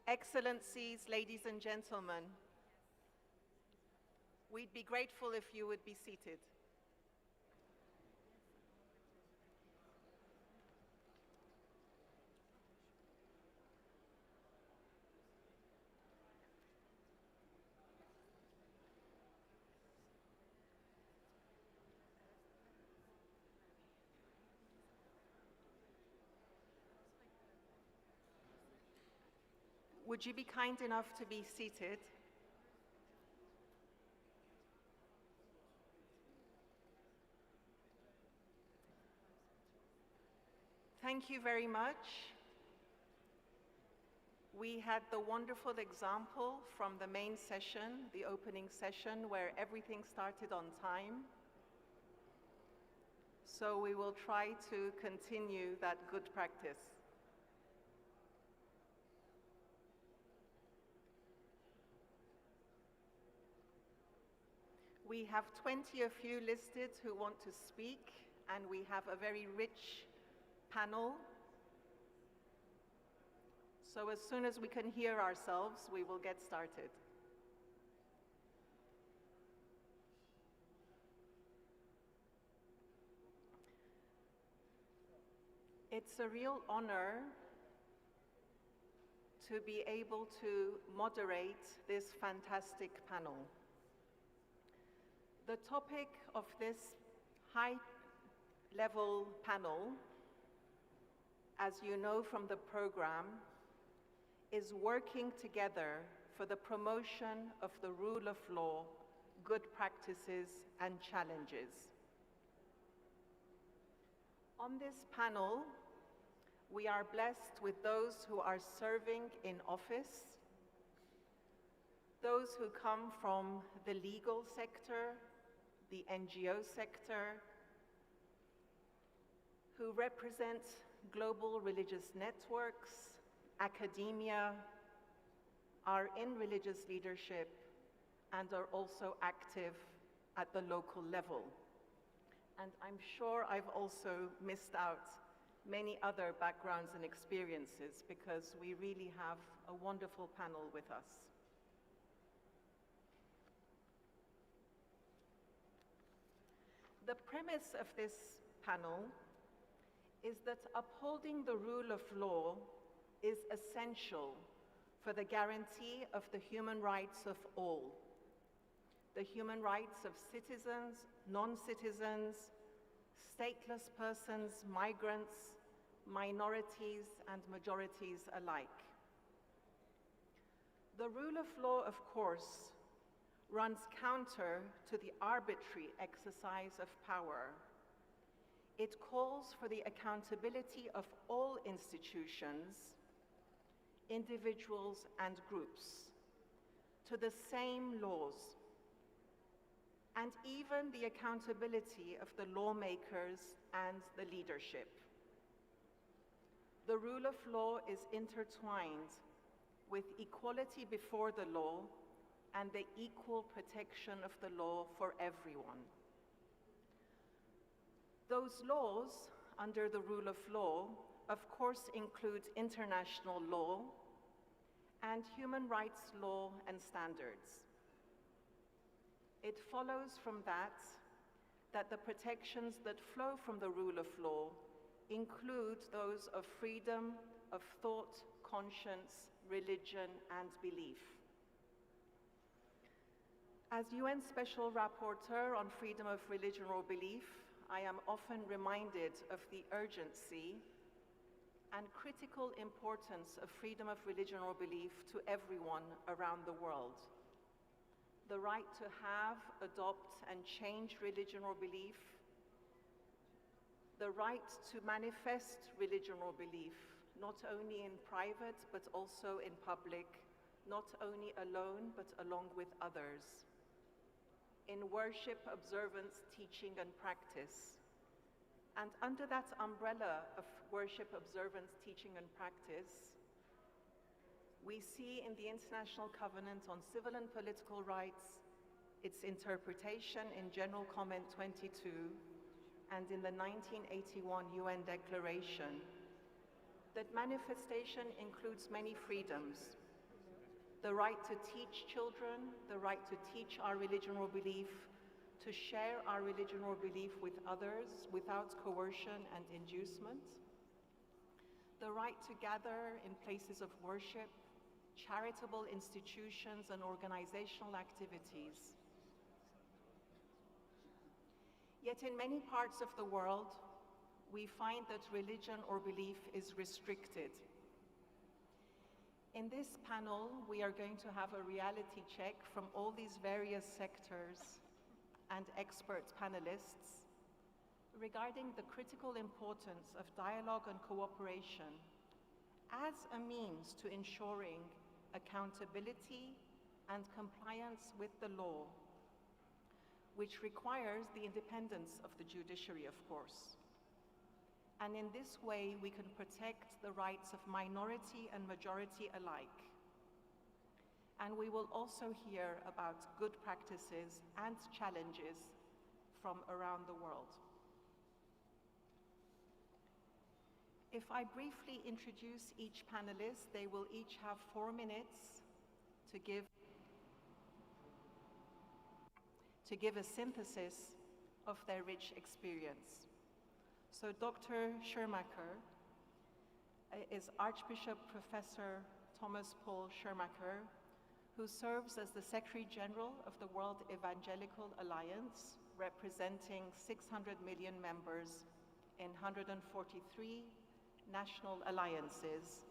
Excellencies, ladies and gentlemen, we'd be grateful if you would be seated. Would you be kind enough to be seated? Thank you very much. We had the wonderful example from the main session, the opening session, where everything started on time. So we will try to continue that good practice. We have 20 of you listed who want to speak, and we have a very rich panel. So as soon as we can hear ourselves, we will get started. It's a real honor to be able to moderate this fantastic panel. The topic of this high-level panel, as you know from the program, is working together for the promotion of the rule of law, good practices, and challenges. On this panel, we are blessed with those who are serving in office, those who come from the legal sector, the NGO sector, who represent global religious networks, academia, are in religious leadership, and are also active at the local level. And I'm sure I've also missed out many other backgrounds and experiences, because we really have a wonderful panel with us. The premise of this panel is that upholding the rule of law is essential for the guarantee of the human rights of all, the human rights of citizens, non-citizens, stateless persons, migrants, minorities, and majorities alike. The rule of law, of course, runs counter to the arbitrary exercise of power. It calls for the accountability of all institutions, individuals, and groups to the same laws, and even the accountability of the lawmakers and the leadership. The rule of law is intertwined with equality before the law and the equal protection of the law for everyone. Those laws under the rule of law, of course, include international law and human rights law and standards. It follows from that the protections that flow from the rule of law include those of freedom of thought, conscience, religion, and belief. As UN Special Rapporteur on freedom of religion or belief, I am often reminded of the urgency and critical importance of freedom of religion or belief to everyone around the world. The right to have, adopt, and change religion or belief, the right to manifest religion or belief, not only in private but also in public, not only alone but along with others, in worship, observance, teaching, and practice. And under that umbrella of worship, observance, teaching, and practice, we see in the International Covenant on Civil and Political Rights its interpretation in General Comment 22 and in the 1981 UN Declaration that manifestation includes many freedoms, the right to teach children, the right to teach our religion or belief, to share our religion or belief with others without coercion and inducement, the right to gather in places of worship, charitable institutions and organizational activities. Yet in many parts of the world, we find that religion or belief is restricted. In this panel, we are going to have a reality check from all these various sectors and expert panelists regarding the critical importance of dialogue and cooperation as a means to ensuring accountability and compliance with the law, which requires the independence of the judiciary, of course. And in this way, we can protect the rights of minority and majority alike. And we will also hear about good practices and challenges from around the world. If I briefly introduce each panelist, they will each have 4 minutes to give a synthesis of their rich experience. So Dr. Schirmacher is Archbishop Professor Thomas Paul Schirmacher, who serves as the Secretary General of the World Evangelical Alliance, representing 600 million members in 143 national alliances.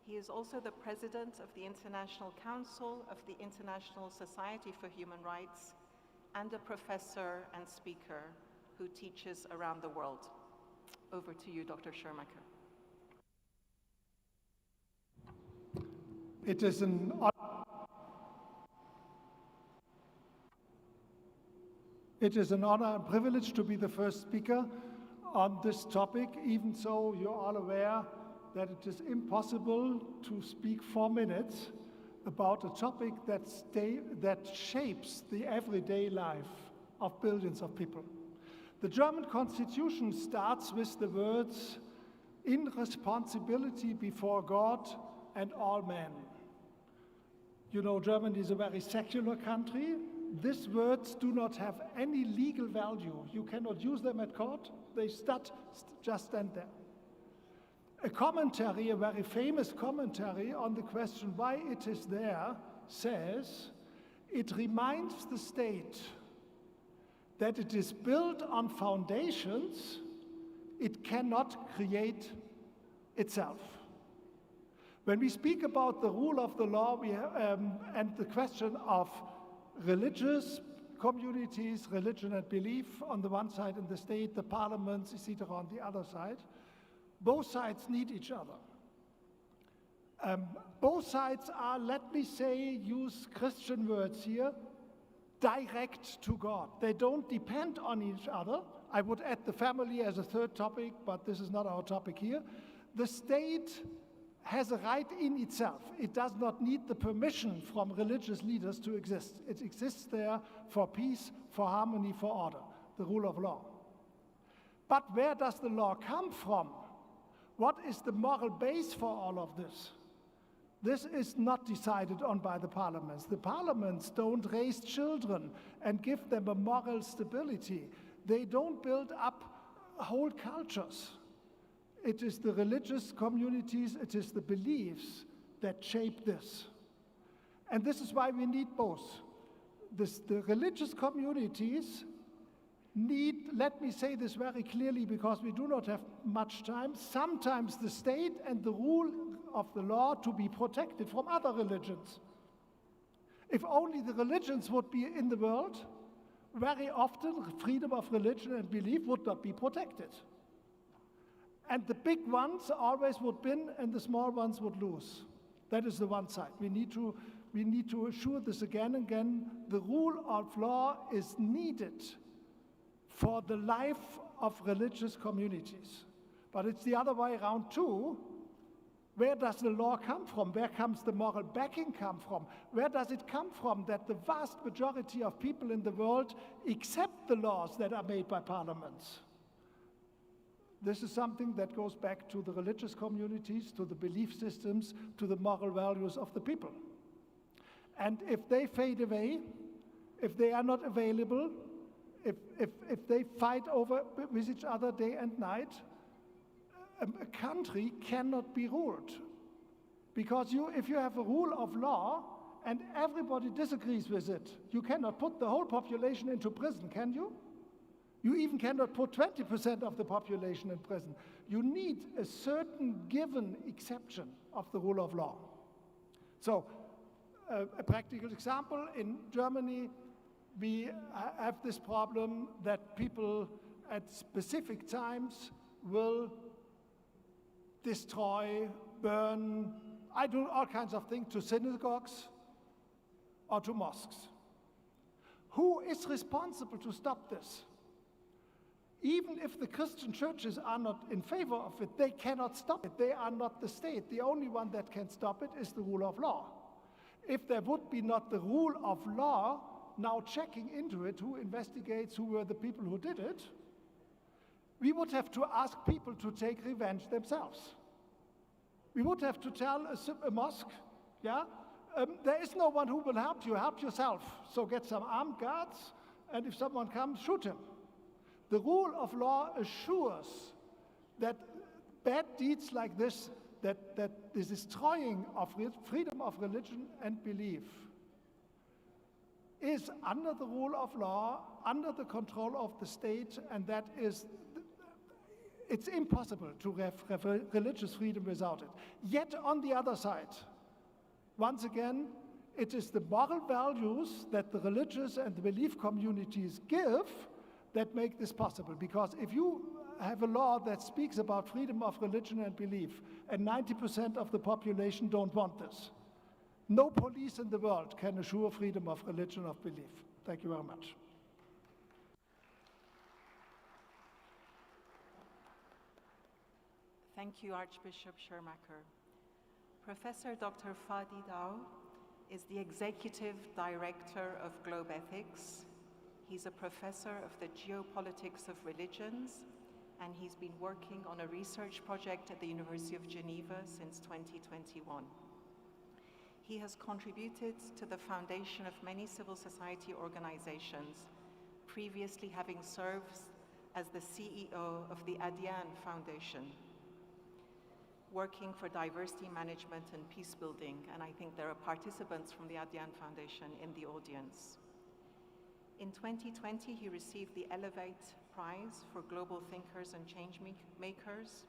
He is also the President of the International Council of the International Society for Human Rights and a professor and speaker who teaches around the world. Over to you, Dr. Schirmacher. It is an honor and privilege to be the first speaker on this topic, even so you're all aware that it is impossible to speak 4 minutes about a topic that shapes the everyday life of billions of people. The German Constitution starts with the words, "in responsibility before God and all men." You know, Germany is a very secular country. These words do not have any legal value. You cannot use them at court. They just stand there. A commentary, a very famous commentary on the question why it is there, says, it reminds the state that it is built on foundations it cannot create itself. When we speak about the rule of the law and the question of religious communities, religion and belief on the one side and the state, the parliaments, etc. on the other side, both sides need each other. Both sides are, let me say, use Christian words here, direct to God. They don't depend on each other. I would add the family as a third topic, but this is not our topic here. The state has a right in itself. It does not need the permission from religious leaders to exist. It exists there for peace, for harmony, for order, the rule of law. But where does the law come from? What is the moral base for all of this? This is not decided on by the parliaments. The parliaments don't raise children and give them a moral stability. They don't build up whole cultures. It is the religious communities, it is the beliefs that shape this. And this is why we need both. The religious communities need, let me say this very clearly because we do not have much time, sometimes the state and the rule of the law to be protected from other religions. If only the religions would be in the world, very often freedom of religion and belief would not be protected. And the big ones always would win and the small ones would lose. That is the one side. We need to assure this again and again. The rule of law is needed for the life of religious communities. But it's the other way around too. Where does the law come from? Where comes the moral backing come from? Where does it come from that the vast majority of people in the world accept the laws that are made by parliaments? This is something that goes back to the religious communities, to the belief systems, to the moral values of the people. And if they fade away, if they are not available, if they fight over with each other day and night, a country cannot be ruled. Because if you have a rule of law and everybody disagrees with it, you cannot put the whole population into prison, can you? You even cannot put 20% of the population in prison. You need a certain given exception of the rule of law. So, a practical example, in Germany, we have this problem that people at specific times will destroy, burn, I do all kinds of things to synagogues or to mosques. Who is responsible to stop this? Even if the Christian churches are not in favor of it, they cannot stop it. They are not the state. The only one that can stop it is the rule of law. If there would be not the rule of law now checking into it, who investigates, who were the people who did it, we would have to ask people to take revenge themselves. We would have to tell a mosque, there is no one who will help you, help yourself. So get some armed guards, and if someone comes, shoot him. The rule of law assures that bad deeds like this, that the destroying of freedom of religion and belief, is under the rule of law, under the control of the state, and that is, it's impossible to have religious freedom without it. Yet on the other side, once again, it is the moral values that the religious and the belief communities give that make this possible. Because if you have a law that speaks about freedom of religion and belief, and 90% of the population don't want this, no police in the world can assure freedom of religion or belief. Thank you very much. Thank you, Archbishop Schermacher. Professor Dr. Fadi Dao is the Executive Director of Globe Ethics. He's a professor of the geopolitics of religions, and he's been working on a research project at the University of Geneva since 2021. He has contributed to the foundation of many civil society organizations, previously having served as the CEO of the Adian Foundation, working for diversity management and peace building, and I think there are participants from the Adian Foundation in the audience. In 2020, he received the Elevate Prize for Global Thinkers and Change Makers,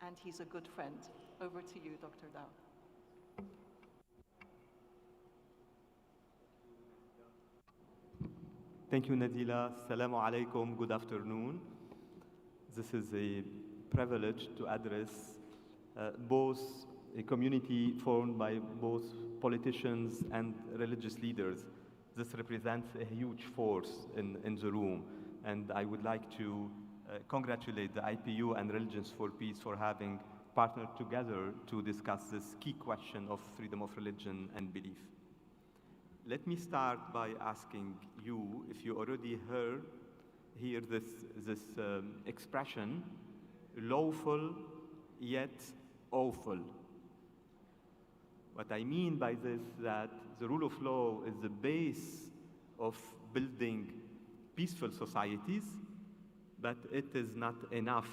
and he's a good friend. Over to you, Dr. Dao. Thank you, Nadila. Assalamu alaikum. Good afternoon. This is a privilege to address both a community formed by both politicians and religious leaders. This represents a huge force in the room, and I would like to congratulate the IPU and Religions for Peace for having partnered together to discuss this key question of freedom of religion and belief. Let me start by asking you if you already hear this expression, lawful yet awful. What I mean by this is that the rule of law is the base of building peaceful societies, but it is not enough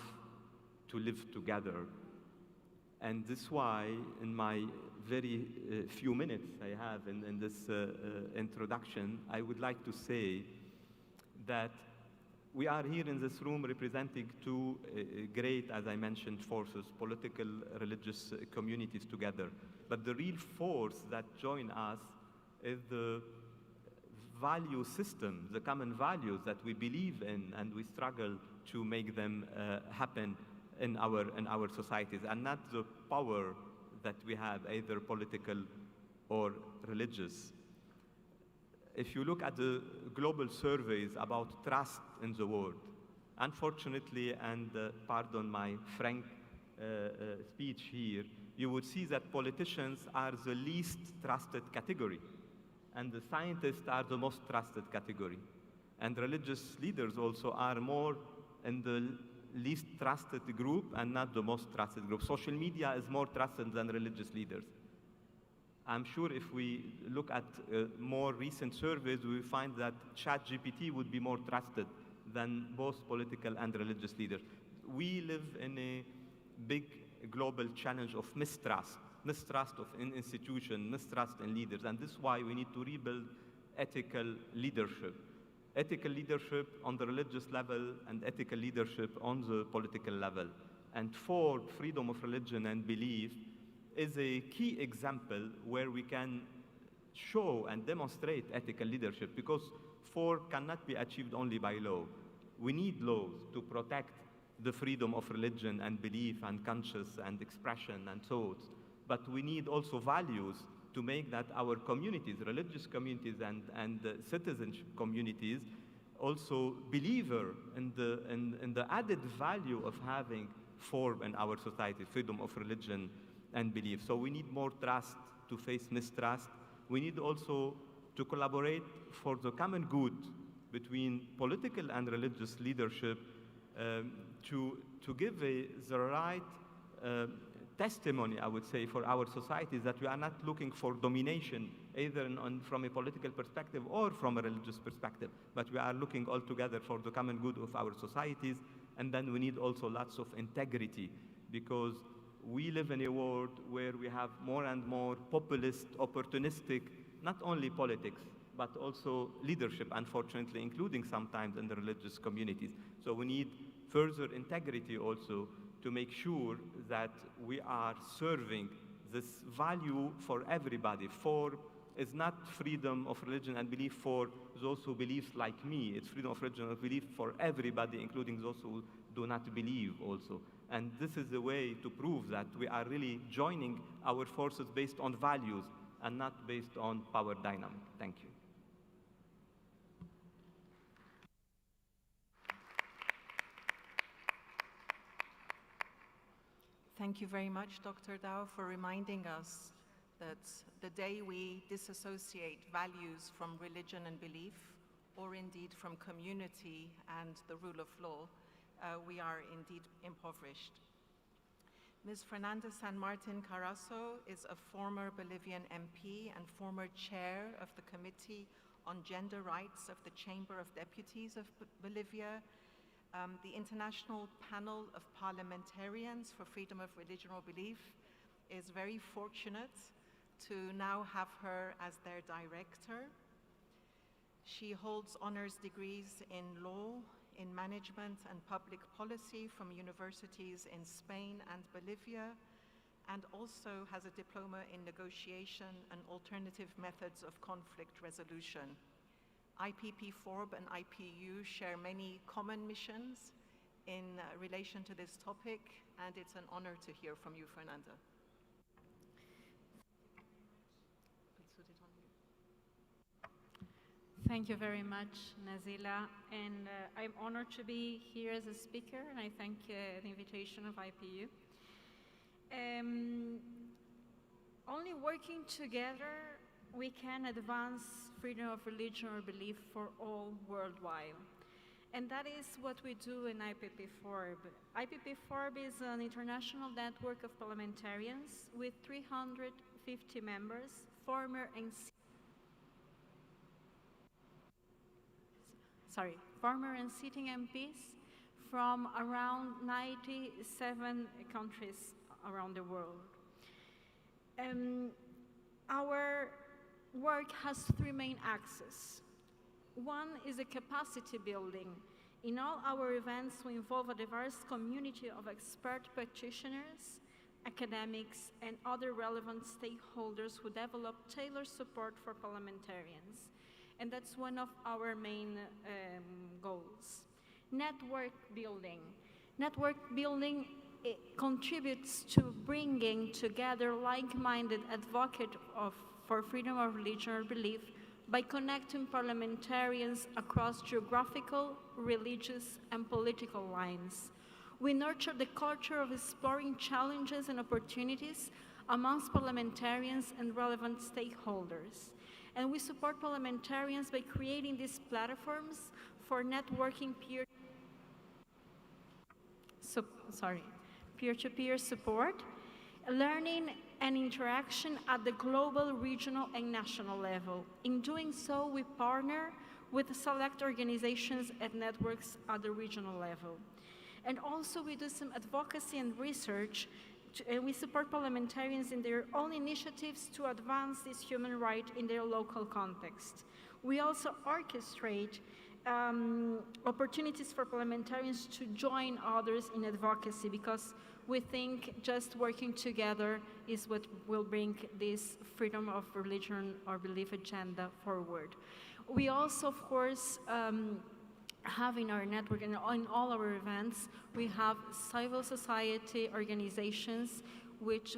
to live together. And this is why, in my very few minutes I have in this introduction, I would like to say that we are here in this room representing two great, as I mentioned, forces, political, religious communities together. But the real force that join us is the value system, the common values that we believe in, and we struggle to make them happen in our societies, and not the power that we have, either political or religious. If you look at the global surveys about trust in the world, unfortunately, and pardon my frank speech here, you would see that politicians are the least trusted category, and the scientists are the most trusted category. And religious leaders also are more in the least trusted group and not the most trusted group. Social media is more trusted than religious leaders. I'm sure if we look at more recent surveys, we will find that ChatGPT would be more trusted than both political and religious leaders. We live in a big global challenge of mistrust of institutions, mistrust in leaders, and this is why we need to rebuild ethical leadership. Ethical leadership on the religious level and ethical leadership on the political level. And for freedom of religion and belief is a key example where we can show and demonstrate ethical leadership, because four cannot be achieved only by law. We need laws to protect the freedom of religion and belief and conscience and expression and thoughts. But we need also values to make that our communities, religious communities and citizenship communities, also believer in the added value of having form in our society, freedom of religion and belief. So we need more trust to face mistrust. We need also to collaborate for the common good between political and religious leadership to give the right testimony, I would say, for our societies, that we are not looking for domination, either from a political perspective or from a religious perspective, but we are looking all together for the common good of our societies. And then we need also lots of integrity, because we live in a world where we have more and more populist, opportunistic, not only politics, but also leadership, unfortunately, including sometimes in the religious communities. So we need further integrity also to make sure that we are serving this value for everybody. For is not freedom of religion and belief for those who believe like me. It's freedom of religion and belief for everybody, including those who do not believe also. And this is the way to prove that we are really joining our forces based on values and not based on power dynamic. Thank you. Thank you very much, Dr. Dao, for reminding us that the day we disassociate values from religion and belief, or indeed from community and the rule of law, we are indeed impoverished. Ms. Fernanda San Martin Carazo is a former Bolivian MP and former chair of the Committee on Gender Rights of the Chamber of Deputies of Bolivia, the International Panel of Parliamentarians for Freedom of Religion or Belief is very fortunate to now have her as their director. She holds honors degrees in law, in management and public policy from universities in Spain and Bolivia, and also has a diploma in negotiation and alternative methods of conflict resolution. IPP-FORB and IPU share many common missions in relation to this topic, and it's an honor to hear from you, Fernanda. Thank you very much, Nazila, and I'm honored to be here as a speaker, and I thank the invitation of IPU. Only working together we can advance freedom of religion or belief for all worldwide. And that is what we do in IPP-FORB. IPP-FORB is an international network of parliamentarians with 350 members, former and sitting MPs from around 97 countries around the world. Our work has three main axes. One is a capacity building. In all our events, we involve a diverse community of expert practitioners, academics, and other relevant stakeholders who develop tailored support for parliamentarians. And that's one of our main goals. Network building. Network building contributes to bringing together like-minded advocates for freedom of religion or belief by connecting parliamentarians across geographical, religious, and political lines. We nurture the culture of exploring challenges and opportunities amongst parliamentarians and relevant stakeholders. And we support parliamentarians by creating these platforms for networking peer-to-peer support, learning and interaction at the global, regional, and national level. In doing so, we partner with select organizations and networks at the regional level. And also we do some advocacy and research, and we support parliamentarians in their own initiatives to advance this human right in their local context. We also orchestrate opportunities for parliamentarians to join others in advocacy, because we think just working together is what will bring this freedom of religion or belief agenda forward. We also, of course, have in our network and in all our events, we have civil society organizations which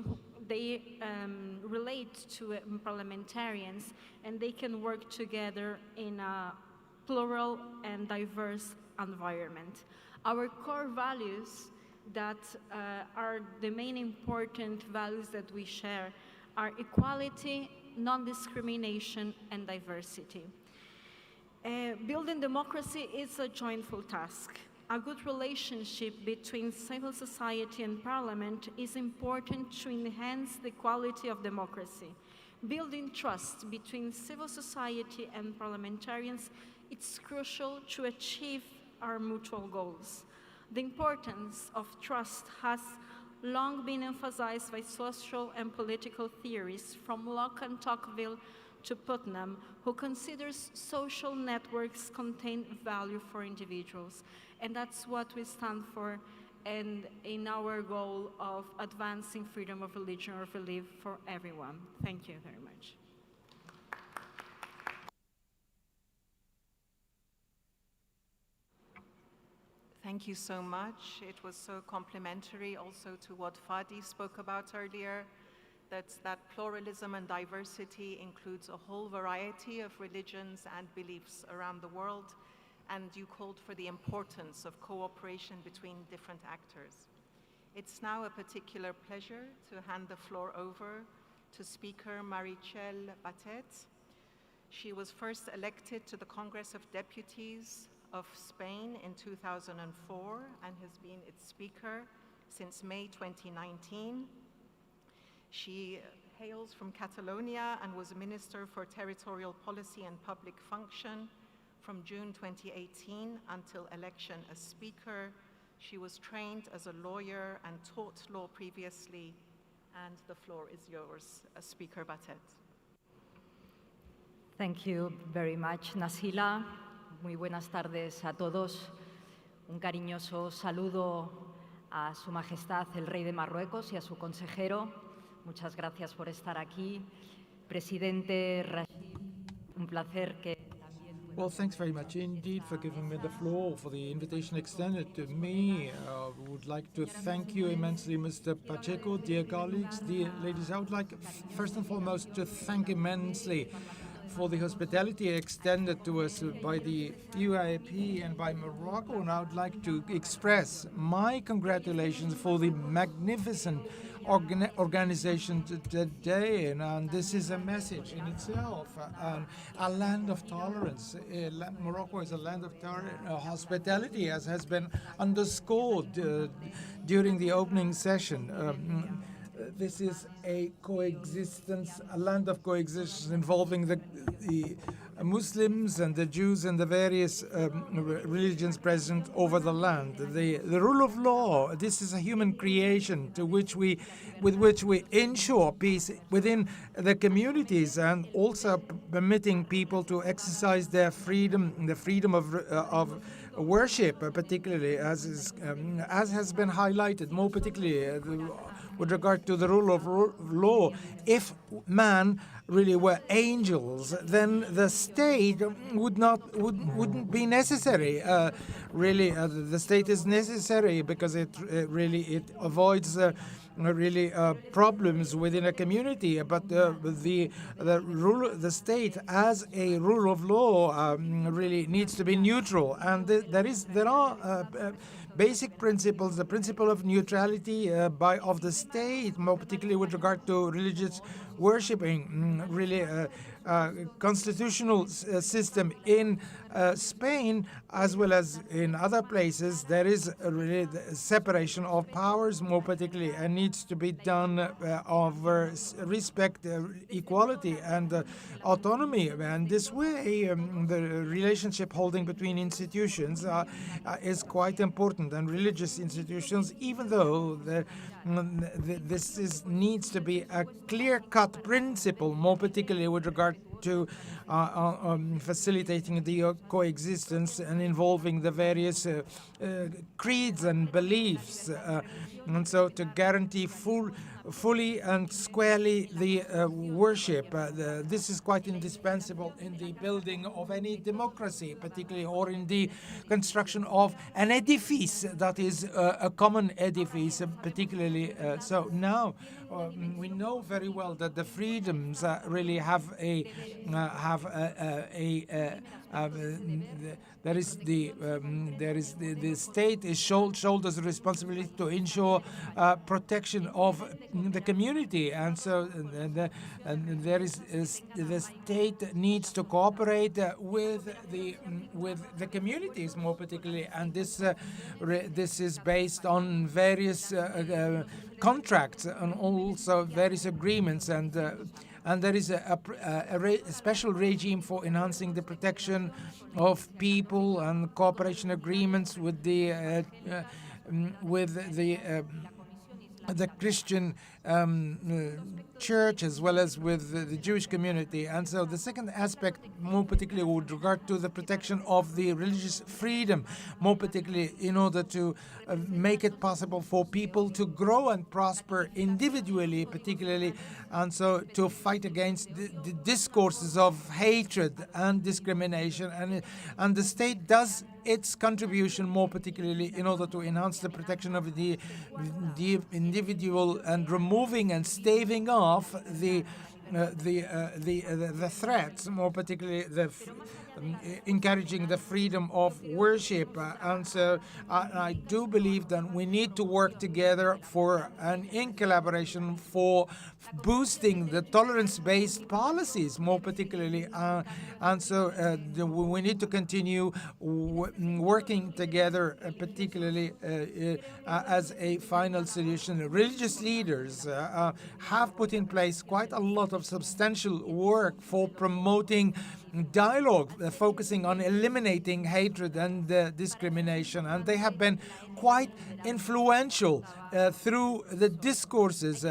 they relate to parliamentarians, and they can work together in a plural and diverse environment. Our core values that are the main important values that we share are equality, non-discrimination, and diversity. Building democracy is a joyful task. A good relationship between civil society and parliament is important to enhance the quality of democracy. Building trust between civil society and parliamentarians, it's crucial to achieve our mutual goals. The importance of trust has long been emphasized by social and political theorists, from Locke and Tocqueville to Putnam, who considers social networks contain value for individuals. And that's what we stand for, and in our goal of advancing freedom of religion or belief for everyone. Thank you very much. Thank you so much. It was so complementary also to what Fadi spoke about earlier, that pluralism and diversity includes a whole variety of religions and beliefs around the world, and you called for the importance of cooperation between different actors. It's now a particular pleasure to hand the floor over to Speaker Marichel Batet. She was first elected to the Congress of Deputies of Spain in 2004 and has been its speaker since May 2019. She hails from Catalonia and was a Minister for Territorial Policy and Public Function from June 2018 until election as Speaker. She was trained as a lawyer and taught law previously, and the floor is yours, Speaker Batet. Thank you very much, Nasila. Muy buenas tardes a todos. Un cariñoso saludo a Su Majestad el Rey de Marruecos y a su consejero. Muchas gracias por estar aquí. Presidente Rashid, un placer que también... Well, thanks very much indeed for giving me the floor, for the invitation extended to me. I would like to thank you immensely, Mr. Pacheco, dear colleagues, dear ladies. I would like, first and foremost, to thank immensely for the hospitality extended to us by the UAP and by Morocco, and I would like to express my congratulations for the magnificent organization today, and this is a message in itself. A land of tolerance. Morocco is a land of hospitality, as has been underscored during the opening session. This is a coexistence, a land of coexistence involving the Muslims and the Jews and the various religions present over the land. The rule of law, this is a human creation with which we ensure peace within the communities, and also permitting people to exercise their freedom, the freedom of worship, particularly as has been highlighted, more particularly with regard to the rule of law. If man really were angels, then the state wouldn't be necessary. The state is necessary because it avoids problems within a community. But the state as a rule of law really needs to be neutral, and there are basic principles, the principle of neutrality of the state, more particularly with regard to religious worshipping. constitutional system in Spain, as well as in other places, there is really separation of powers, more particularly, and needs to be done over respect, equality, and autonomy. And this way, the relationship holding between institutions is quite important. And religious institutions, even though this needs to be a clear-cut principle, more particularly with regard to facilitating the coexistence and involving the various creeds and beliefs, and so to guarantee fully and squarely the worship. This is quite indispensable in the building of any democracy, particularly, or in the construction of an edifice that is a common edifice, particularly. So now we know very well that the freedoms really have there is the state is shoulders responsibility to ensure protection of the community, and so there is the state needs to cooperate with the communities, more particularly, and this is based on various contracts and also various agreements, and there is a special regime for enhancing the protection of people and cooperation agreements with the Christian church, as well as with the Jewish community. And so the second aspect, more particularly with regard to the protection of the religious freedom, more particularly in order to make it possible for people to grow and prosper individually, particularly, and so to fight against the discourses of hatred and discrimination. And the state does its contribution, more particularly in order to enhance the protection of the individual and removing and staving off the threats, more particularly encouraging the freedom of worship. And so I do believe that we need to work together in collaboration for boosting the tolerance-based policies, more particularly. And so we need to continue working together, particularly as a final solution. Religious leaders have put in place quite a lot of substantial work for promoting dialogue, focusing on eliminating hatred and discrimination, and they have been quite influential through the discourses,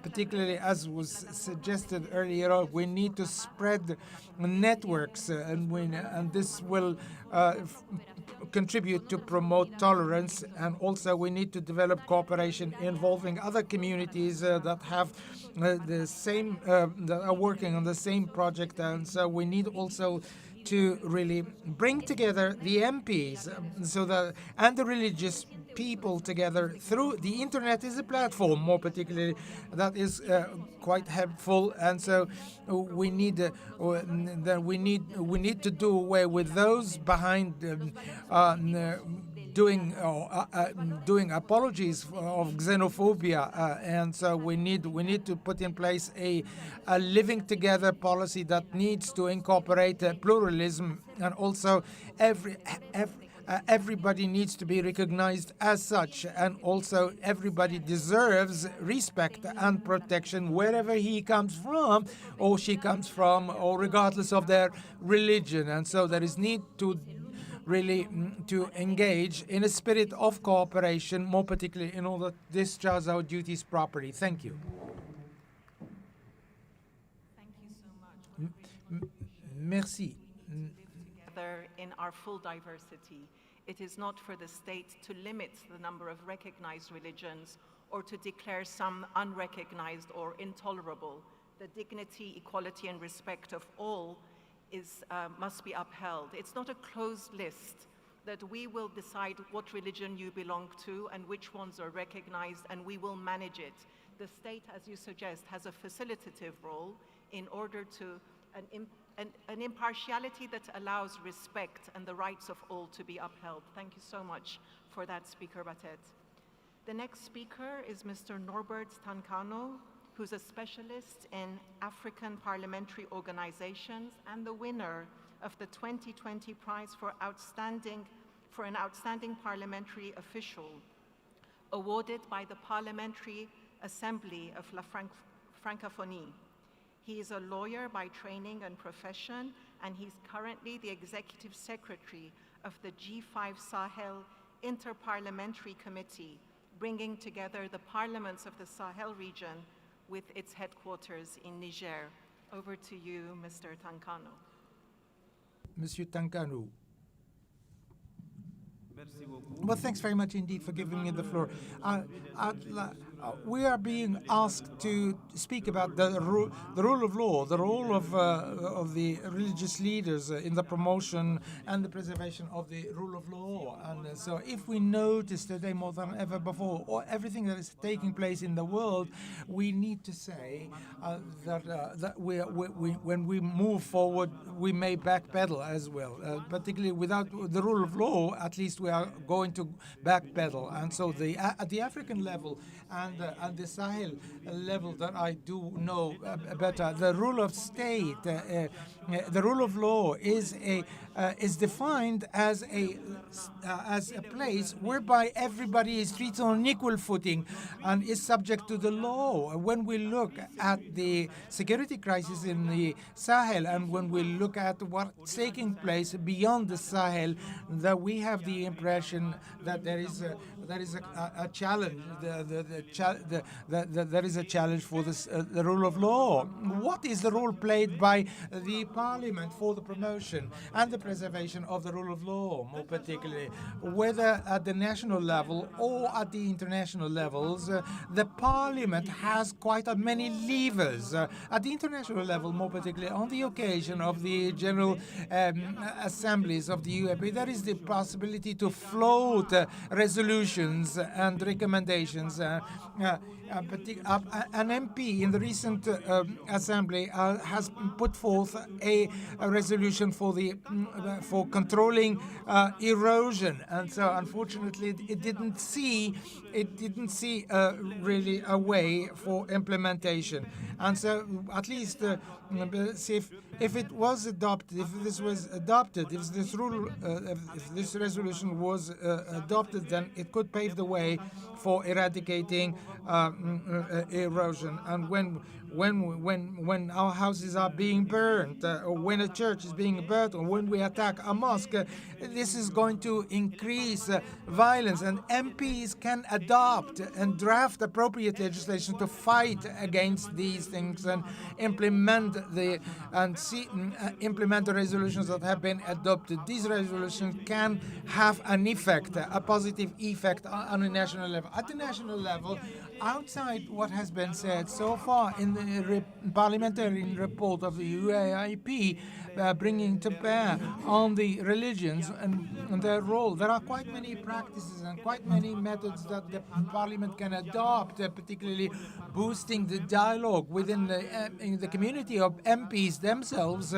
particularly as was suggested earlier. We need to spread networks, and this will contribute to promote tolerance, and also we need to develop cooperation involving other communities that have the same that are working on the same project. And so we need also to really bring together the MPs and the religious people together through the internet is a platform, more particularly, that is quite helpful. And so we need to do away with those behind doing apologies of xenophobia, and so we need to put in place a living together policy that needs to incorporate pluralism, and also everybody needs to be recognized as such, and also everybody deserves respect and protection wherever he comes from or she comes from, or regardless of their religion. And so there is need to really to engage in a spirit of cooperation, more particularly in order to discharge our duties properly. Thank you. Thank you so much. Merci. Together in our full diversity. It is not for the state to limit the number of recognized religions or to declare some unrecognized or intolerable. The dignity, equality, and respect of all must be upheld. It's not a closed list that we will decide what religion you belong to and which ones are recognized, and we will manage it. The state, as you suggest, has a facilitative role in order to an impartiality that allows respect and the rights of all to be upheld. Thank you so much for that, Speaker Batet. The next speaker is Mr. Norbert Tancano, who's a specialist in African parliamentary organizations and the winner of the 2020 prize for an outstanding parliamentary official, awarded by the Parliamentary Assembly of La Francophonie. He is a lawyer by training and profession, and he's currently the Executive Secretary of the G5 Sahel Inter-Parliamentary Committee, bringing together the parliaments of the Sahel region with its headquarters in Niger. Over to you, Mr. Tankano. Monsieur Tankano. Well, thanks very much indeed for giving me the floor. We are being asked to speak about the rule of law, the role of the religious leaders in the promotion and the preservation of the rule of law. And so if we notice today more than ever before, or everything that is taking place in the world, we need to say that when we move forward, we may backpedal as well. Particularly without the rule of law, at least we are going to backpedal. And so at the African level and the Sahel level that I do know better, the rule of state, the rule of law is defined as a place whereby everybody is treated on equal footing and is subject to the law. When we look at the security crisis in the Sahel and when we look at what's taking place beyond the Sahel, that we have the impression that there is a challenge. There is a challenge for the rule of law. What is the role played by the Parliament for the promotion and the preservation of the rule of law, more particularly, whether at the national level or at the international levels? The Parliament has quite many levers. At the international level, more particularly on the occasion of the General Assemblies of the UAP, there is the possibility to float resolutions and recommendations. An MP in the recent assembly has put forth a resolution for controlling erosion, and so unfortunately it didn't see really a way for implementation. And so at least if it was adopted, if this was adopted, if this rule, if this resolution was adopted, then it could pave the way for eradicating erosion. And when our houses are being burned, or when a church is being burned, or when we attack a mosque, this is going to increase violence. And MPs can adopt and draft appropriate legislation to fight against these things and implement the resolutions that have been adopted. These resolutions can have an effect, a positive effect on a national level. At the national level, outside what has been said so far in the parliamentary report of the UAIP, bringing to bear on the religions and their role, there are quite many practices and quite many methods that the parliament can adopt, particularly boosting the dialogue within the community of MPs themselves,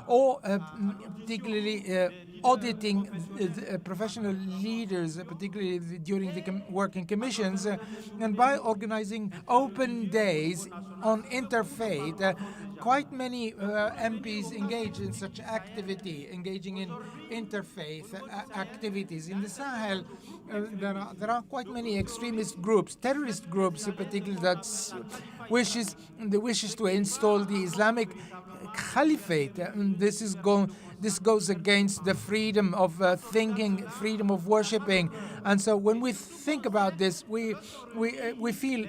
or particularly auditing professional leaders, particularly during the working commissions, and by organizing open days on interfaith. Quite many MPs engage in such activity, engaging in interfaith activities. In the Sahel, there are quite many extremist groups, terrorist groups particularly, that wishes to install the Islamic Caliphate. This goes against the freedom of thinking, freedom of worshiping, and so when we think about this, we feel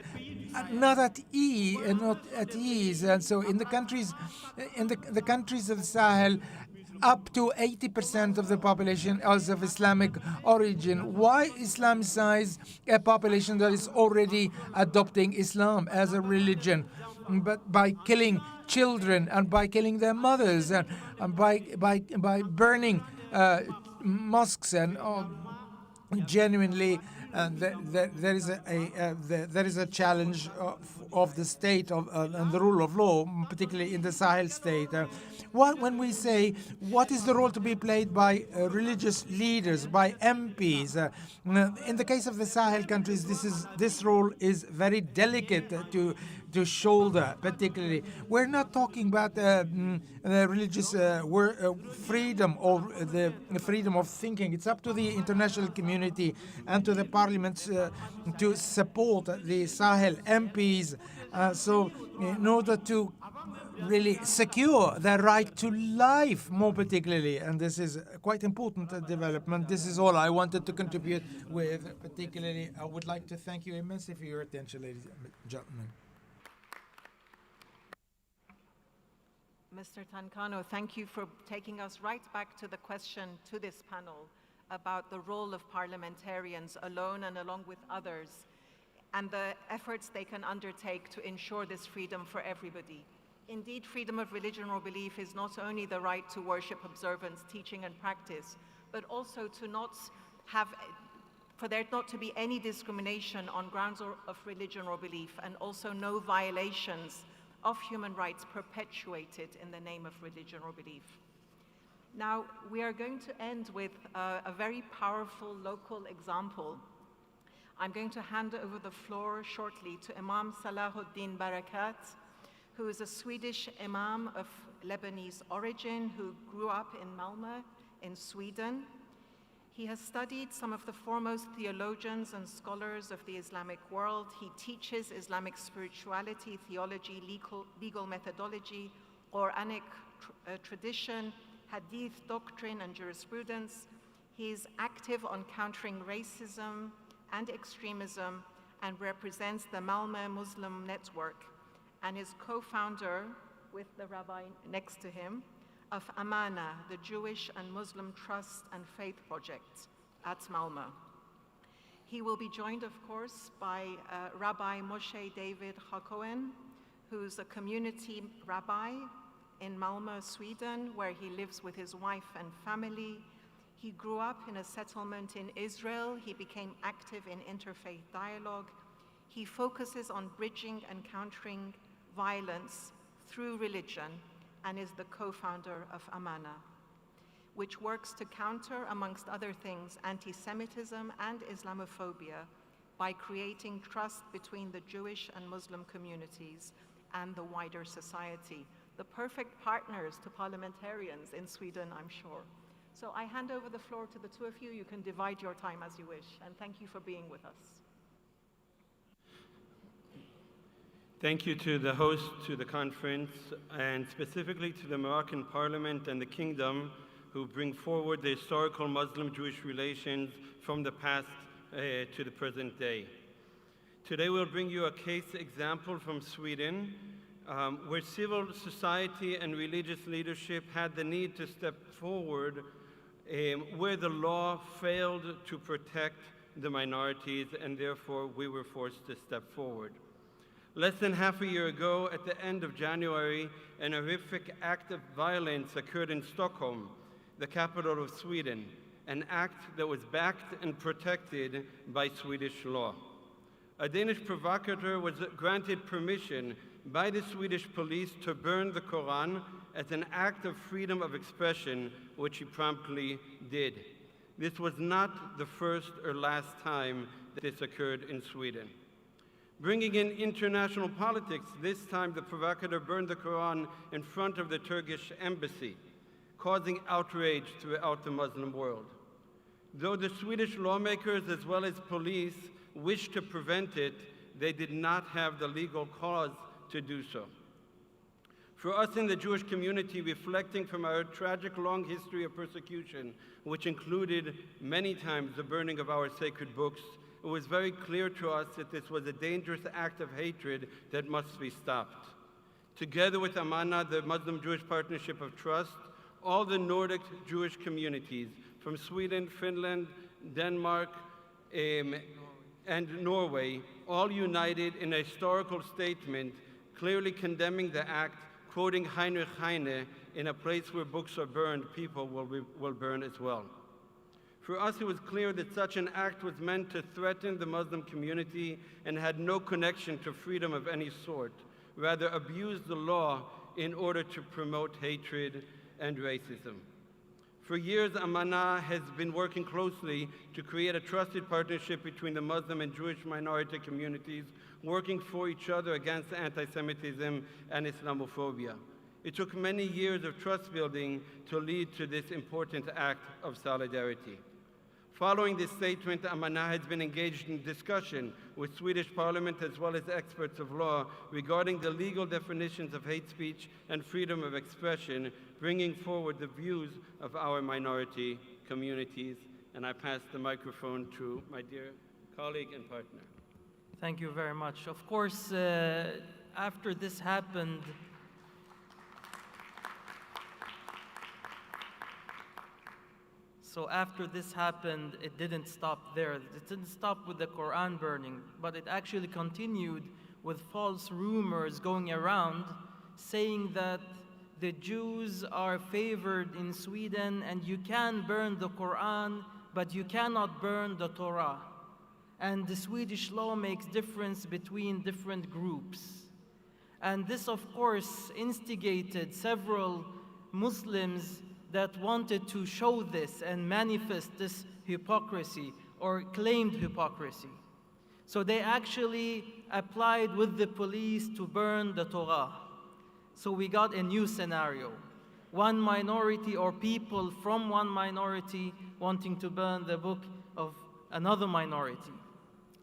not at ease, and so in the countries of the Sahel, up to 80% of the population is of Islamic origin. Why Islamicize a population that is already adopting Islam as a religion? But by killing children and by killing their mothers and by burning mosques and genuinely there is a challenge of the state and the rule of law, particularly in the Sahel state. When we say what is the role to be played by religious leaders, by MPs, in the case of the Sahel countries, this role is very delicate to shoulder, particularly. We're not talking about religious freedom or the freedom of thinking. It's up to the international community and to the parliaments to support the Sahel MPs. So in order to really secure their right to life, more particularly, and this is quite important development. This is all I wanted to contribute with. Particularly, I would like to thank you immensely for your attention, ladies and gentlemen. Mr. Tancano, thank you for taking us right back to the question to this panel about the role of parliamentarians alone and along with others, and the efforts they can undertake to ensure this freedom for everybody. Indeed, freedom of religion or belief is not only the right to worship, observance, teaching, and practice, but also for there not to be any discrimination on grounds of religion or belief, and also no violations of human rights perpetuated in the name of religion or belief. Now, we are going to end with a very powerful local example. I'm going to hand over the floor shortly to Imam Salahuddin Barakat, who is a Swedish imam of Lebanese origin who grew up in Malmö in Sweden. He has studied some of the foremost theologians and scholars of the Islamic world. He teaches Islamic spirituality, theology, legal methodology, Quranic tradition, hadith doctrine and jurisprudence. He is active on countering racism and extremism and represents the Malmö Muslim Network, and is co-founder, with the rabbi next to him, of Amana, the Jewish and Muslim Trust and Faith Project at Malmö. He will be joined, of course, by Rabbi Moshe David Hakohen, who's a community rabbi in Malmö, Sweden, where he lives with his wife and family. He grew up in a settlement in Israel. He became active in interfaith dialogue. He focuses on bridging and countering violence through religion and is the co-founder of Amana, which works to counter, amongst other things, anti-Semitism and Islamophobia by creating trust between the Jewish and Muslim communities and the wider society. The perfect partners to parliamentarians in Sweden, I'm sure. So I hand over the floor to the two of you. You can divide your time as you wish, and thank you for being with us. Thank you to the host to the conference, and specifically to the Moroccan Parliament and the Kingdom, who bring forward the historical Muslim-Jewish relations from the past to the present day. Today we'll bring you a case example from Sweden, where civil society and religious leadership had the need to step forward where the law failed to protect the minorities, and therefore we were forced to step forward. Less than half a year ago, at the end of January, an horrific act of violence occurred in Stockholm, the capital of Sweden, an act that was backed and protected by Swedish law. A Danish provocateur was granted permission by the Swedish police to burn the Quran as an act of freedom of expression, which he promptly did. This was not the first or last time that this occurred in Sweden. Bringing in international politics, this time the provocateur burned the Quran in front of the Turkish embassy, causing outrage throughout the Muslim world. Though the Swedish lawmakers as well as police wished to prevent it, they did not have the legal cause to do so. For us in the Jewish community, reflecting from our tragic long history of persecution, which included many times the burning of our sacred books, it was very clear to us that this was a dangerous act of hatred that must be stopped. Together with Amana, the Muslim-Jewish Partnership of Trust, all the Nordic Jewish communities from Sweden, Finland, Denmark, and Norway, all united in a historical statement clearly condemning the act, quoting Heinrich Heine, "In a place where books are burned, people will burn as well." For us, it was clear that such an act was meant to threaten the Muslim community and had no connection to freedom of any sort, rather abused the law in order to promote hatred and racism. For years, Amana has been working closely to create a trusted partnership between the Muslim and Jewish minority communities, working for each other against anti-Semitism and Islamophobia. It took many years of trust building to lead to this important act of solidarity. Following this statement, Amana has been engaged in discussion with Swedish Parliament as well as experts of law regarding the legal definitions of hate speech and freedom of expression, bringing forward the views of our minority communities. And I pass the microphone to my dear colleague and partner. Thank you very much. Of course, after this happened, it didn't stop there. It didn't stop with the Quran burning, but it actually continued with false rumors going around saying that the Jews are favored in Sweden and you can burn the Quran, but you cannot burn the Torah. And the Swedish law makes difference between different groups. And this, of course, instigated several Muslims that wanted to show this and manifest this hypocrisy or claimed hypocrisy. So they actually applied with the police to burn the Torah. So we got a new scenario. One minority or people from one minority wanting to burn the book of another minority.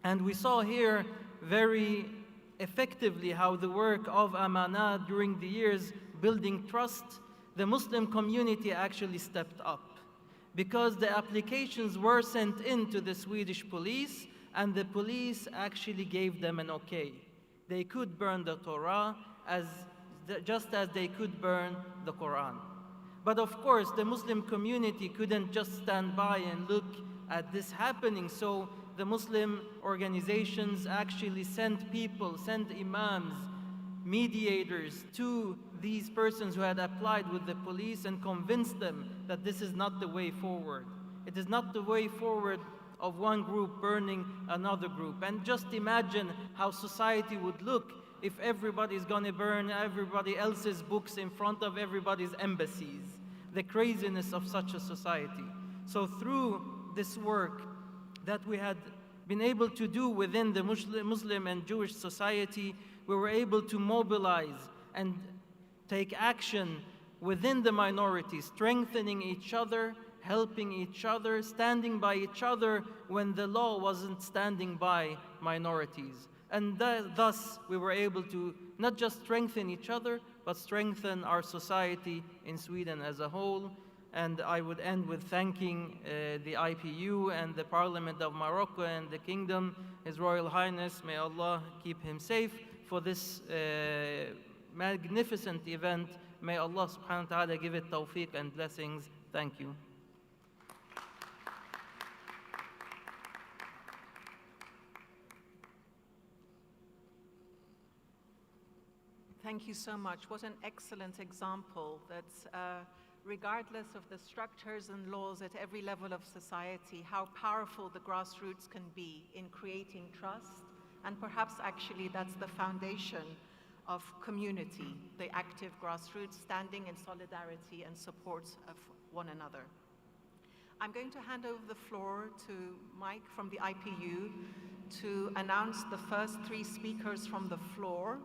And we saw here very effectively how the work of Amana during the years building trust, the Muslim community actually stepped up because the applications were sent in to the Swedish police and the police actually gave them an okay. They could burn the Torah just as they could burn the Quran. But of course, the Muslim community couldn't just stand by and look at this happening, so the Muslim organizations actually sent imams, mediators to these persons who had applied with the police and convinced them that this is not the way forward. It is not the way forward of one group burning another group. And just imagine how society would look if everybody's gonna burn everybody else's books in front of everybody's embassies. The craziness of such a society. So through this work that we had been able to do within the Muslim and Jewish society, we were able to mobilize and take action within the minorities, strengthening each other, helping each other, standing by each other when the law wasn't standing by minorities. And thus, we were able to not just strengthen each other, but strengthen our society in Sweden as a whole. And I would end with thanking the IPU and the Parliament of Morocco and the Kingdom, His Royal Highness, may Allah keep him safe, for this magnificent event. May Allah subhanahu wa ta'ala give it tawfiq and blessings. Thank you. Thank you so much. What an excellent example that regardless of the structures and laws at every level of society, how powerful the grassroots can be in creating trust. And perhaps actually that's the foundation of community, the active grassroots standing in solidarity and support of one another. I'm going to hand over the floor to Mike from the IPU to announce the first 3 speakers from the floor.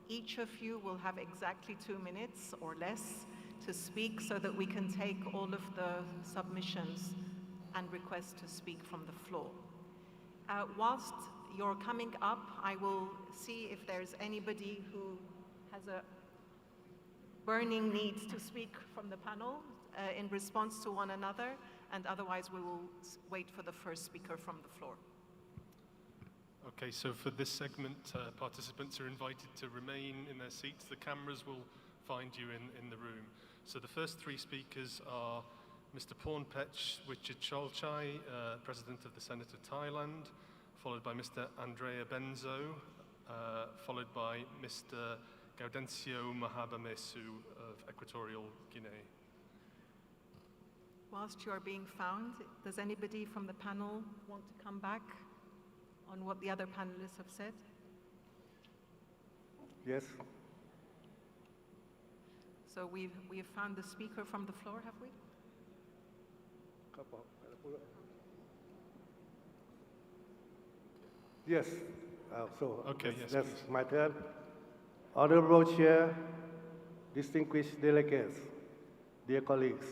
Each of you will have exactly 2 minutes or less to speak so that we can take all of the submissions and requests to speak from the floor. Whilst you're coming up, I will see if there's anybody who has a burning need to speak from the panel in response to one another, and otherwise we will wait for the first speaker from the floor. Okay, so for this segment, participants are invited to remain in their seats. The cameras will find you in the room. So the first 3 speakers are Mr. Pornpech Wichicholchai, President of the Senate of Thailand, followed by Mr. Andrea Benzo, followed by Mr. Gaudencio Mahabamesu of Equatorial Guinea. Whilst you are being found, does anybody from the panel want to come back on what the other panelists have said? Yes. So we've found the speaker from the floor, have we? Yes. Okay, yes, that's please. my turn. Honorable Chair, distinguished delegates, dear colleagues.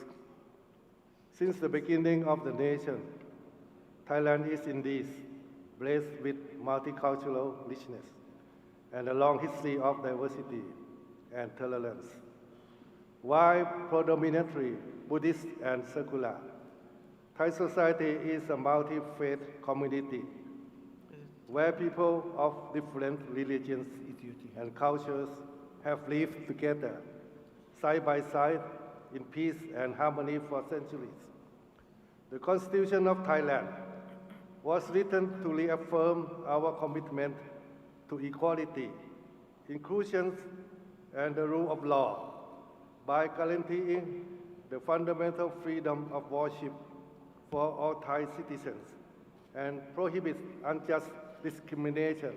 Since the beginning of the nation, Thailand is indeed blessed with multicultural richness and a long history of diversity and tolerance. While predominantly Buddhist and secular, Thai society is a multi-faith community where people of different religions and cultures have lived together, side by side, in peace and harmony for centuries. The Constitution of Thailand was written to reaffirm our commitment to equality, inclusion, and the rule of law by guaranteeing the fundamental freedom of worship for all Thai citizens and prohibits unjust discrimination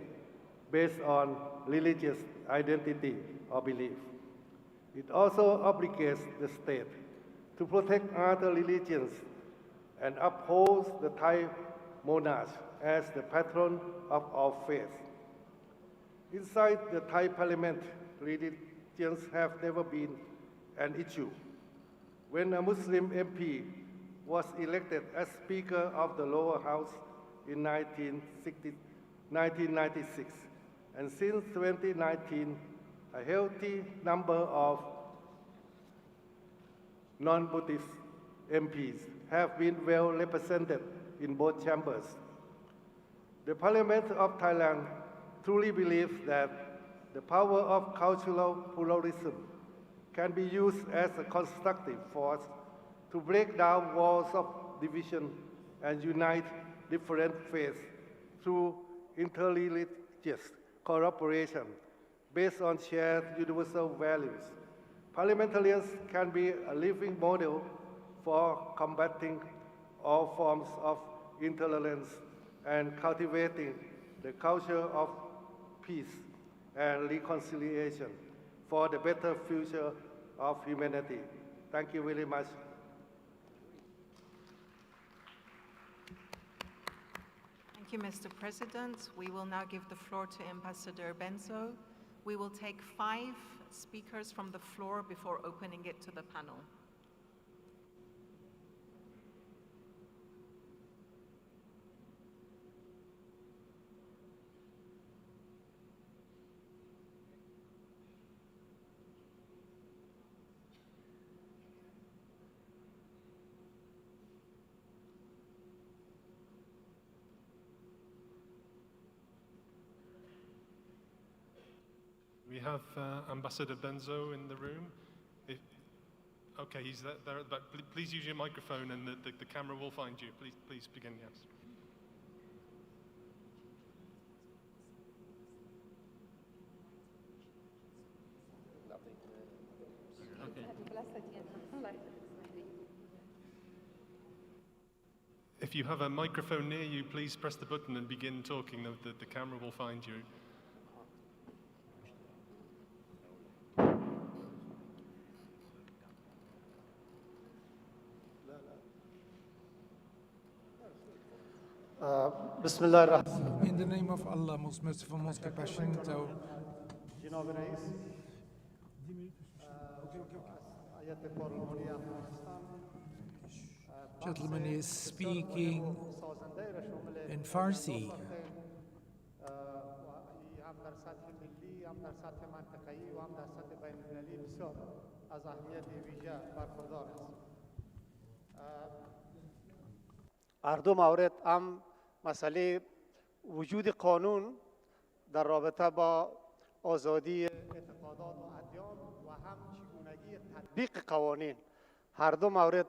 based on religious identity or belief. It also obligates the state to protect other religions and upholds the Thai monarch as the patron of all faiths. Inside the Thai parliament, religions have never been an issue. When a Muslim MP was elected as Speaker of the lower house in 1996, and since 2019, a healthy number of non-Buddhist MPs have been well represented in both chambers. The Parliament of Thailand truly believes that the power of cultural pluralism can be used as a constructive force to break down walls of division and unite different faiths through interreligious cooperation based on shared universal values. Parliamentarians can be a living model for combating all forms of intolerance and cultivating the culture of peace and reconciliation for the better future of humanity. Thank you very much. Thank you, Mr. President. We will now give the floor to Ambassador Benzo. We will take 5 speakers from the floor before opening it to the panel. We have Ambassador Benzo in the room. Okay, he's there at the back. Please use your microphone and the camera will find you. Please begin, yes. If you have a microphone near you, please press the button and begin talking. The camera will find you. In the name of Allah, most merciful, most compassionate. Gentleman is speaking in Farsi. اردو مورد مسئله وجود قانون در رابطه با آزادی اعتقادات و ادیان و هم چگونگی تطبیق قوانین. هر دو مورد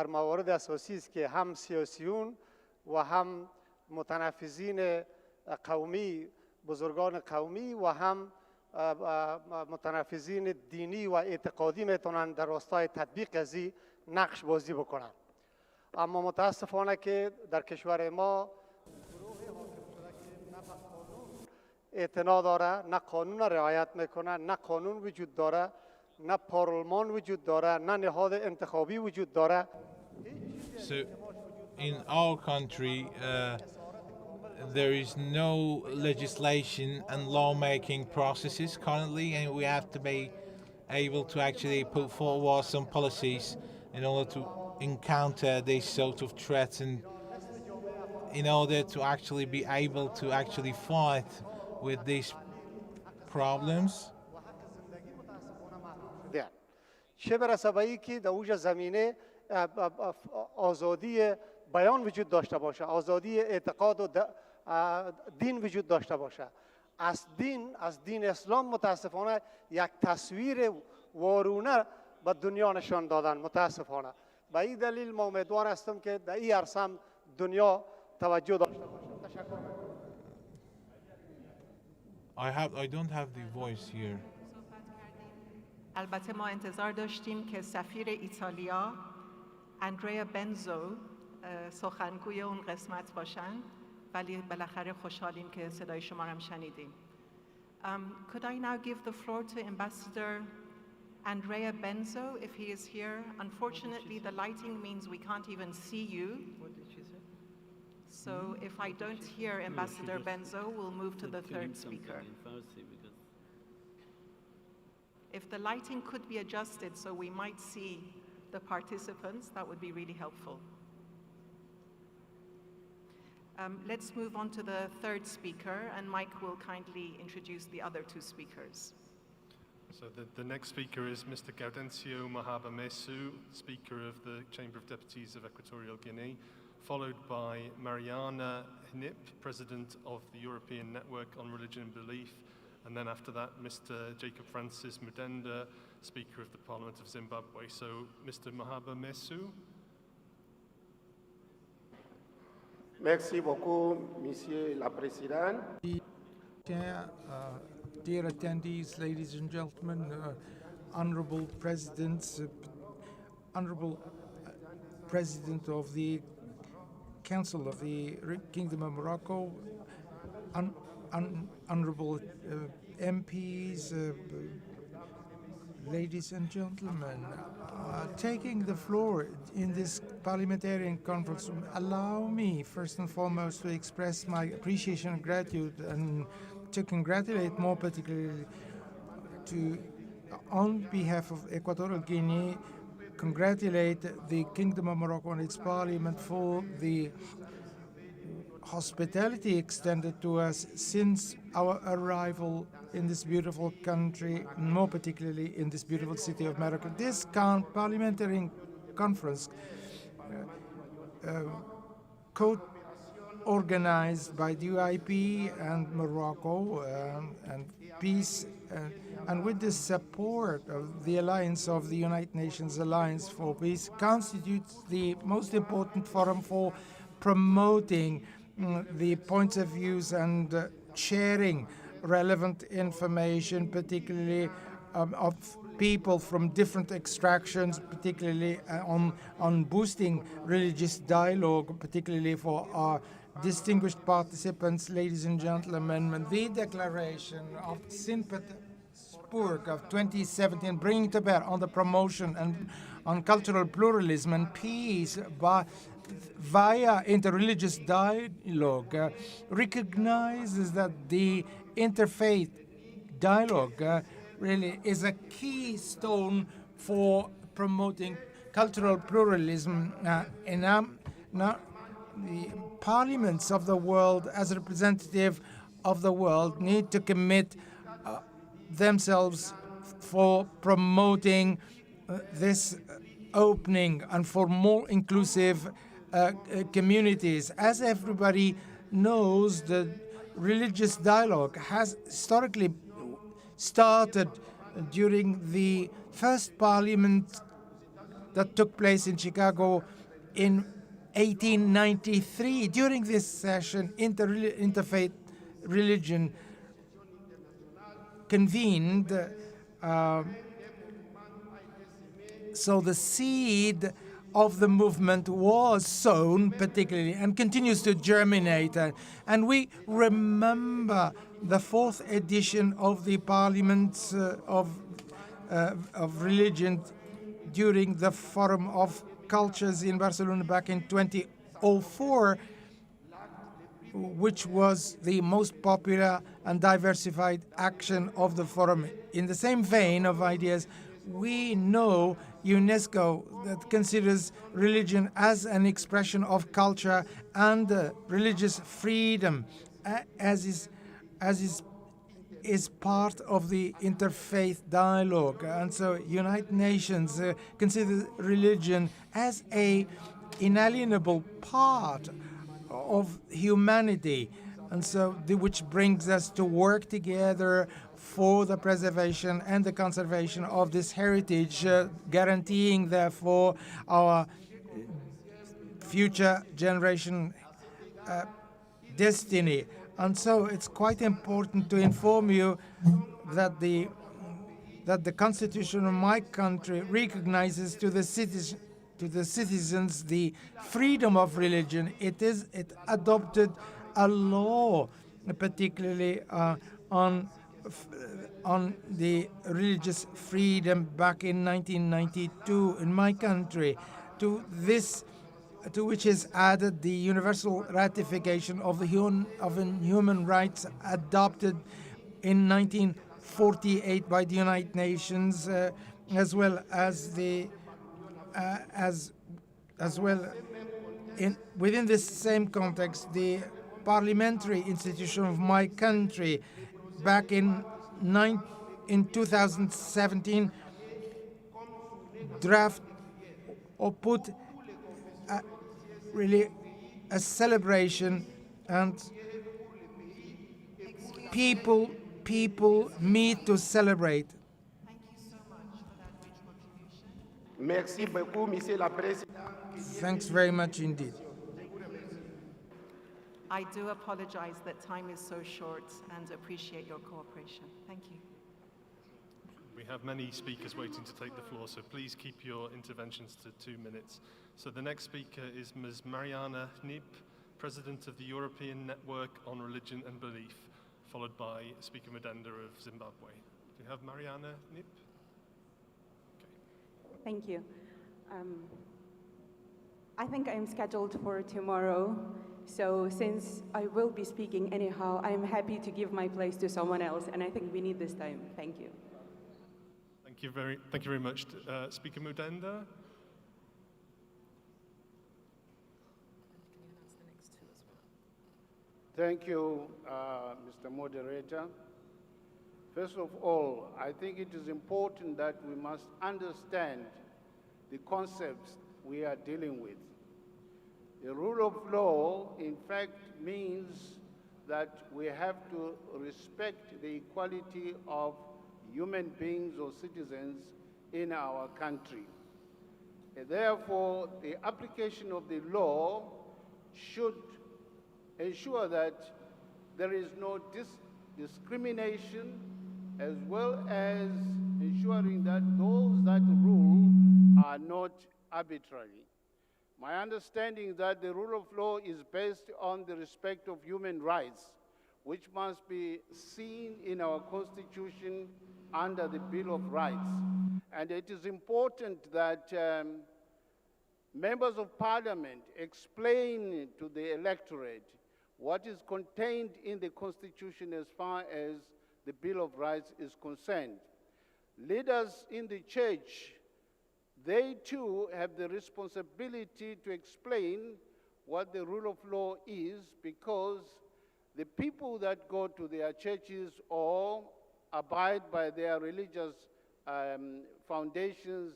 موارد اساسی است که هم سیاسیون و هم متنفذین قومی، بزرگان قومی و هم متنفذین دینی و اعتقادی میتونن در راستای تطبیق از این نقش بازی بکنن. اما متاسفانه که در کشور ما اعتنا داره، نه قانون رعایت میکنه، نه قانون وجود داره، نه پارلمان وجود داره، نه نهاد انتخابی وجود داره. هیچ چیزی So in our country, there is no legislation and lawmaking processes currently, and we have to be able to actually put forward some policies in order to encounter these sort of threats and in order to actually be able to actually fight with these problems. چه برسه به این که در اوج زمینه آزادی بیان وجود داشته باشه، آزادی اعتقاد و دین وجود داشته باشه. از دین اسلام متاسفانه یک تصویر وارونه به دنیا نشان دادن متاسفانه. به این دلیل ما امیدوار هستم که در این عرصه هم دنیا توجه داشته باشه. تشکر میکنم. I don't have the voice here. البته ما انتظار داشتیم که سفیر ایتالیا اندریا بنزو سخنگوی اون قسمت باشن، ولی بالاخره خوشحالیم که صدای شما رو هم شنیدیم. Could I now give the floor to Ambassador Andrea Benzo if he is here? Unfortunately, the lighting means we can't even see you. What did she say? So if I don't hear Ambassador Benzo, we'll move to the third speaker. If the lighting could be adjusted so we might see the participants, that would be really helpful. Let's move on to the third speaker, and Mike will kindly introduce the other two speakers. So the next speaker is Mr. Gaudencio Mahaba Mesu, Speaker of the Chamber of Deputies of Equatorial Guinea, followed by Mariana Hnip, President of the European Network on Religion and Belief, and then after that, Mr. Jacob Francis Mudenda, Speaker of the Parliament of Zimbabwe. So, Mr. Mahaba Mesu. Merci beaucoup, Monsieur la Présidente. Chair, dear attendees, ladies and gentlemen, honorable presidents, honorable President of the Council of the Kingdom of Morocco, honorable MPs, ladies and gentlemen, taking the floor in this parliamentarian conference, allow me first and foremost to express my appreciation and gratitude and to congratulate more particularly on behalf of Equatorial Guinea, congratulate the Kingdom of Morocco and its parliament for the hospitality extended to us since our arrival in this beautiful country, more particularly in this beautiful city of Morocco. This parliamentary conference, co-organized by the UIP and Morocco and Peace, and with the support of the Alliance of the United Nations Alliance for Peace, constitutes the most important forum for promoting the points of views and sharing relevant information, particularly of people from different extractions, particularly on boosting religious dialogue, particularly for our distinguished participants, ladies and gentlemen. The Declaration of St. Petersburg of 2017, bringing to bear on the promotion and on cultural pluralism and peace via interreligious dialogue, recognizes that the interfaith dialogue really is a keystone for promoting cultural pluralism. The parliaments of the world, as representative of the world, need to commit themselves for promoting this opening and for more inclusive communities. As everybody knows, the religious dialogue has historically started during the first parliament that took place in Chicago in 1893. During this session, Interfaith religion convened. So the seed of the movement was sown particularly and continues to germinate. And we remember the fourth edition of the Parliaments of Religion during the Forum of cultures in Barcelona back in 2004, which was the most popular and diversified action of the forum. In the same vein of ideas, we know UNESCO that considers religion as an expression of culture and religious freedom, as is part of the interfaith dialogue. And so United Nations considers religion as an inalienable part of humanity. And so, which brings us to work together for the preservation and the conservation of this heritage, guaranteeing, therefore, our future generation destiny. And so it's quite important to inform you that the Constitution of my country recognizes to the citizens the freedom of religion. It adopted a law, particularly on the religious freedom back in 1992 in my country. To which is added the universal ratification of the human rights adopted in 1948 by the United Nations, as well as within this same context, the parliamentary institution of my country back in 2017 draft or put really a celebration, and people meet to celebrate. Thank you so much for that rich contribution. Merci beaucoup, Monsieur la Présidente. Thanks very much indeed. I do apologize that time is so short and appreciate your cooperation. Thank you. We have many speakers waiting to take the floor, so please keep your interventions to 2 minutes. So the next speaker is Ms. Mariana Nip, President of the European Network on Religion and Belief, followed by Speaker Mudenda of Zimbabwe. Do you have Mariana Nip? Okay. Thank you. I think I'm scheduled for tomorrow, so since I will be speaking anyhow, I'm happy to give my place to someone else, and I think we need this time. Thank you. Thank you very much. Speaker Mudenda. Thank you, Mr. Moderator. First of all, I think it is important that we must understand the concepts we are dealing with. The rule of law, in fact, means that we have to respect the equality of human beings or citizens in our country. And therefore, the application of the law should ensure that there is no discrimination, as well as ensuring that those that rule are not arbitrary. My understanding is that the rule of law is based on the respect of human rights, which must be seen in our Constitution under the Bill of Rights. And it is important that members of Parliament explain to the electorate what is contained in the Constitution as far as the Bill of Rights is concerned. Leaders in the church, they too have the responsibility to explain what the rule of law is, because the people that go to their churches or abide by their religious foundations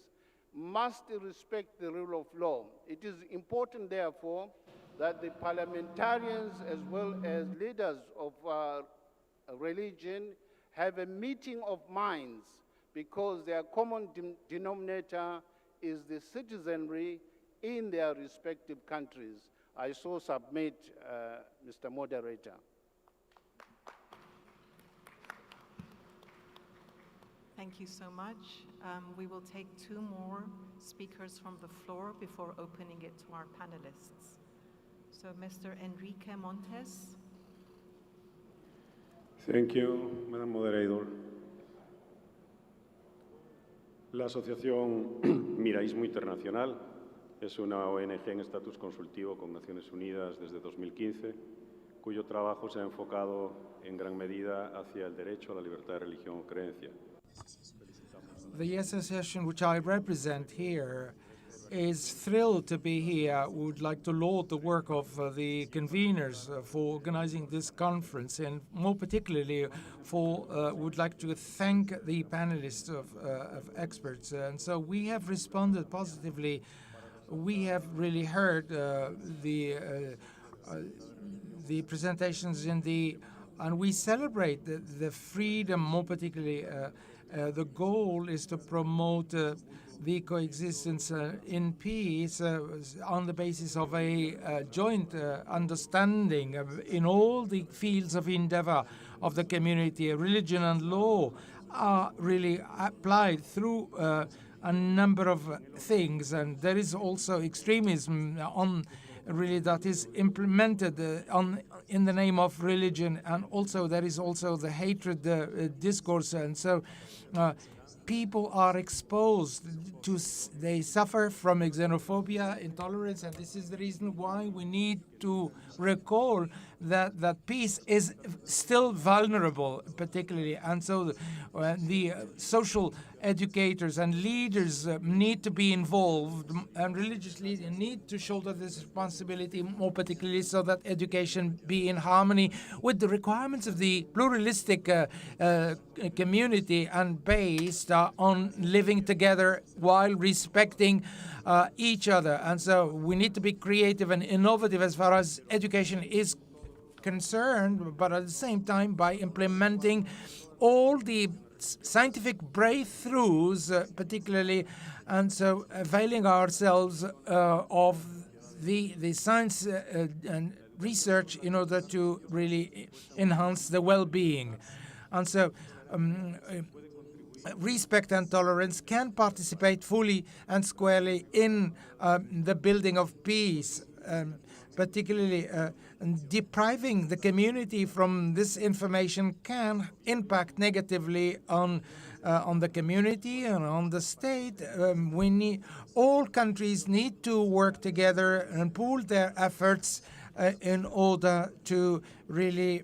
must respect the rule of law. It is important, therefore, that the parliamentarians as well as leaders of religion have a meeting of minds, because their common denominator is the citizenry in their respective countries. I so submit, Mr. Moderator. Thank you so much. We will take 2 more speakers from the floor before opening it to our panelists. So, Mr. Enrique Montes. Thank you, Madam Moderator. La Asociación Miraísmo Internacional Es una ONG en estatus consultivo con Naciones Unidas desde 2015, cuyo trabajo se ha enfocado en gran medida hacia el derecho a la libertad de religión o creencia. The association which I represent here is thrilled to be here. We would like to laud the work of the conveners for organizing this conference, and more particularly would like to thank the panelists of experts. And so we have responded positively. We have really heard the presentations and we celebrate the freedom, more particularly the goal is to promote the coexistence in peace on the basis of a joint understanding in all the fields of endeavor of the community. Religion and law are really applied through a number of things, and there is also extremism that is implemented in the name of religion, and also there is also the hatred discourse, and so people are exposed to, they suffer from xenophobia, intolerance, and this is the reason why we need to recall that peace is still vulnerable, particularly, and so the social educators and leaders need to be involved, and religious leaders need to shoulder this responsibility, more particularly so that education be in harmony with the requirements of the pluralistic community and based on living together while respecting each other. And so we need to be creative and innovative as far as education is concerned, but at the same time by implementing all the scientific breakthroughs, particularly, and so availing ourselves of the science and research in order to really enhance the well-being. And so respect and tolerance can participate fully and squarely in the building of peace, particularly depriving the community from this information can impact negatively on the community and on the state. All countries need to work together and pool their efforts in order to really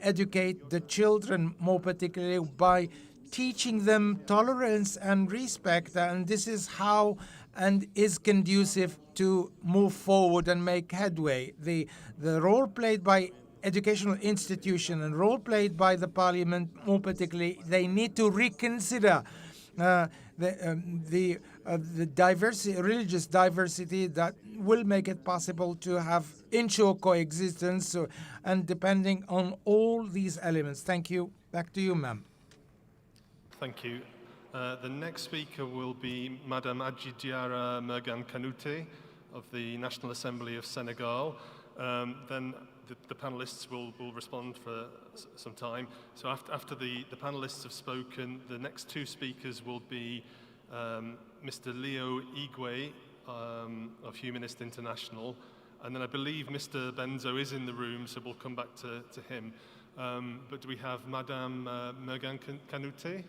educate the children, more particularly by teaching them tolerance and respect, and this is how and is conducive to move forward and make headway. The role played by educational institution and role played by the parliament, more particularly, they need to reconsider the diversity, religious diversity that will make it possible to ensure coexistence, and depending on all these elements. Thank you. Back to you, ma'am. Thank you. The next speaker will be Madame Adjidiara Mergan Kanouté of the National Assembly of Senegal. Then the panelists will respond for some time. So after the panelists have spoken, the next two speakers will be Mr. Leo Igwe of Humanist International, and then I believe Mr. Benzo is in the room, so we'll come back to him. But do we have Madame Mergan Kanouté?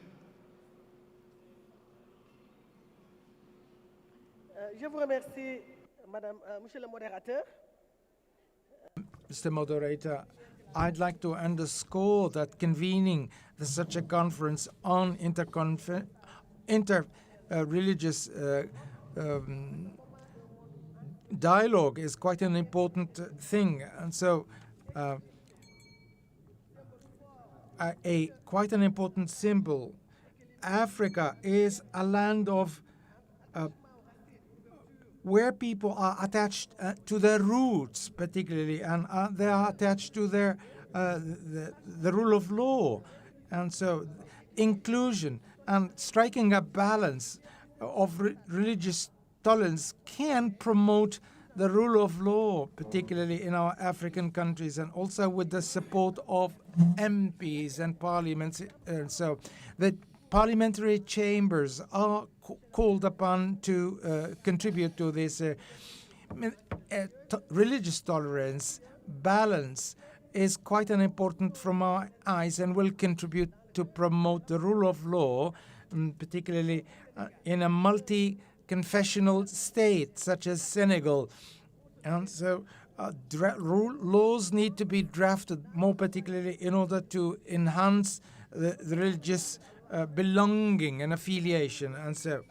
Je vous remercie, Monsieur le Modérateur. Mr. Moderator, I'd like to underscore that convening such a conference on inter-religious dialogue is quite an important thing. And so quite an important symbol. Africa is a land of where people are attached to their roots, particularly, and they are attached to their the rule of law, and so inclusion and striking a balance of religious tolerance can promote the rule of law, particularly in our African countries, and also with the support of MPs and parliaments. So the parliamentary chambers are called upon to contribute to this. Religious tolerance, balance is quite an important from our eyes and will contribute to promote the rule of law, particularly in a multi confessional state, such as Senegal. And so laws need to be drafted more particularly in order to enhance the religious belonging and affiliation. And so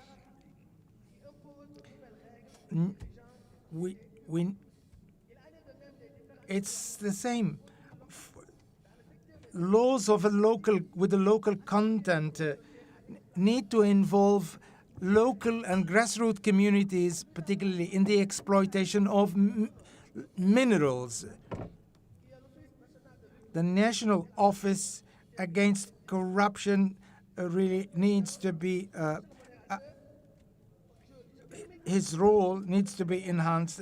it's the same. Laws of with a local content need to involve local and grassroots communities, particularly in the exploitation of minerals. The National Office Against Corruption really needs to be, his role needs to be enhanced.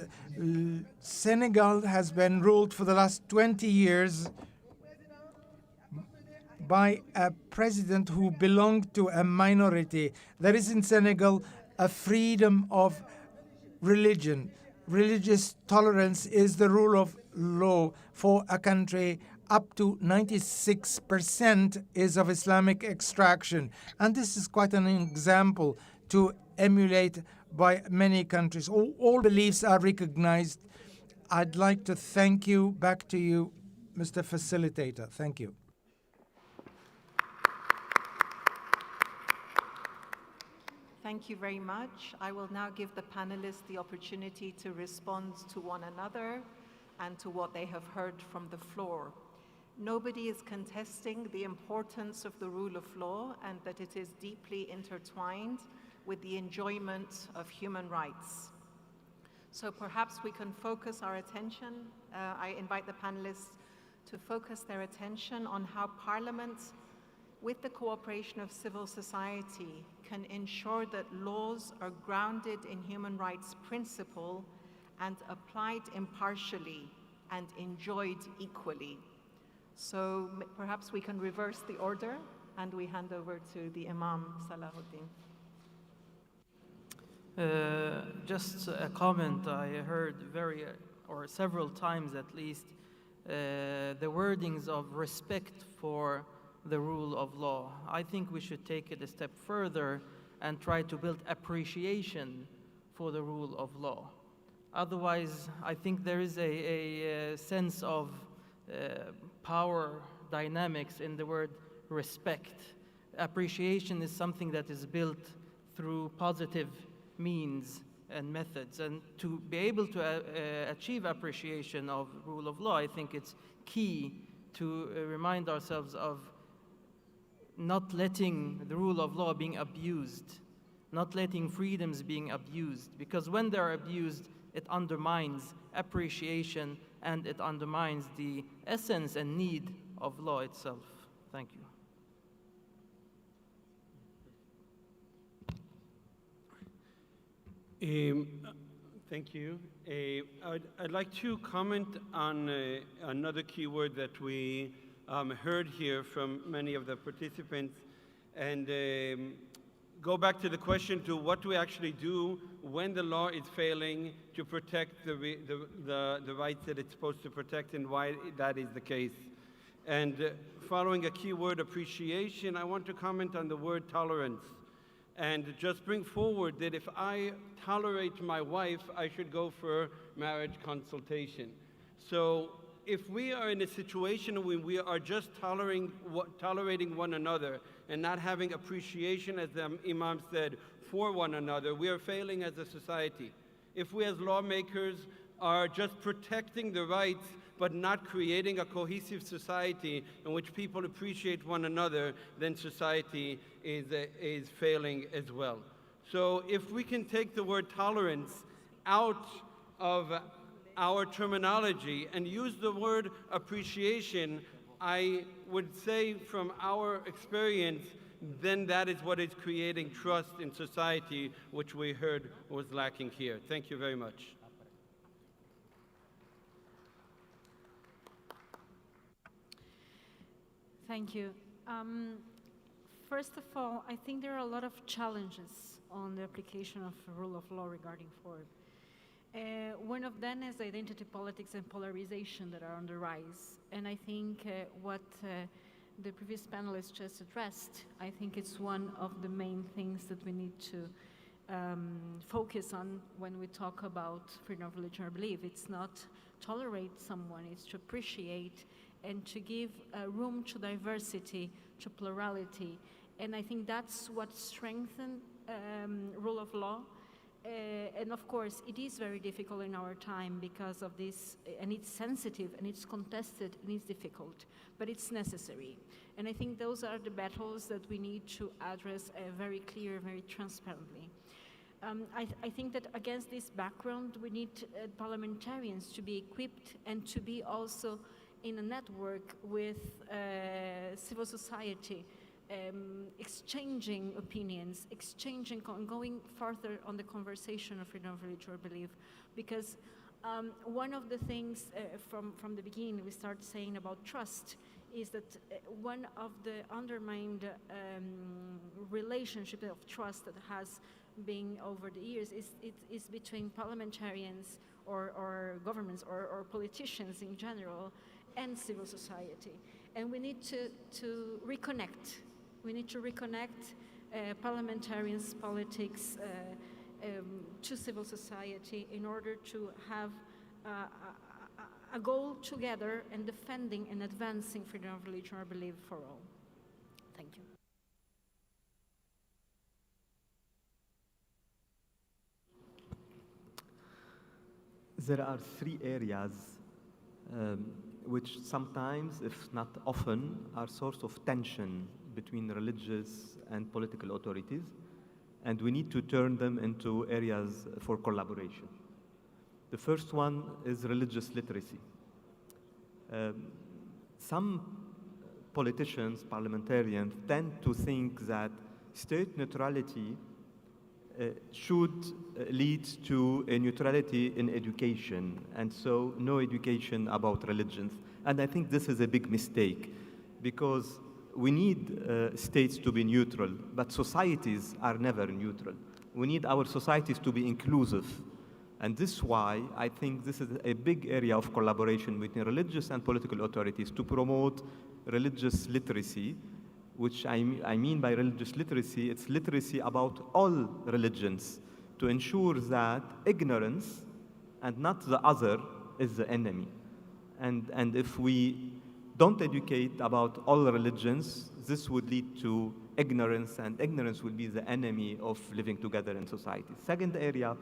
Senegal has been ruled for the last 20 years by a president who belonged to a minority. There is in Senegal a freedom of religion. Religious tolerance is the rule of law for a country. Up to 96% is of Islamic extraction. And this is quite an example to emulate by many countries. All beliefs are recognized. I'd like to thank you. Back to you, Mr. Facilitator. Thank you. Thank you very much. I will now give the panelists the opportunity to respond to one another and to what they have heard from the floor. Nobody is contesting the importance of the rule of law and that it is deeply intertwined with the enjoyment of human rights. So perhaps we can focus our attention. I invite the panelists to focus their attention on how Parliament, with the cooperation of civil society, can ensure that laws are grounded in human rights principle and applied impartially and enjoyed equally. So perhaps we can reverse the order and we hand over to the Imam Salahuddin. Just a comment I heard several times at least, the wordings of respect for the rule of law. I think we should take it a step further and try to build appreciation for the rule of law. Otherwise, I think there is a sense of power dynamics in the word respect. Appreciation is something that is built through positive means and methods. And to be able to achieve appreciation of rule of law, I think it's key to remind ourselves of not letting the rule of law being abused, not letting freedoms being abused, because when they're abused, it undermines appreciation and it undermines the essence and need of law itself. Thank you. Thank you. I'd like to comment on another keyword that we heard here from many of the participants, and go back to the question to what do we actually do when the law is failing to protect the rights that it's supposed to protect and why that is the case. And following a keyword appreciation, I want to comment on the word tolerance and just bring forward that if I tolerate my wife, I should go for marriage consultation. So if we are in a situation where we are just tolerating one another and not having appreciation, as the Imam said, for one another, we are failing as a society. If we as lawmakers are just protecting the rights but not creating a cohesive society in which people appreciate one another, then society is failing as well. So if we can take the word tolerance out of our terminology and use the word appreciation, I would say from our experience, then that is what is creating trust in society, which we heard was lacking here. Thank you very much. Thank you. First of all, I think there are a lot of challenges on the application of the rule of law regarding fraud. One of them is identity politics and polarization that are on the rise. And I think what the previous panelists just addressed, I think it's one of the main things that we need to focus on when we talk about freedom of religion or belief. It's not tolerate someone, it's to appreciate and to give room to diversity, to plurality. And I think that's what strengthens rule of law. And of course, it is very difficult in our time because of this, and it's sensitive, and it's contested, and it's difficult, but it's necessary. And I think those are the battles that we need to address very clear, very transparently. I think that against this background, we need parliamentarians to be equipped and to be also in a network with civil society, exchanging opinions, going further on the conversation of freedom of religion or belief. Because one of the things from the beginning we start saying about trust is that one of the undermined relationship of trust that has been over the years is between parliamentarians or governments or politicians in general and civil society. And we need to reconnect. We need to reconnect parliamentarians, politics to civil society in order to have a goal together and defending and advancing freedom of religion or belief for all. Thank you. There are three areas which sometimes, if not often, are source of tension between religious and political authorities, and we need to turn them into areas for collaboration. The first one is religious literacy. Some politicians, parliamentarians, tend to think that state neutrality should lead to a neutrality in education, and so no education about religions. And I think this is a big mistake, because we need states to be neutral, but societies are never neutral. We need our societies to be inclusive. And this is why I think this is a big area of collaboration between religious and political authorities to promote religious literacy, which I mean by religious literacy, it's literacy about all religions, to ensure that ignorance and not the other is the enemy. And if we don't educate about all religions, this would lead to ignorance, and ignorance will be the enemy of living together in society. Second area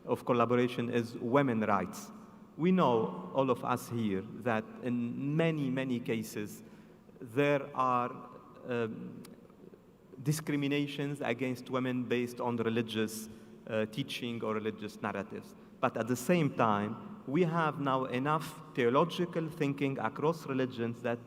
of collaboration is women's rights. We know, all of us here, that in many, many cases, there are discriminations against women based on religious teaching or religious narratives. But at the same time, we have now enough theological thinking across religions that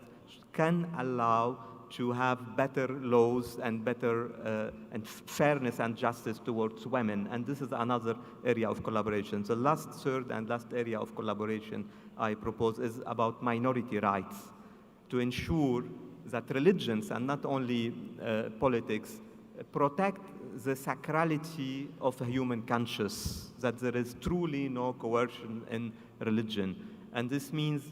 can allow to have better laws and better and fairness and justice towards women. And this is another area of collaboration. The third and last area of collaboration I propose is about minority rights, to ensure that religions and not only politics protect the sacrality of a human conscience, that there is truly no coercion in religion. And this means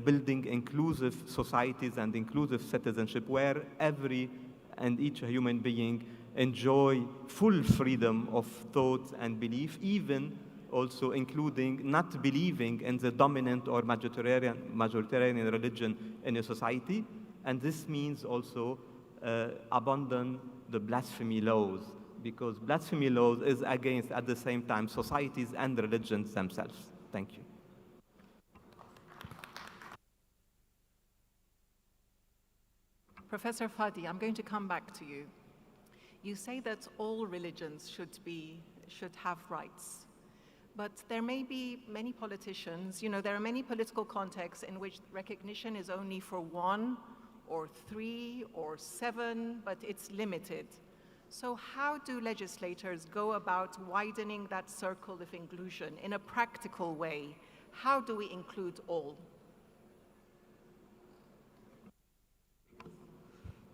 building inclusive societies and inclusive citizenship where every and each human being enjoy full freedom of thought and belief, even also including not believing in the dominant or majoritarian religion in a society. And this means also abandon the blasphemy laws, because blasphemy laws is against, at the same time, societies and religions themselves. Thank you. Professor Fadi, I'm going to come back to you. You say that all religions should have rights, but there may be many politicians, there are many political contexts in which recognition is only for 1 or 3 or 7, but it's limited. So how do legislators go about widening that circle of inclusion in a practical way? How do we include all?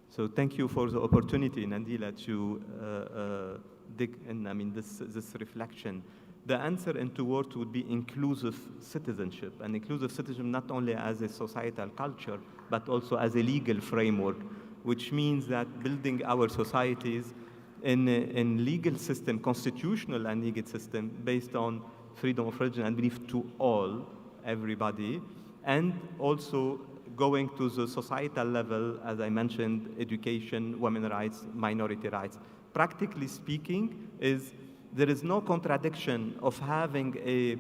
So thank you for the opportunity, Nandila, to dig in, this reflection. The answer in 2 words would be inclusive citizenship, and inclusive citizenship not only as a societal culture, but also as a legal framework, which means that building our societies in legal system, constitutional and legal system, based on freedom of religion and belief to all, everybody, and also going to the societal level, as I mentioned, education, women's rights, minority rights. Practically speaking, there is no contradiction of having a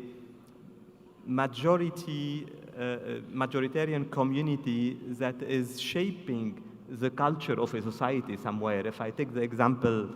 majoritarian community that is shaping the culture of a society somewhere. If I take the example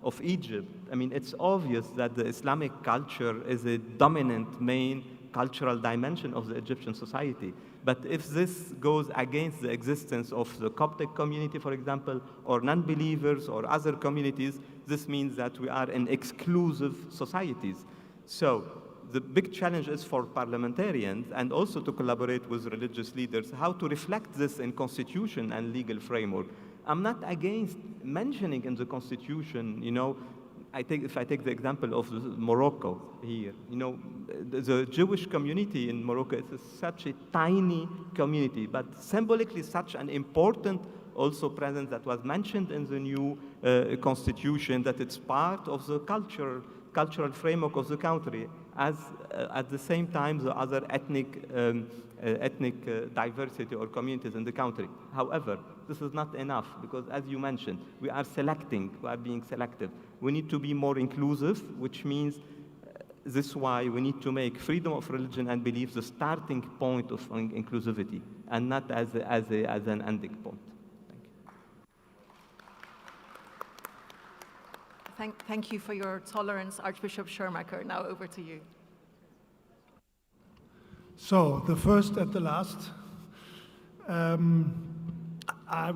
of Egypt, I mean, it's obvious that the Islamic culture is a dominant main cultural dimension of the Egyptian society. But if this goes against the existence of the Coptic community, for example, or non-believers or other communities, this means that we are in exclusive societies. So the big challenge is for parliamentarians and also to collaborate with religious leaders, how to reflect this in constitution and legal framework. I'm not against mentioning in the constitution, you know, if I take the example of Morocco here, you know, the Jewish community in Morocco is such a tiny community, but symbolically such an important also presence that was mentioned in the new constitution, that it's part of the cultural framework of the country, as at the same time the other ethnic diversity or communities in the country. However, this is not enough because, as you mentioned, we are being selective. We need to be more inclusive, which means this is why we need to make freedom of religion and belief the starting point of inclusivity and not as an ending point. Thank you for your tolerance, Archbishop Schermacher. Now over to you. So, the first and the last. I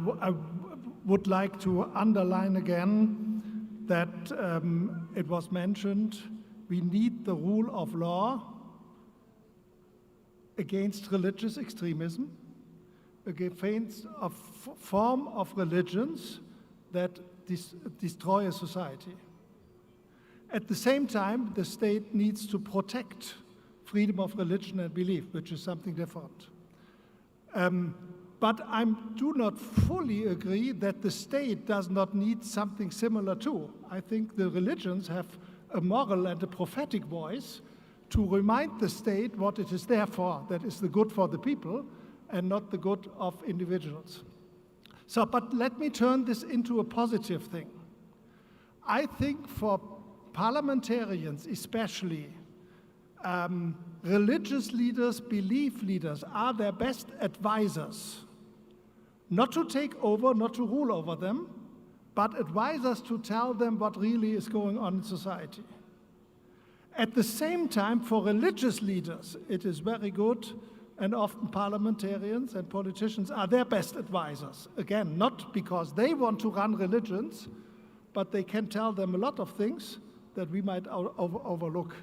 would like to underline again that it was mentioned we need the rule of law against religious extremism, against a form of religions that destroy a society. At the same time, the state needs to protect freedom of religion and belief, which is something different. But I do not fully agree that the state does not need something similar too. I think the religions have a moral and a prophetic voice to remind the state what it is there for, that is the good for the people and not the good of individuals. So, but let me turn this into a positive thing. I think for parliamentarians especially, religious leaders, belief leaders are their best advisors. Not to take over, not to rule over them, but advisors to tell them what really is going on in society. At the same time, for religious leaders, it is very good, and often parliamentarians and politicians are their best advisors. Again, not because they want to run religions, but they can tell them a lot of things that we might overlook.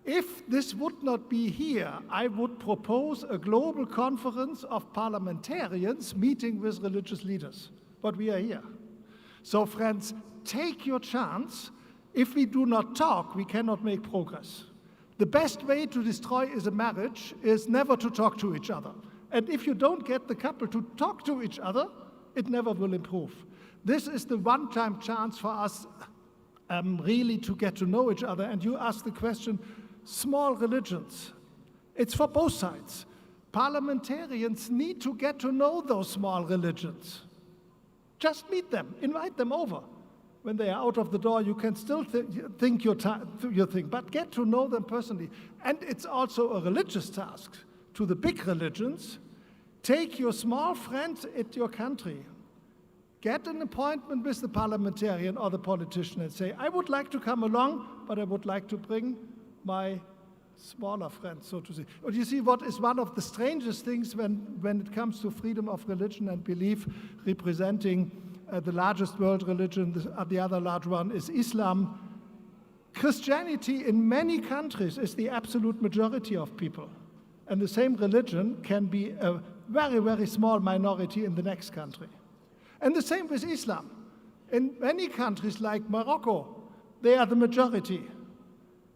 If this would not be here, I would propose a global conference of parliamentarians meeting with religious leaders. But we are here. So friends, take your chance. If we do not talk, we cannot make progress. The best way to destroy a marriage is never to talk to each other. And if you don't get the couple to talk to each other, it never will improve. This is the one-time chance for us really to get to know each other. And you ask the question, small religions. It's for both sides. Parliamentarians need to get to know those small religions. Just meet them, invite them over. When they are out of the door, you can still think your thing, but get to know them personally. And it's also a religious task to the big religions. Take your small friends at your country. Get an appointment with the parliamentarian or the politician and say, I would like to come along, but I would like to bring my smaller friends, so to say. But you see, what is one of the strangest things when it comes to freedom of religion and belief, representing the largest world religion, the other large one is Islam. Christianity in many countries is the absolute majority of people. And the same religion can be a very, very small minority in the next country. And the same with Islam. In many countries like Morocco, they are the majority.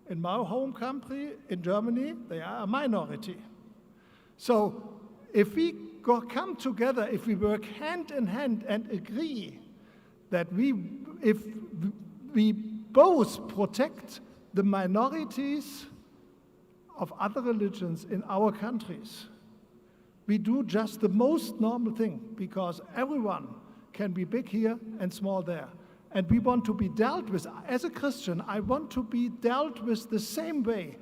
In my home country, in Germany, they are a minority. So if we come together, if we work hand in hand and agree that we if we both protect the minorities of other religions in our countries, we do just the most normal thing, because everyone can be big here and small there. And we want to be dealt with, as a Christian, I want to be dealt with the same way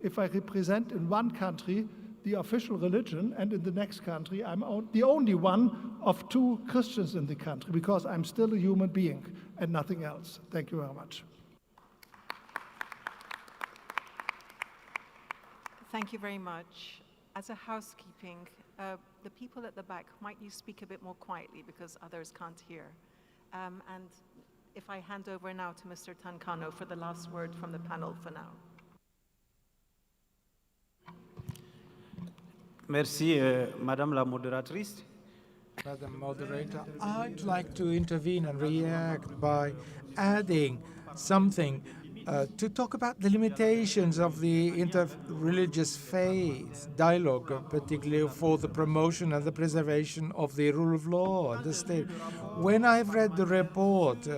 if I represent in one country the official religion, and in the next country I'm the only one of two Christians in the country, because I'm still a human being and nothing else. Thank you very much. Thank you very much. As a housekeeping, the people at the back, might you speak a bit more quietly because others can't hear? And if I hand over now to Mr. Tancano for the last word from the panel for now. Merci, Madame la Modératrice. Madam Moderator, I'd like to intervene and react by adding something to talk about the limitations of the inter-religious faith dialogue, particularly for the promotion and the preservation of the rule of law and the state. When I've read the report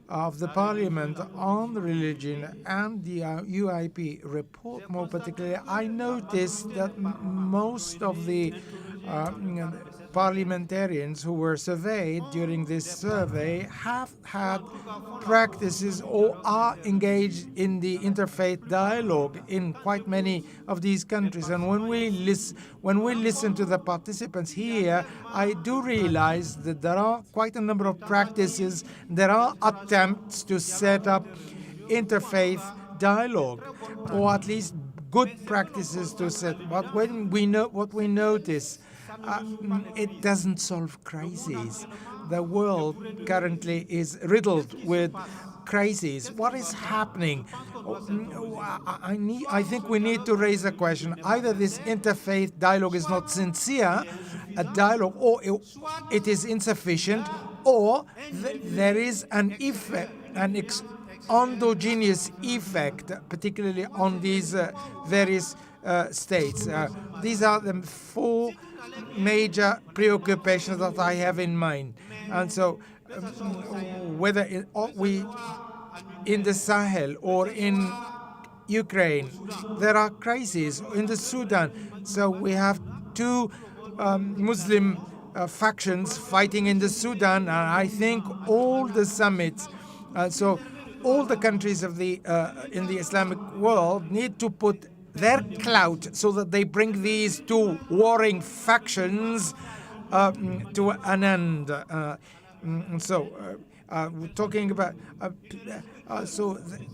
of the Parliament on the religion and the UIP report more particularly, I noticed that most of the parliamentarians who were surveyed during this survey have had practices or are engaged in the interfaith dialogue in quite many of these countries. And when we listen to the participants here, I do realize that there are quite a number of practices. There are attempts to set up interfaith dialogue, or at least good practices to set. But when we know what we notice, it doesn't solve crises. The world currently is riddled with crises. What is happening? I think we need to raise a question. Either this interfaith dialogue is not sincere, a dialogue, or it is insufficient, or there is an effect, an endogenous effect, particularly on these various states. These are the four major preoccupations that I have in mind. And so whether we in the Sahel or in Ukraine, there are crises in the Sudan. So we have two Muslim factions fighting in the Sudan, and I think all the summits, so all the countries of the in the Islamic world need to put their clout so that they bring these two warring factions to an end. We're talking about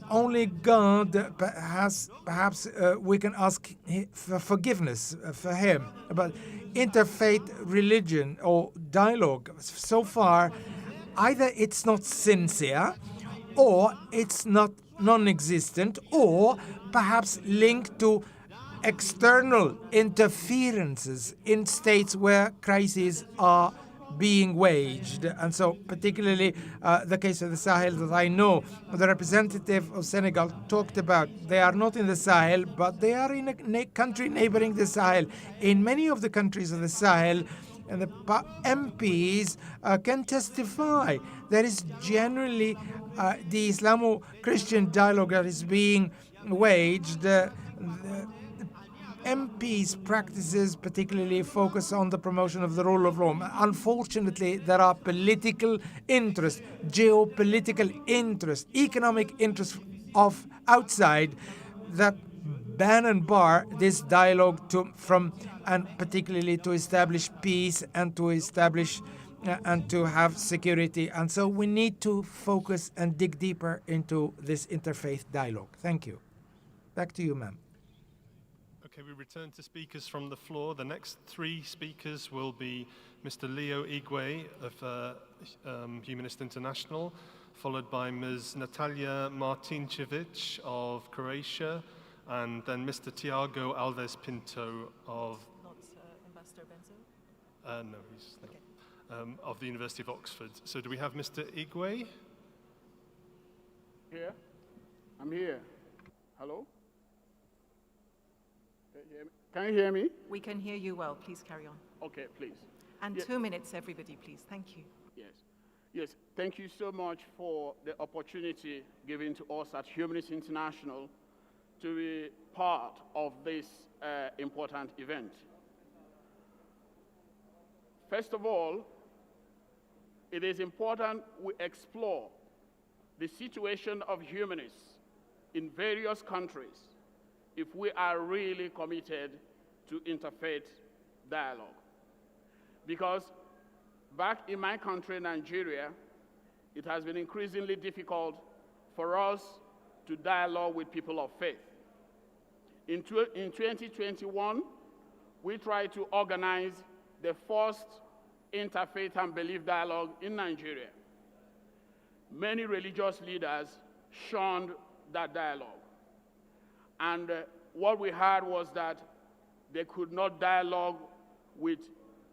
only God perhaps we can ask for forgiveness for him. But interfaith religion or dialogue, so far, either it's not sincere, or it's not non-existent, or perhaps linked to external interferences in states where crises are being waged. And so particularly the case of the Sahel that I know the representative of Senegal talked about. They are not in the Sahel, but they are in a country neighboring the Sahel. In many of the countries of the Sahel, and the MPs can testify, there is generally the Islamo-Christian dialogue that is being waged. The MPs' practices particularly focus on the promotion of the rule of law. Unfortunately, there are political interests, geopolitical interests, economic interests of outside that ban and bar this dialogue and particularly to establish peace and to establish and to have security. And so we need to focus and dig deeper into this interfaith dialogue. Thank you. Back to you, ma'am. Okay, we return to speakers from the floor. The next three speakers will be Mr. Leo Igwe of Humanist International, followed by Ms. Natalia Martincevic of Croatia, and then Mr. Tiago Alves Pinto of... Not Ambassador Benzo? No, he's not. Of the University of Oxford. So do we have Mr. Igwe? Here? I'm here. Hello? Can you hear me? We can hear you well. Please carry on. Okay, please. And 2 minutes, everybody, please. Thank you. Yes. Yes, thank you so much for the opportunity given to us at Humanist International to be part of this important event. First of all, it is important we explore the situation of humanists in various countries if we are really committed to interfaith dialogue. Because back in my country, Nigeria, it has been increasingly difficult for us to dialogue with people of faith. In 2021, we tried to organize the first interfaith and belief dialogue in Nigeria. Many religious leaders shunned that dialogue. And what we heard was that they could not dialogue with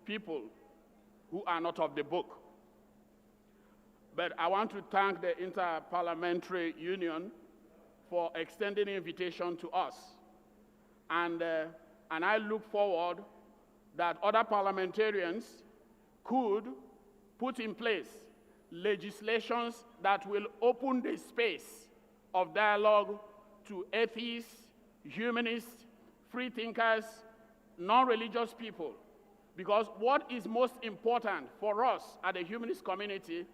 people who are not of the book. But I want to thank the Inter-Parliamentary Union for extending the invitation to us. And I look forward that other parliamentarians could put in place legislations that will open the space of dialogue to atheists, humanists, free thinkers, non-religious people. Because what is most important for us at the humanist community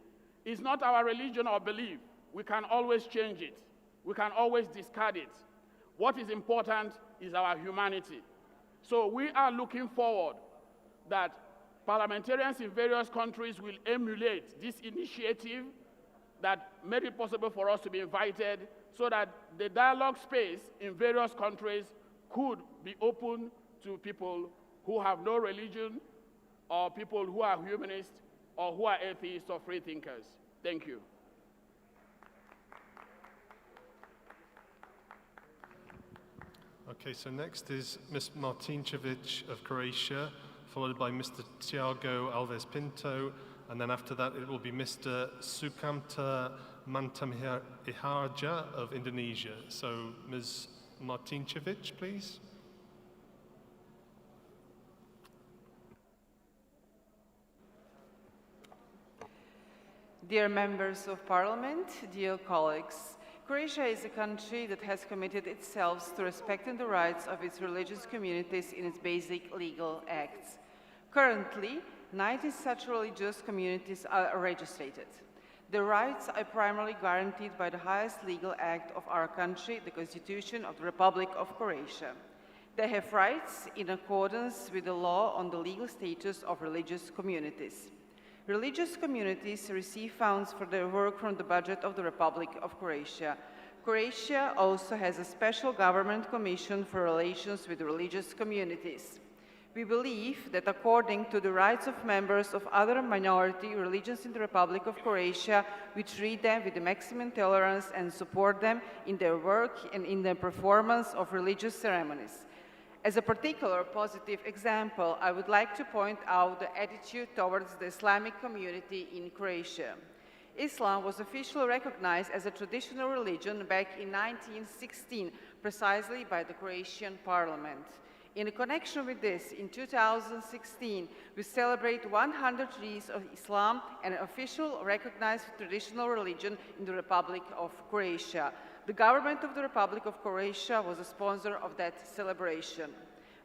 is not our religion or belief. We can always change it. We can always discard it. What is important is our humanity. So we are looking forward that parliamentarians in various countries will emulate this initiative that made it possible for us to be invited so that the dialogue space in various countries could be open to people who have no religion, or people who are humanists, or who are atheists or free thinkers. Thank you. Okay, so next is Ms. Martincevic of Croatia, followed by Mr. Tiago Alves Pinto, and then after that it will be Mr. Sukamta Mantamhiharja of Indonesia. So Ms. Martincevic, please. Dear members of parliament, dear colleagues, Croatia is a country that has committed itself to respecting the rights of its religious communities in its basic legal acts. Currently, 90 such religious communities are registered. The rights are primarily guaranteed by the highest legal act of our country, the Constitution of the Republic of Croatia. They have rights in accordance with the law on the legal status of religious communities. Religious communities receive funds for their work from the budget of the Republic of Croatia. Croatia also has a special government commission for relations with religious communities. We believe that according to the rights of members of other minority religions in the Republic of Croatia, we treat them with the maximum tolerance and support them in their work and in the performance of religious ceremonies. As a particular positive example, I would like to point out the attitude towards the Islamic community in Croatia. Islam was officially recognized as a traditional religion back in 1916, precisely by the Croatian parliament. In connection with this, in 2016, we celebrate 100 years of Islam, an official recognized traditional religion in the Republic of Croatia. The government of the Republic of Croatia was a sponsor of that celebration.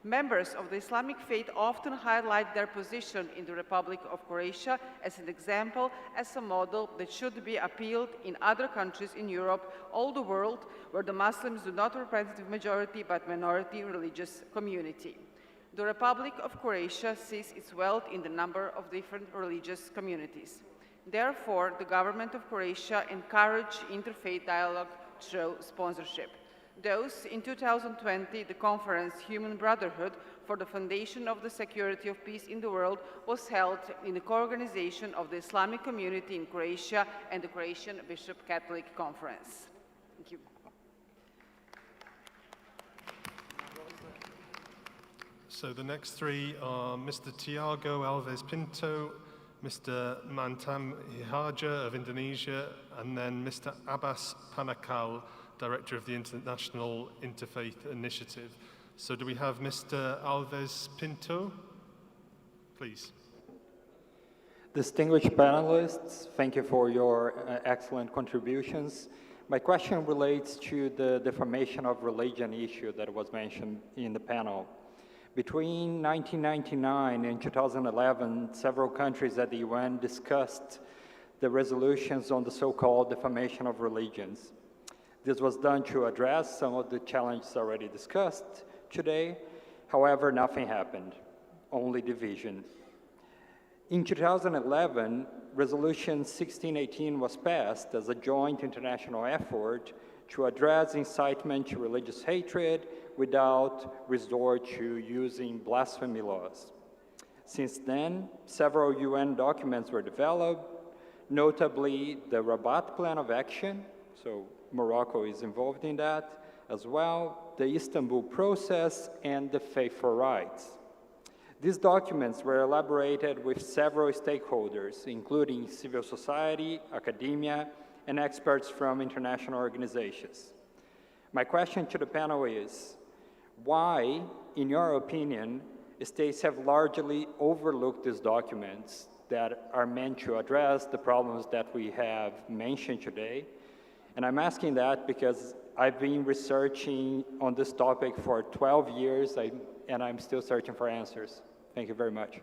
Members of the Islamic faith often highlight their position in the Republic of Croatia as an example, as a model that should be appealed in other countries in Europe, all the world, where the Muslims do not represent the majority but minority religious community. The Republic of Croatia sees its wealth in the number of different religious communities. Therefore, the government of Croatia encourages interfaith dialogue through sponsorship. Thus, in 2020, the conference Human Brotherhood for the Foundation of the Security of Peace in the World was held in the co-organization of the Islamic community in Croatia and the Croatian Bishop Catholic Conference. Thank you. So the next three are Mr. Tiago Alves Pinto, Mr. Mantam Hiharja of Indonesia, and then Mr. Abbas Panakal, Director of the International Interfaith Initiative. So do we have Mr. Alves Pinto? Please. Distinguished panelists, thank you for your excellent contributions. My question relates to the defamation of religion issue that was mentioned in the panel. Between 1999 and 2011, several countries at the UN discussed the resolutions on the so-called defamation of religions. This was done to address some of the challenges already discussed today. However, nothing happened, only division. In 2011, Resolution 1618 was passed as a joint international effort to address incitement to religious hatred without resort to using blasphemy laws. Since then, several UN documents were developed, notably the Rabat Plan of Action, so Morocco is involved in that as well, the Istanbul Process, and the Faith for Rights. These documents were elaborated with several stakeholders, including civil society, academia, and experts from international organizations. My question to the panel is, why, in your opinion, states have largely overlooked these documents that are meant to address the problems that we have mentioned today? And I'm asking that because I've been researching on this topic for 12 years, and I'm still searching for answers. Thank you very much.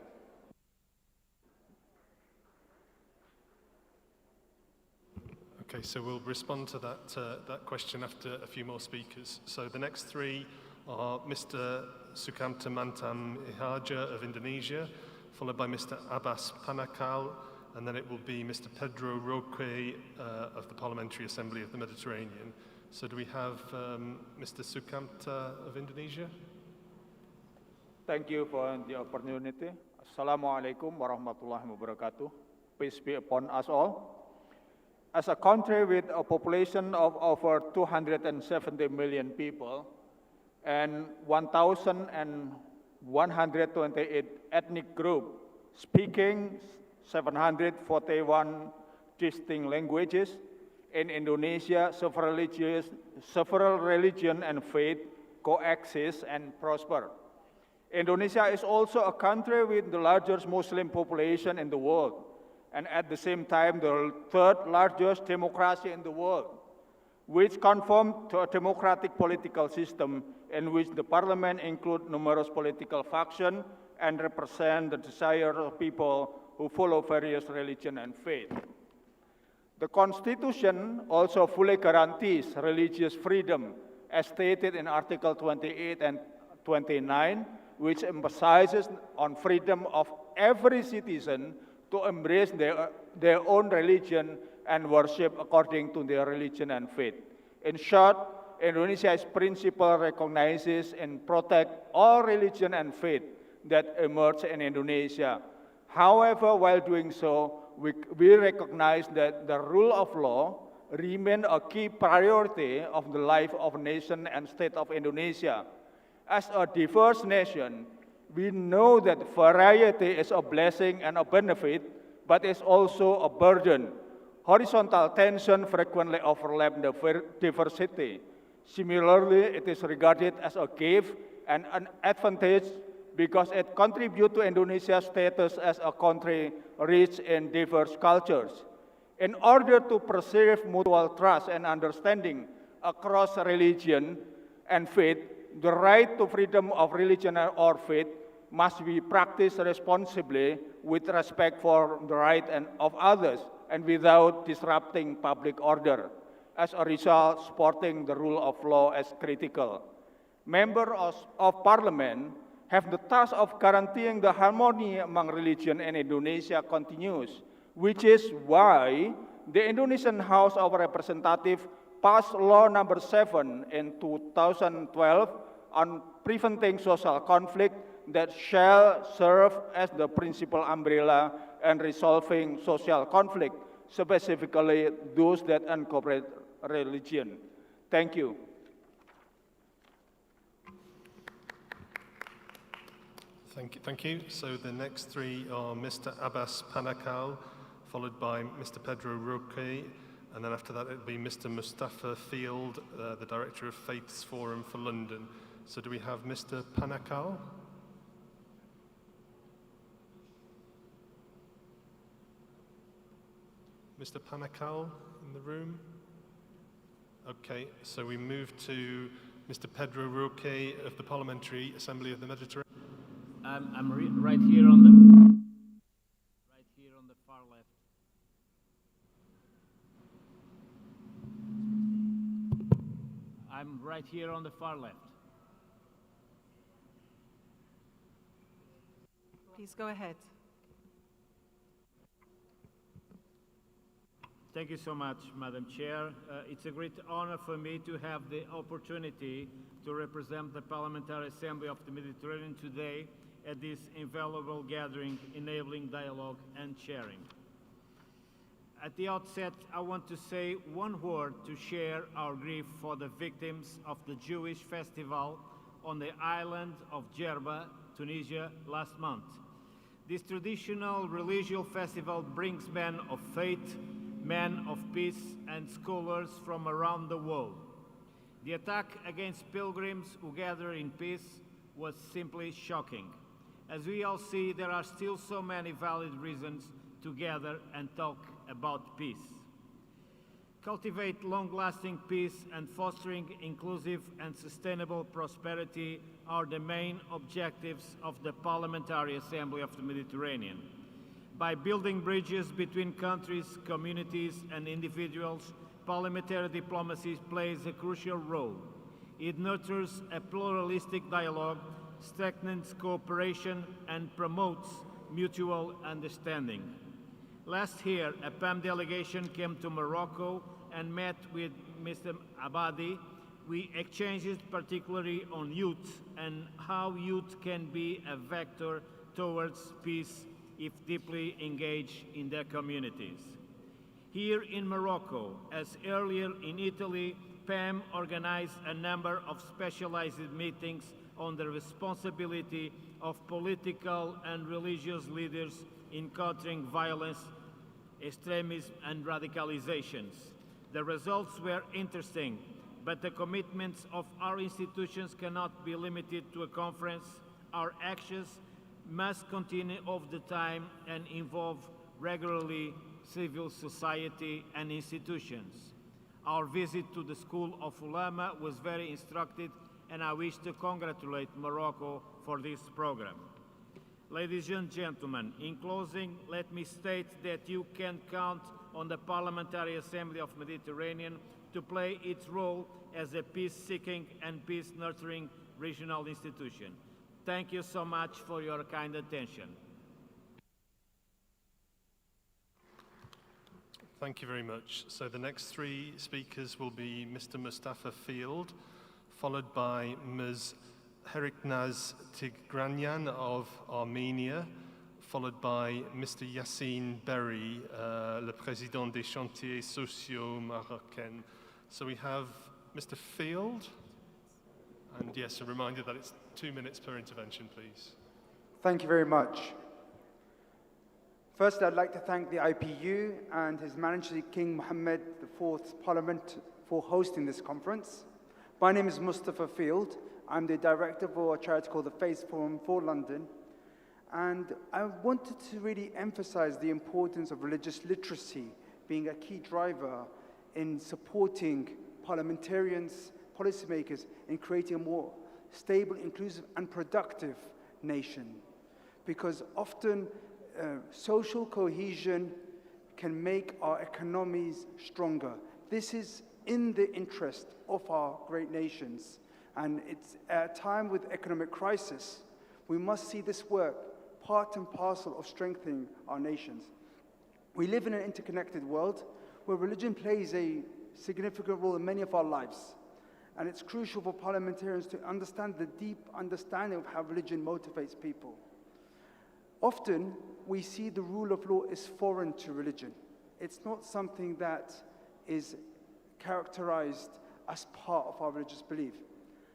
Okay, so we'll respond to that question after a few more speakers. So the next three are Mr. Sukamta Mantam Ihaja of Indonesia, followed by Mr. Abbas Panakal, and then it will be Mr. Pedro Roque of the Parliamentary Assembly of the Mediterranean. So do we have Mr. Sukamta of Indonesia? Thank you for the opportunity. Assalamualaikum warahmatullahi wabarakatuh. Peace be upon us all. As a country with a population of over 270 million people and 1,128 ethnic groups speaking 741 distinct languages, in Indonesia, several religions and faith coexist and prosper. Indonesia is also a country with the largest Muslim population in the world, and at the same time, the third largest democracy in the world, which conforms to a democratic political system in which the parliament includes numerous political factions and represent the desire of people who follow various religions and faith. The Constitution also fully guarantees religious freedom, as stated in Article 28 and 29, which emphasizes on freedom of every citizen to embrace their own religion and worship according to their religion and faith. In short, Indonesia's principle recognizes and protects all religion and faith that emerge in Indonesia. However, while doing so, we recognize that the rule of law remains a key priority of the life of nation and state of Indonesia. As a diverse nation, we know that variety is a blessing and a benefit, but it's also a burden. Horizontal tension frequently overlaps the diversity. Similarly, it is regarded as a gift and an advantage because it contributes to Indonesia's status as a country rich in diverse cultures. In order to preserve mutual trust and understanding across religion and faith, the right to freedom of religion or faith must be practiced responsibly with respect for the right of others and without disrupting public order. As a result, supporting the rule of law is critical. Members of Parliament have the task of guaranteeing the harmony among religions in Indonesia continues, which is why the Indonesian House of Representatives passed Law Number 7 in 2012 on preventing social conflict that shall serve as the principal umbrella in resolving social conflict, specifically those that incorporate religion. Thank you. Thank you. So the next three are Mr. Abbas Panakal, followed by Mr. Pedro Roque, and then after that it will be Mr. Mustafa Field, the Director of Faiths Forum for London. So do we have Mr. Panakal? Mr. Panakal in the room? Okay, so we move to Mr. Pedro Roque of the Parliamentary Assembly of the Mediterranean. I'm right here on the far left. I'm right here on the far left. Please go ahead. Thank you so much, Madam Chair. It's a great honor for me to have the opportunity to represent the Parliamentary Assembly of the Mediterranean today at this invaluable gathering enabling dialogue and sharing. At the outset, I want to say one word to share our grief for the victims of the Jewish festival on the island of Jerba, Tunisia, last month. This traditional religious festival brings men of faith, men of peace, and scholars from around the world. The attack against pilgrims who gather in peace was simply shocking. As we all see, there are still so many valid reasons to gather and talk about peace. Cultivate long-lasting peace and fostering inclusive and sustainable prosperity are the main objectives of the Parliamentary Assembly of the Mediterranean. By building bridges between countries, communities, and individuals, parliamentary diplomacy plays a crucial role. It nurtures a pluralistic dialogue, strengthens cooperation, and promotes mutual understanding. Last year, a PAM delegation came to Morocco and met with Mr. Abadi. We exchanged particularly on youth and how youth can be a vector towards peace if deeply engaged in their communities. Here in Morocco, as earlier in Italy, PAM organized a number of specialized meetings on the responsibility of political and religious leaders in countering violence, extremism, and radicalizations. The results were interesting, but the commitments of our institutions cannot be limited to a conference. Our actions must continue all the time and involve regularly civil society and institutions. Our visit to the School of Ulama was very instructive, and I wish to congratulate Morocco for this program. Ladies and gentlemen, in closing, let me state that you can count on the Parliamentary Assembly of the Mediterranean to play its role as a peace-seeking and peace-nurturing regional institution. Thank you so much for your kind attention. Thank you very much. So the next three speakers will be Mr. Mustafa Field, followed by Ms. Heriknaz Tigranyan of Armenia, followed by Mr. Yassine Berry, le Président des Chantiers Sociaux Marocains. So we have Mr. Field, and yes, a reminder that it's 2 minutes per intervention, please. Thank you very much. First, I'd like to thank the IPU and His Majesty King Mohammed IV's Parliament for hosting this conference. My name is Mustafa Field. I'm the director for a charity called the Faith Forum for London. And I wanted to really emphasize the importance of religious literacy being a key driver in supporting parliamentarians, policymakers, in creating a more stable, inclusive, and productive nation. Because often social cohesion can make our economies stronger. This is in the interest of our great nations. And it's at a time with economic crisis, we must see this work part and parcel of strengthening our nations. We live in an interconnected world where religion plays a significant role in many of our lives. And it's crucial for parliamentarians to understand the deep understanding of how religion motivates people. Often, we see the rule of law is foreign to religion. It's not something that is characterized as part of our religious belief.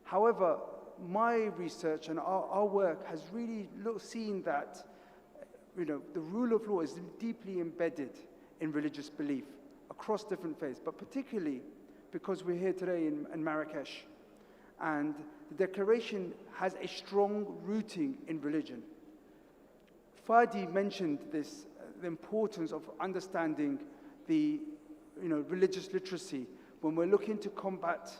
However, my research and our work has really seen that the rule of law is deeply embedded in religious belief across different faiths, but particularly because we're here today in Marrakesh, and the declaration has a strong rooting in religion. Fadi mentioned this, the importance of understanding the religious literacy, when we're looking to combat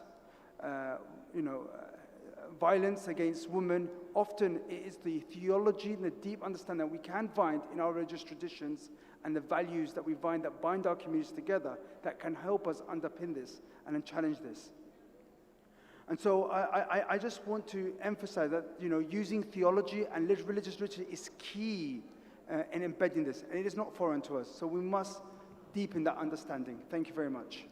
violence against women, often it is the theology and the deep understanding that we can find in our religious traditions and the values that we find that bind our communities together that can help us underpin this and then challenge this. And so I just want to emphasize that using theology and religious literacy is key in embedding this, and it is not foreign to us. So we must deepen that understanding. Thank you very much.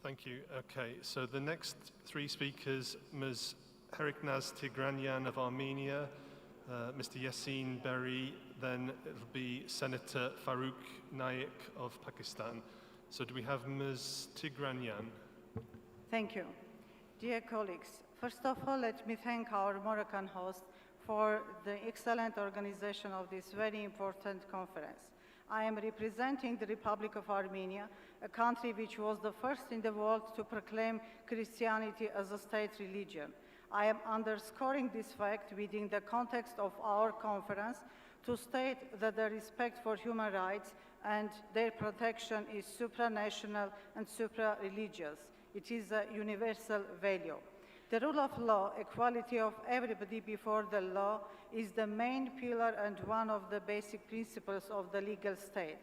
Thank you. Okay, so the next three speakers, Ms. Heriknaz Tigranyan of Armenia, Mr. Yassine Berry, then it'll be Senator Farouk Naik of Pakistan. So do we have Ms. Tigranyan? Thank you. Dear colleagues, first of all, let me thank our Moroccan host for the excellent organization of this very important conference. I am representing the Republic of Armenia, a country which was the first in the world to proclaim Christianity as a state religion. I am underscoring this fact within the context of our conference to state that the respect for human rights and their protection is supranational and supra-religious. It is a universal value. The rule of law, equality of everybody before the law, is the main pillar and one of the basic principles of the legal state.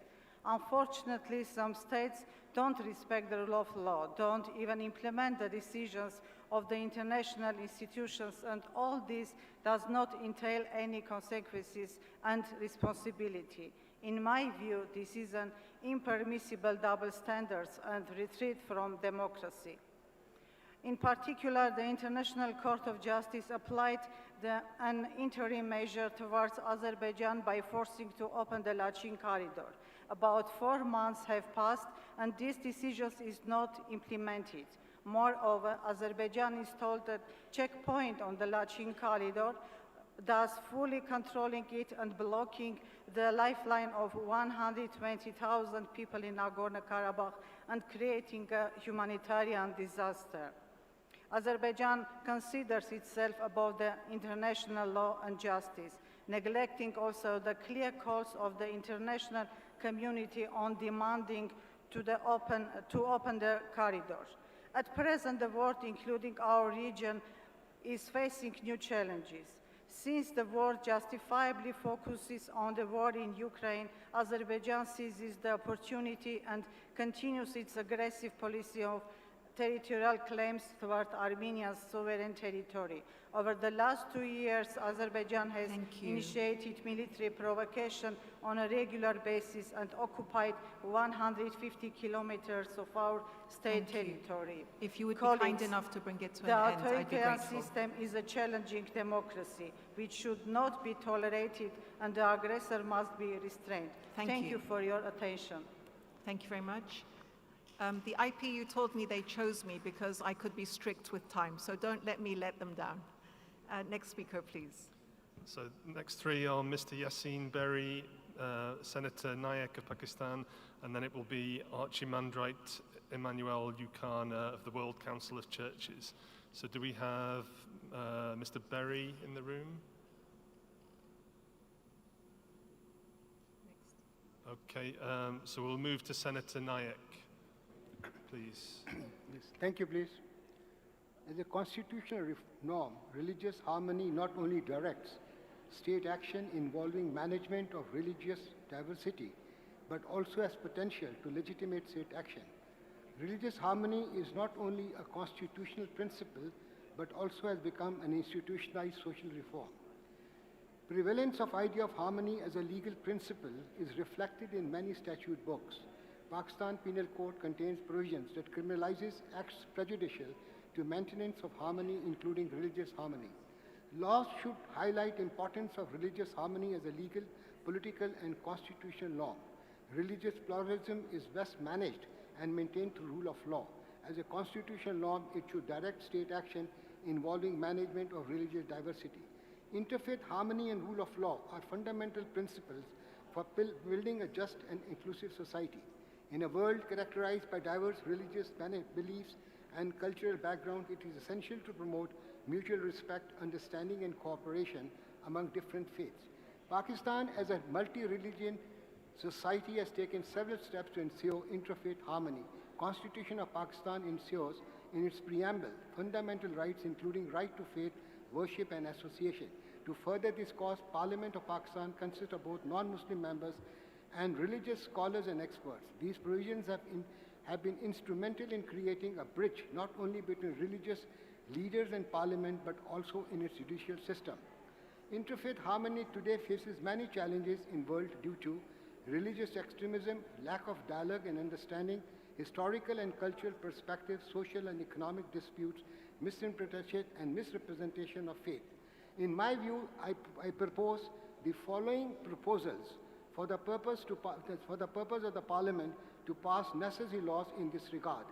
Unfortunately, some states don't respect the rule of law, don't even implement the decisions of the international institutions, and all this does not entail any consequences and responsibility. In my view, this is an impermissible double standards and retreat from democracy. In particular, the International Court of Justice applied an interim measure towards Azerbaijan by forcing to open the Lachin corridor. About 4 months have passed, and this decision is not implemented. Moreover, Azerbaijan is told that checkpoint on the Lachin corridor, thus fully controlling it and blocking the lifeline of 120,000 people in Nagorno-Karabakh and creating a humanitarian disaster. Azerbaijan considers itself above the international law and justice, neglecting also the clear calls of the international community on demanding to open the corridors. At present, the world, including our region, is facing new challenges. Since the war justifiably focuses on the war in Ukraine, Azerbaijan seizes the opportunity and continues its aggressive policy of territorial claims toward Armenia's sovereign territory. Over the last 2 years, Azerbaijan has initiated military provocation on a regular basis and occupied 150 kilometers of our state territory. If you would be kind enough to bring it to an end, I'd be The authoritarian grateful. system is a challenging democracy, which should not be tolerated, and the aggressor must be restrained. Thank you for your attention. Thank you very much. The IPU told me they chose me because I could be strict with time, so don't let me let them down. Next speaker, please. So next three are Mr. Yassine Berry, Senator Naik of Pakistan, and then it will be Archimandrite Emmanuel Ukana of the World Council of Churches. So do we have Mr. Berry in the room? Okay, so we'll move to Senator Naik, please. Yes, thank you, please. As a constitutional norm, religious harmony not only directs state action involving management of religious diversity, but also has potential to legitimate state action. Religious harmony is not only a constitutional principle, but also has become an institutionalized social reform. Prevalence of idea of harmony as a legal principle is reflected in many statute books. Pakistan Penal Code contains provisions that criminalizes acts prejudicial to maintenance of harmony, including religious harmony. Laws should highlight importance of religious harmony as a legal, political, and constitutional norm. Religious pluralism is best managed and maintained through rule of law. As a constitutional norm, it should direct state action involving management of religious diversity. Interfaith harmony and rule of law are fundamental principles for building a just and inclusive society. In a world characterized by diverse religious beliefs and cultural background, it is essential to promote mutual respect, understanding, and cooperation among different faiths. Pakistan, as a multi-religion society, has taken several steps to ensure interfaith harmony. Constitution of Pakistan ensures in its preamble fundamental rights including right to faith, worship and association. To further this cause, Parliament of Pakistan consists of both non-Muslim members and religious scholars and experts. These provisions have been instrumental in creating a bridge not only between religious leaders and Parliament but also in its judicial system. Interfaith harmony today faces many challenges in the world due to religious extremism, lack of dialogue and understanding, historical and cultural perspectives, social and economic disputes, misinterpretation and misrepresentation of faith. In my view, I propose the following proposals for the purpose of the Parliament to pass necessary laws in this regard.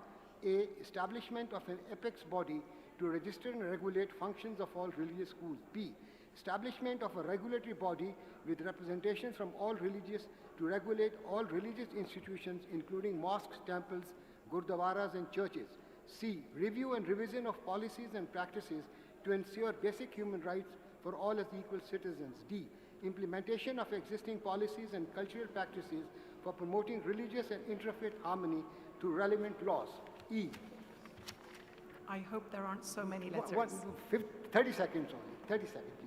A. Establishment of an apex body to register and regulate functions of all religious schools. B. Establishment of a regulatory body with representations from all religious to regulate all religious institutions including mosques, temples, gurdwaras and churches. C. Review and revision of policies and practices to ensure basic human rights for all as equal citizens. D. Implementation of existing policies and cultural practices for promoting religious and interfaith harmony through relevant laws. E. I hope there aren't so many letters. 30 seconds only, 30 seconds please.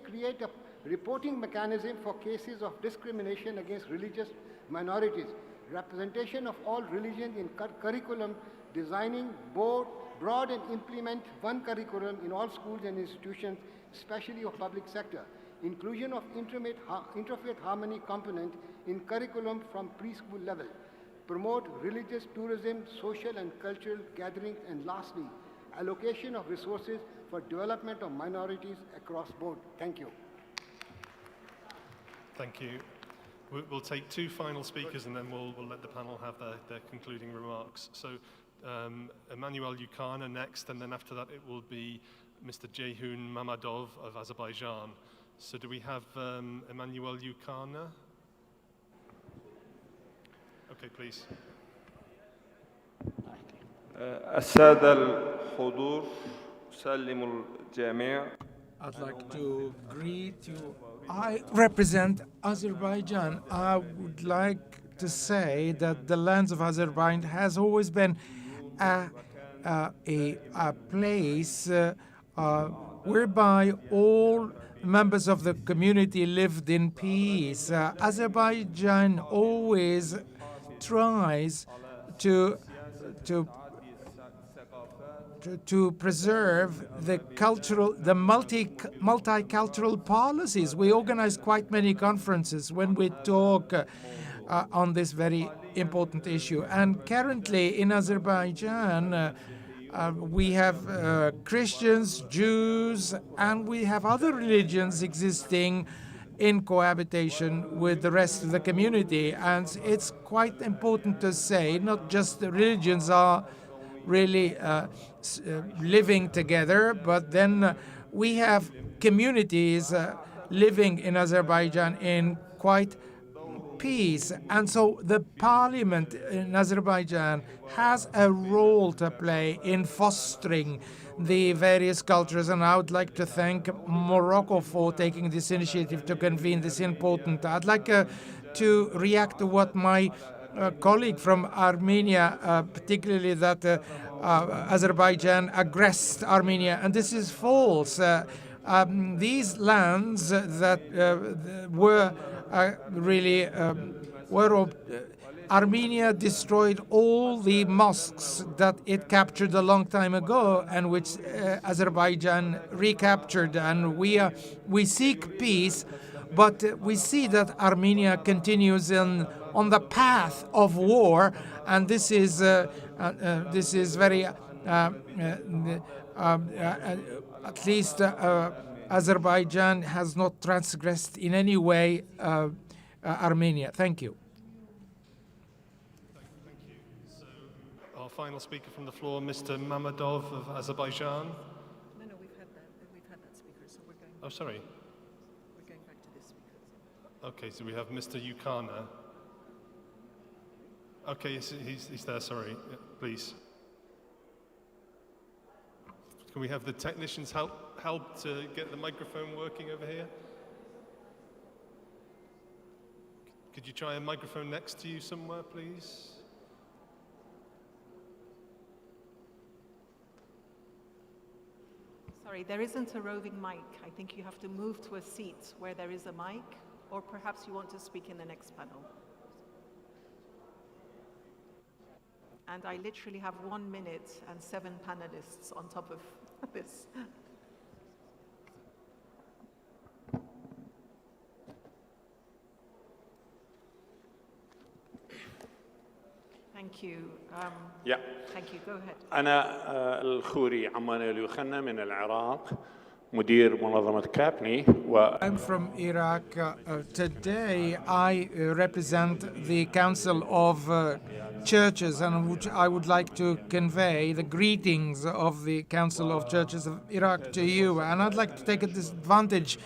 Create a reporting mechanism for cases of discrimination against religious minorities. Representation of all religions in curriculum, designing broad and implement one curriculum in all schools and institutions, especially of public sector. Inclusion of interfaith harmony component in curriculum from preschool level. Promote religious tourism, social and cultural gatherings, and lastly, allocation of resources for development of minorities across board. Thank you. Thank you. We'll take two final speakers and then we'll let the panel have their concluding remarks. So Emmanuel Yukana next, and then after that it will be Mr. Ceyhun Mamadov of Azerbaijan. So do we have Emmanuel Yukana? Okay, please. السادة الحضور سلموا الجميع. I'd like to greet you. I represent Azerbaijan. I would like to say that the lands of Azerbaijan has always been a place whereby all members of the community lived in peace. Azerbaijan always tries to preserve the multicultural policies. We organize quite many conferences when we talk on this very important issue. And currently in Azerbaijan, we have Christians, Jews, and we have other religions existing in cohabitation with the rest of the community. And it's quite important to say not just the religions are really living together, but then we have communities living in Azerbaijan in quite peace. And so the parliament in Azerbaijan has a role to play in fostering the various cultures, and I would like to thank Morocco for taking this initiative to convene this important. I'd like to react to what my colleague from Armenia, particularly that Azerbaijan aggressed Armenia, and this is false. These lands that were really Armenia destroyed all the mosques that it captured a long time ago and which Azerbaijan recaptured, and we seek peace, but we see that Armenia continues on the path of war, and this is very at least Azerbaijan has not transgressed in any way Armenia. Thank you. Thank you. So our final speaker from the floor, Mr. Mamadov of Azerbaijan. No, we've had that speaker, so we're going. Oh, sorry. We're going back to this speaker. Okay, so we have Mr. Yukana. Okay, he's there, sorry. Yeah, please. Can we have the technicians help to get the microphone working over here? Could you try a microphone next to you somewhere, please? Sorry, there isn't a roving mic. I think you have to move to a seat where there is a mic, or perhaps you want to speak in the next panel. And I literally have 1 minute and 7 panelists on top of this. Thank you. Thank you. Go ahead. أنا الخوري عمان اليوخنا من العراق مدير منظمة كابني I'm from Iraq. Today I represent the Council of Churches, and which I would like to convey the greetings of the Council of Churches of Iraq to you. And I'd like to take advantage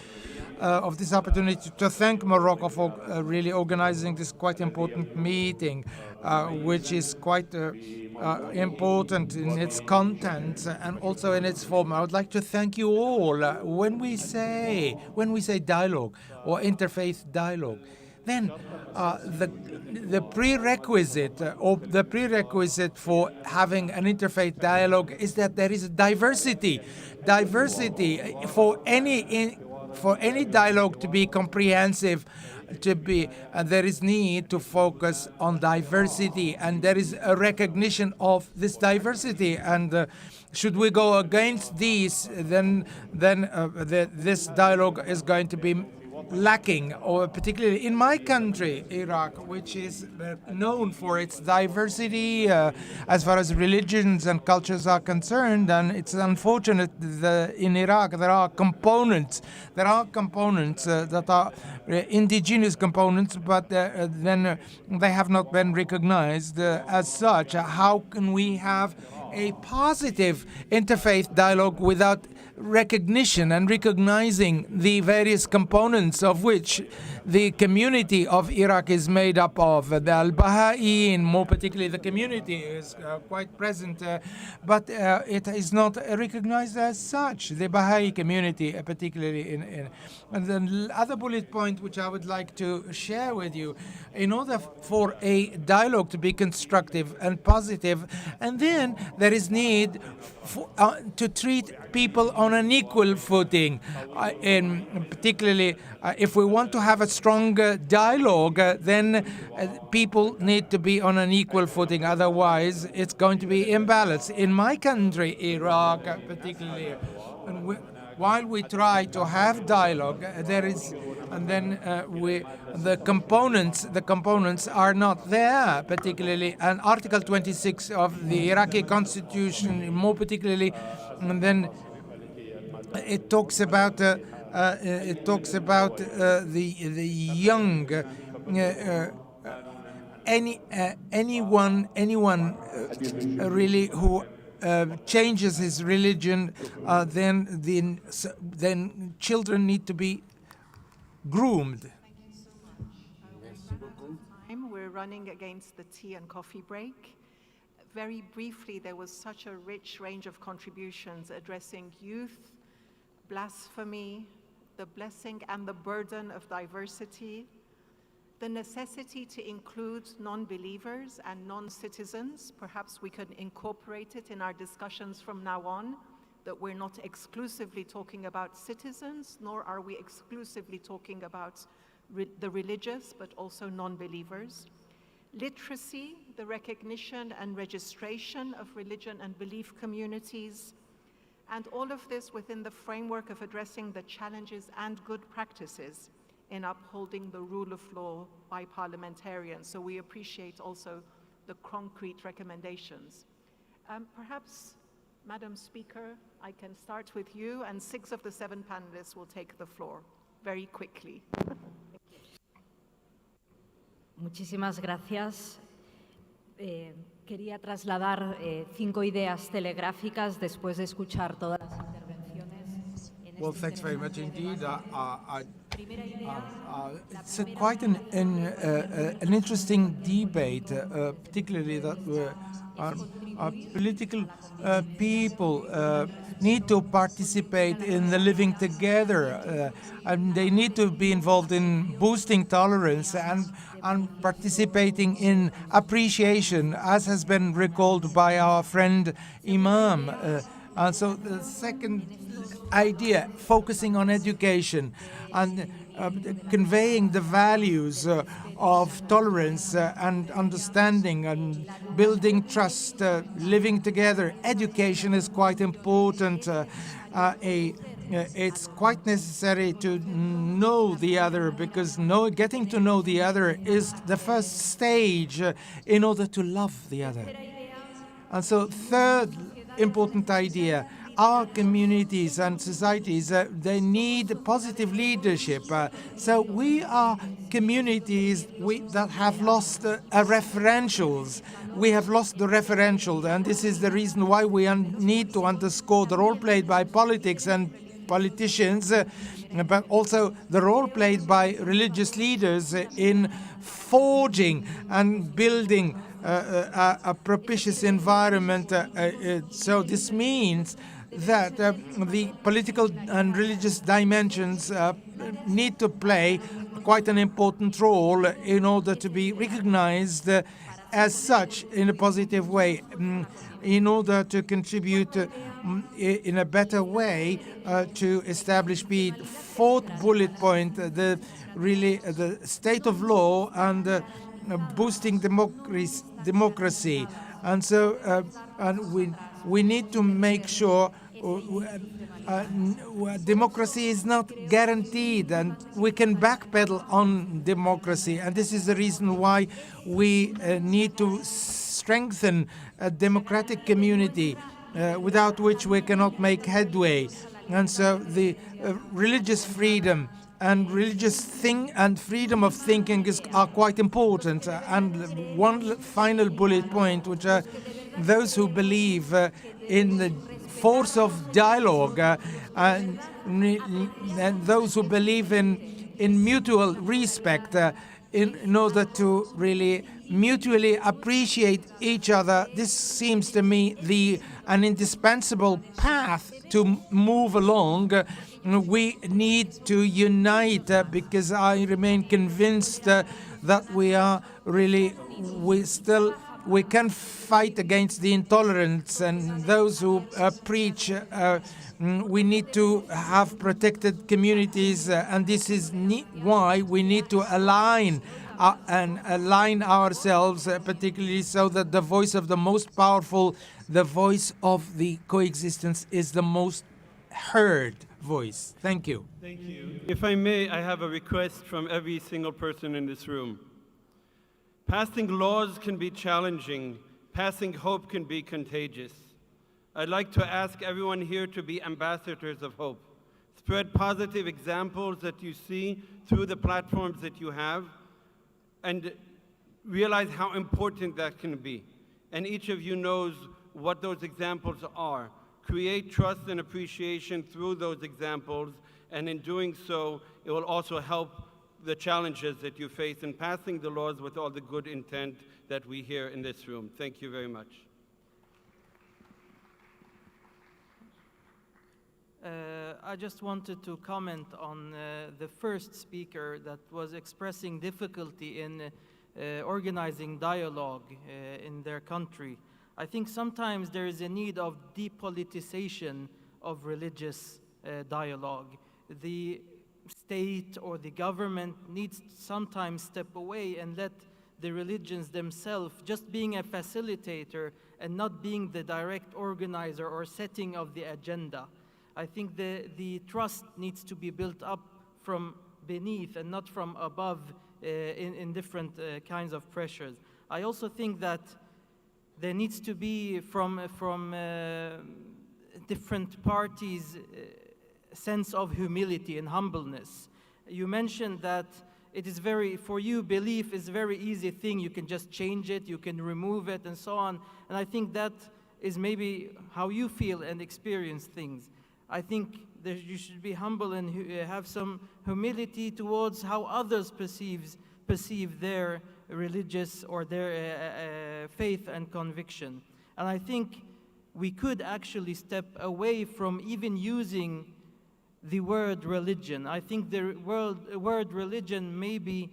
of this opportunity to thank Morocco for really organizing this quite important meeting, which is quite important in its content and also in its form. I would like to thank you all. When we say dialogue or interfaith dialogue, then the prerequisite for having an interfaith dialogue is that there is a diversity for any dialogue to be comprehensive, there is need to focus on diversity, and there is a recognition of this diversity. And should we go against these, then this dialogue is going to be lacking, or particularly in my country, Iraq, which is known for its diversity as far as religions and cultures are concerned. And it's unfortunate that in Iraq there are components that are indigenous components, but then they have not been recognized as such. How can we have a positive interfaith dialogue without recognition and recognizing the various components of which the community of Iraq is made up of? The Al-Baha'in, more particularly the community, is quite present, but it is not recognized as such, the Baha'i community, particularly in. And the other bullet point which I would like to share with you, in order for a dialogue to be constructive and positive, and then there is need to treat people on an equal footing, and particularly if we want to have a strong dialogue, then people need to be on an equal footing, otherwise it's going to be imbalanced. In my country, Iraq particularly, while we try to have dialogue, there is, and then the components are not there, particularly, and Article 26 of the Iraqi constitution, more particularly, and then it talks about the young, anyone really who changes his religion, then children need to be groomed. We're running against the tea and coffee break. Very briefly, there was such a rich range of contributions addressing youth, blasphemy, the blessing and the burden of diversity, the necessity to include non-believers and non-citizens. Perhaps we can incorporate it in our discussions from now on, that we're not exclusively talking about citizens, nor are we exclusively talking about the religious, but also non-believers. Literacy, the recognition and registration of religion and belief communities, and all of this within the framework of addressing the challenges and good practices in upholding the rule of law by parliamentarians. So we appreciate also the concrete recommendations. Perhaps, Madam Speaker, I can start with you, and 6 of the 7 panelists will take the floor very quickly. Muchísimas gracias. Quería trasladar 5 ideas telegráficas después de escuchar todas las intervenciones. Well, thanks very much indeed. It's quite an interesting debate, particularly that political people need to participate in the living together, and they need to be involved in boosting tolerance and participating in appreciation, as has been recalled by our friend Imam. And so the second idea, focusing on education and conveying the values of tolerance and understanding and building trust, living together. Education is quite important. It's quite necessary to know the other, because getting to know the other is the first stage in order to love the other. And so, third important idea, our communities and societies, they need positive leadership. So we are communities that have lost referentials. We have lost the referential, and this is the reason why we need to underscore the role played by politics and politicians, but also the role played by religious leaders in forging and building a propitious environment. So this means that the political and religious dimensions need to play quite an important role in order to be recognized as such in a positive way, in order to contribute in a better way to establish peace. Fourth bullet point, the state of law and boosting democracy. And so we need to make sure democracy is not guaranteed, and we can backpedal on democracy. And this is the reason why we need to strengthen a democratic community, without which we cannot make headway. And so the religious freedom and freedom of thinking are quite important. And one final bullet point, which are those who believe in the force of dialogue and those who believe in mutual respect in order to really mutually appreciate each other. This seems to me an indispensable path to move along. We need to unite, because I remain convinced that we can fight against the intolerance and those who preach. We need to have protected communities, and this is why we need to align ourselves, particularly so that the voice of the most powerful, the voice of the coexistence, is the most heard voice. Thank you. Thank you. If I may, I have a request from every single person in this room. Passing laws can be challenging. Passing hope can be contagious. I'd like to ask everyone here to be ambassadors of hope. Spread positive examples that you see through the platforms that you have, and realize how important that can be. And each of you knows what those examples are. Create trust and appreciation through those examples, and in doing so, it will also help the challenges that you face in passing the laws with all the good intent that we hear in this room. Thank you very much. I just wanted to comment on the first speaker that was expressing difficulty in organizing dialogue in their country. I think sometimes there is a need of depoliticization of religious dialogue. The state or the government needs to sometimes step away and let the religions themselves, just being a facilitator and not being the direct organizer or setting of the agenda. I think the trust needs to be built up from beneath and not from above in different kinds of pressures. I also think that there needs to be from different parties sense of humility and humbleness. You mentioned that it is for you, belief is a very easy thing. You can just change it, you can remove it, and so on. And I think that is maybe how you feel and experience things. I think that you should be humble and have some humility towards how others perceive their religious or their faith and conviction. And I think we could actually step away from even using the word religion. I think the word religion maybe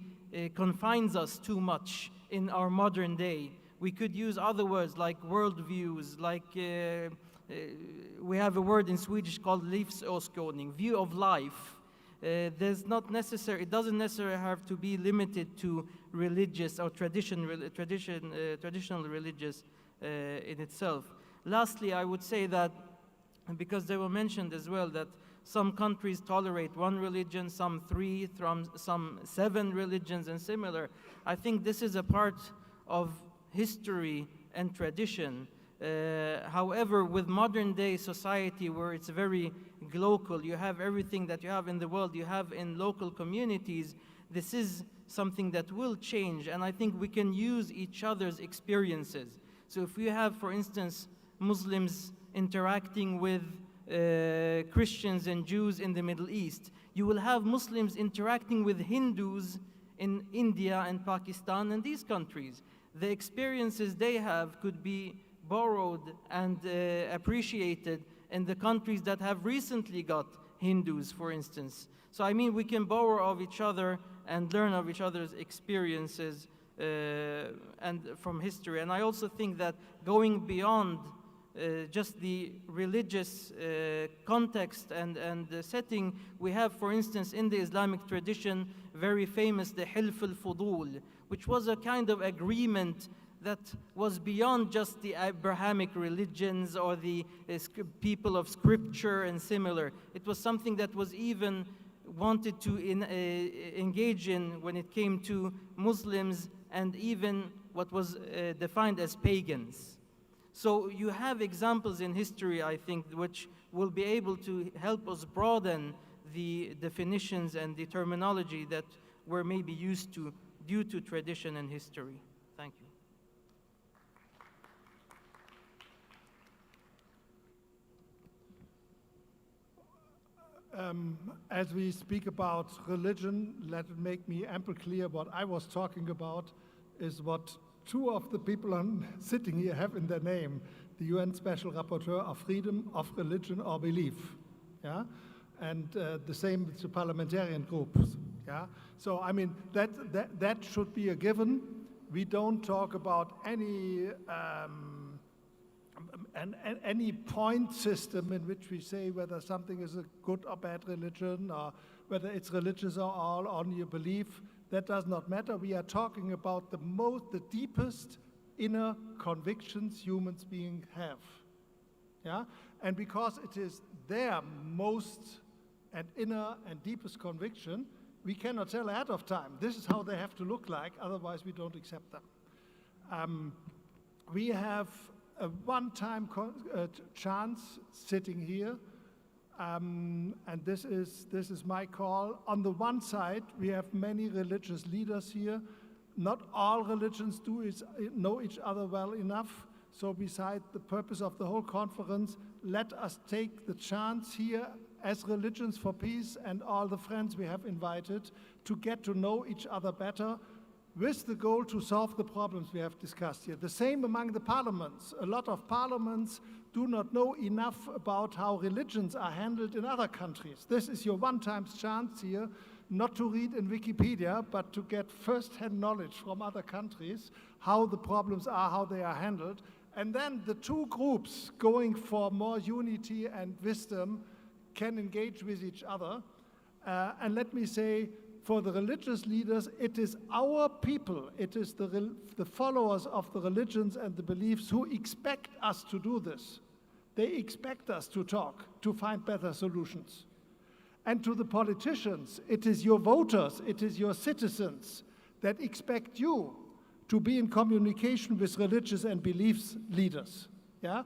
confines us too much in our modern day. We could use other words like worldviews, like we have a word in Swedish called livsåskådning, view of life. It doesn't necessarily have to be limited to religious or traditional religious in itself. Lastly, I would say that, because they were mentioned as well, that some countries tolerate one religion, some 3, some 7 religions and similar. I think this is a part of history and tradition. However, with modern day society where it's very global, you have everything that you have in the world, you have in local communities, this is something that will change, and I think we can use each other's experiences. So if we have, for instance, Muslims interacting with Christians and Jews in the Middle East, you will have Muslims interacting with Hindus in India and Pakistan and these countries. The experiences they have could be borrowed and appreciated in the countries that have recently got Hindus, for instance. So I mean, we can borrow of each other and learn of each other's experiences and from history. And I also think that going beyond just the religious context and the setting, we have, for instance, in the Islamic tradition, very famous the Hilf al-Fudul, which was a kind of agreement that was beyond just the Abrahamic religions or the people of scripture and similar. It was something that was even wanted to engage in when it came to Muslims and even what was defined as pagans. So you have examples in history, I think, which will be able to help us broaden the definitions and the terminology that we're maybe used to due to tradition and history. Thank you. As we speak about religion, let it make me ample clear what I was talking about is what 2 of the people sitting here have in their name, the UN Special Rapporteur of Freedom of Religion or Belief, yeah? And the same with the parliamentarian groups, yeah? So, I mean, that should be a given. We don't talk about any point system in which we say whether something is a good or bad religion or whether it's religious or all on your belief. That does not matter. We are talking about the deepest inner convictions humans beings have. Yeah? And because it is their most and inner and deepest conviction, we cannot tell ahead of time. This is how they have to look like, otherwise we don't accept them. We have a one-time chance sitting here, and this is my call. On the one side, we have many religious leaders here. Not all religions know each other well enough. So beside the purpose of the whole conference, let us take the chance here as Religions for Peace and all the friends we have invited to get to know each other better with the goal to solve the problems we have discussed here. The same among the parliaments. A lot of parliaments do not know enough about how religions are handled in other countries. This is your one-time chance here, not to read in Wikipedia, but to get first-hand knowledge from other countries, how the problems are, how they are handled. And then the 2 groups going for more unity and wisdom can engage with each other. And let me say, for the religious leaders, it is our people, it is the followers of the religions and the beliefs who expect us to do this. They expect us to talk, to find better solutions. And to the politicians, it is your voters, it is your citizens that expect you to be in communication with religious and beliefs leaders. Yeah?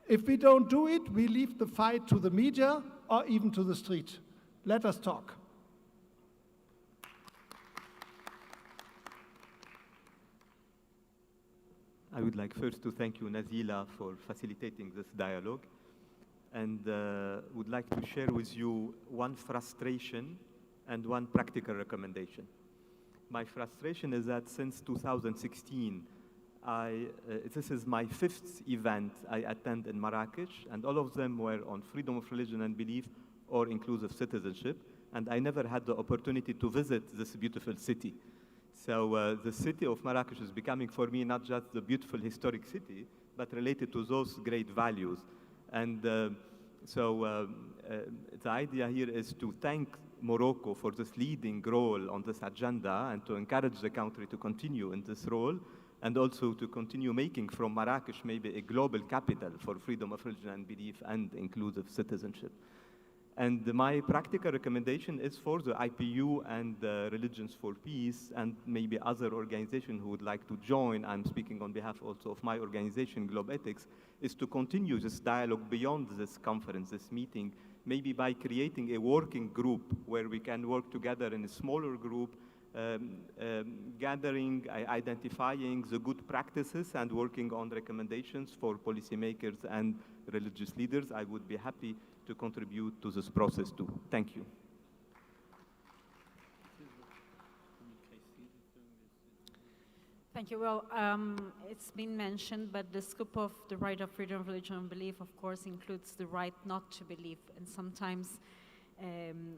If we don't do it, we leave the fight to the media or even to the street. Let us talk. I would like first to thank you, Nazila, for facilitating this dialogue, and would like to share with you one frustration and one practical recommendation. My frustration is that since 2016, This is my 5th event I attend in Marrakesh, and all of them were on freedom of religion and belief or inclusive citizenship, and I never had the opportunity to visit this beautiful city. So the city of Marrakesh is becoming for me not just the beautiful historic city, but related to those great values. And the idea here is to thank Morocco for this leading role on this agenda and to encourage the country to continue in this role, and also to continue making from Marrakesh maybe a global capital for freedom of religion and belief and inclusive citizenship. And my practical recommendation is for the IPU and Religions for Peace and maybe other organizations who would like to join, I'm speaking on behalf also of my organization, Globe Ethics, is to continue this dialogue beyond this conference, this meeting, maybe by creating a working group where we can work together in a smaller group, gathering, identifying the good practices and working on recommendations for policymakers and religious leaders. I would be happy to contribute to this process too. Thank you. Thank you. Well, it's been mentioned, but the scope of the right of freedom of religion and belief, of course, includes the right not to believe, and sometimes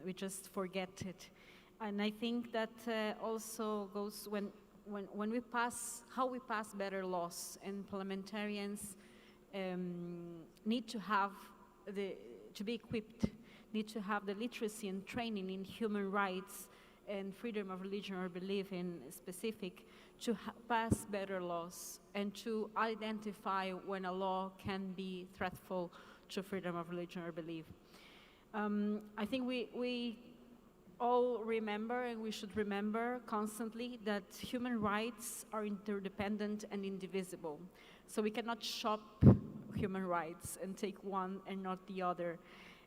we just forget it. And I think that also goes when we pass, how we pass better laws, and parliamentarians need to have to be equipped, need to have the literacy and training in human rights and freedom of religion or belief in specific, to pass better laws and to identify when a law can be threatful to freedom of religion or belief. I think we all remember, and we should remember constantly, that human rights are interdependent and indivisible. So we cannot shop human rights and take one and not the other.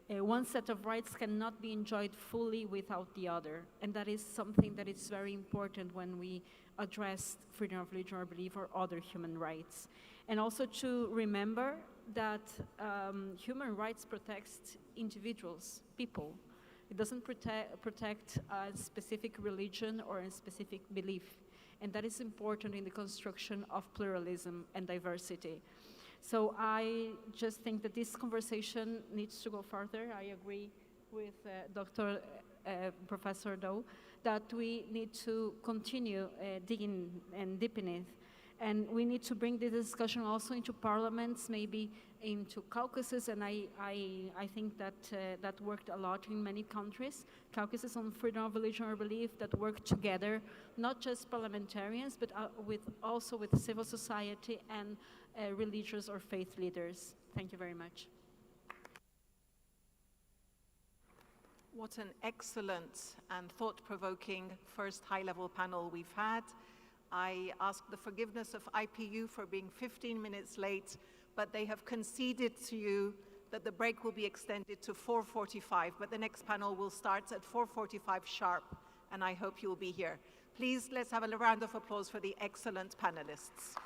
One set of rights cannot be enjoyed fully without the other, and that is something that is very important when we address freedom of religion or belief or other human rights. And also to remember that human rights protects individuals, people. It doesn't protect a specific religion or a specific belief, and that is important in the construction of pluralism and diversity. So I just think that this conversation needs to go further. I agree with Professor Doe that we need to continue digging and deepening it. And we need to bring this discussion also into parliaments, maybe into caucuses, and I think that that worked a lot in many countries. Caucuses on freedom of religion or belief that work together, not just parliamentarians, but also with civil society and religious or faith leaders. Thank you very much. What an excellent and thought-provoking first high-level panel we've had. I ask the forgiveness of IPU for being 15 minutes late, but they have conceded to you that the break will be extended to 4:45, but the next panel will start at 4:45 sharp, and I hope you'll be here. Please, let's have a round of applause for the excellent panelists.